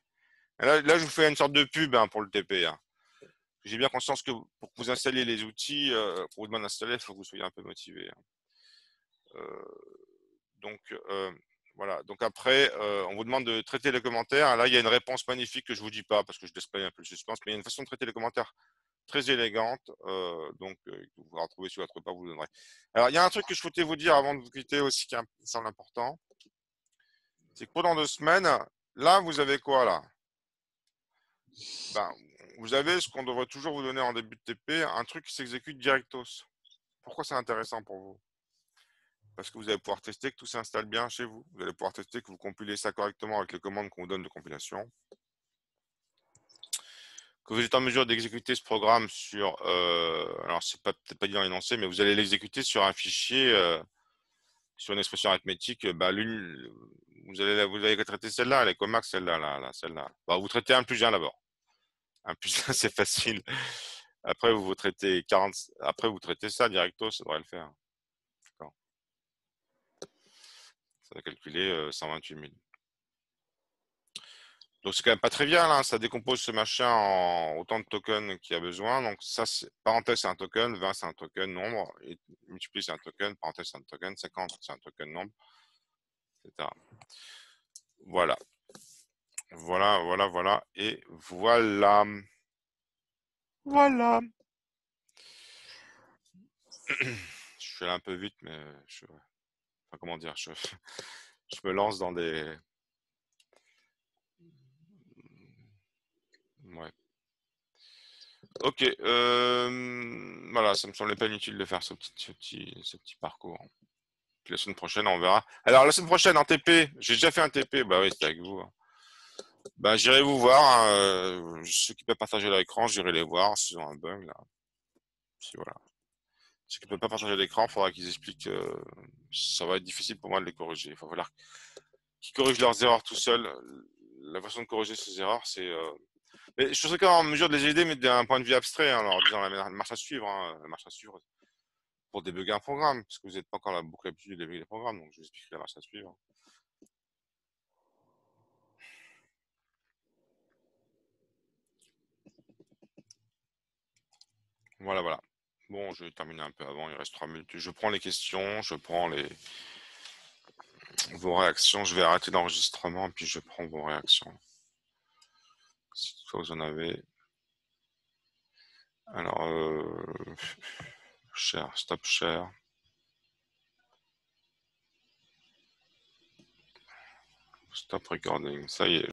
Là, je vous fais une sorte de pub hein, pour le TP. Hein. J'ai bien conscience que pour que vous installiez les outils, pour vous demander d'installer, il faut que vous soyez un peu motivé. Hein. Donc, voilà. Donc après, on vous demande de traiter les commentaires. Là, il y a une réponse magnifique que je ne vous dis pas parce que je display un peu le suspense, mais il y a une façon de traiter les commentaires très élégante. Donc, vous pourrez retrouver si vous ne la trouvez pas, vous le donnerez. Alors, il y a un truc que je souhaitais vous dire avant de vous quitter aussi qui me semble important. C'est que pendant 2 semaines, là, vous avez quoi là? Ben, vous avez ce qu'on devrait toujours vous donner en début de TP, un truc qui s'exécute directos. Pourquoi c'est intéressant pour vous? Parce que vous allez pouvoir tester que tout s'installe bien chez vous. Vous allez pouvoir tester que vous compilez ça correctement avec les commandes qu'on vous donne de compilation. que vous êtes en mesure d'exécuter ce programme sur, alors c'est peut-être pas dit dans l'énoncé, mais vous allez l'exécuter sur un fichier, sur une expression arithmétique, vous allez traiter celle-là, elle est Comax, celle-là, celle-là. Bah, vous traitez 1 plus 1 d'abord. 1 plus 1, c'est facile. Après, vous traitez 40, après, vous traitez ça directo, ça devrait le faire. D'accord. Ça va calculer 128 000. Donc, c'est quand même pas trivial, hein. Ça décompose ce machin en autant de tokens qu'il y a besoin. Donc, ça, parenthèse, c'est un token, 20, c'est un token nombre, et multiplié, c'est un token, parenthèse, c'est un token, 50, c'est un token nombre, etc. Voilà. Voilà. Et voilà. Voilà. Je suis allé un peu vite, mais enfin, comment dire, je me lance dans des... Ouais. Ok, voilà, ça me semblait pas inutile de faire ce petit parcours. Puis la semaine prochaine, on verra. Alors, la semaine prochaine, en TP, j'ai déjà fait un TP, bah oui, c'était avec vous. Bah, j'irai vous voir, hein, ceux qui peuvent partager leur écran, j'irai les voir s'ils ont un bug, là. Puis voilà. Ceux qui ne peuvent pas partager l'écran, il faudra qu'ils expliquent. Ça va être difficile pour moi de les corriger. Il va falloir qu'ils corrigent leurs erreurs tout seuls. La façon de corriger ces erreurs, c'est... Mais je serais quand même en mesure de les aider, mais d'un point de vue abstrait, hein, en leur disant la marche à suivre, hein, la marche à suivre pour débugger un programme, parce que vous n'êtes pas encore beaucoup l'habitude de débugger les programmes, donc je vous expliquerai la marche à suivre. Voilà. Bon, je vais terminer un peu avant, il reste 3 minutes. Je prends les questions, je prends vos réactions, je vais arrêter l'enregistrement, puis je prends vos réactions. Si toutefois vous en avez. Alors, stop share. Stop recording, ça y est.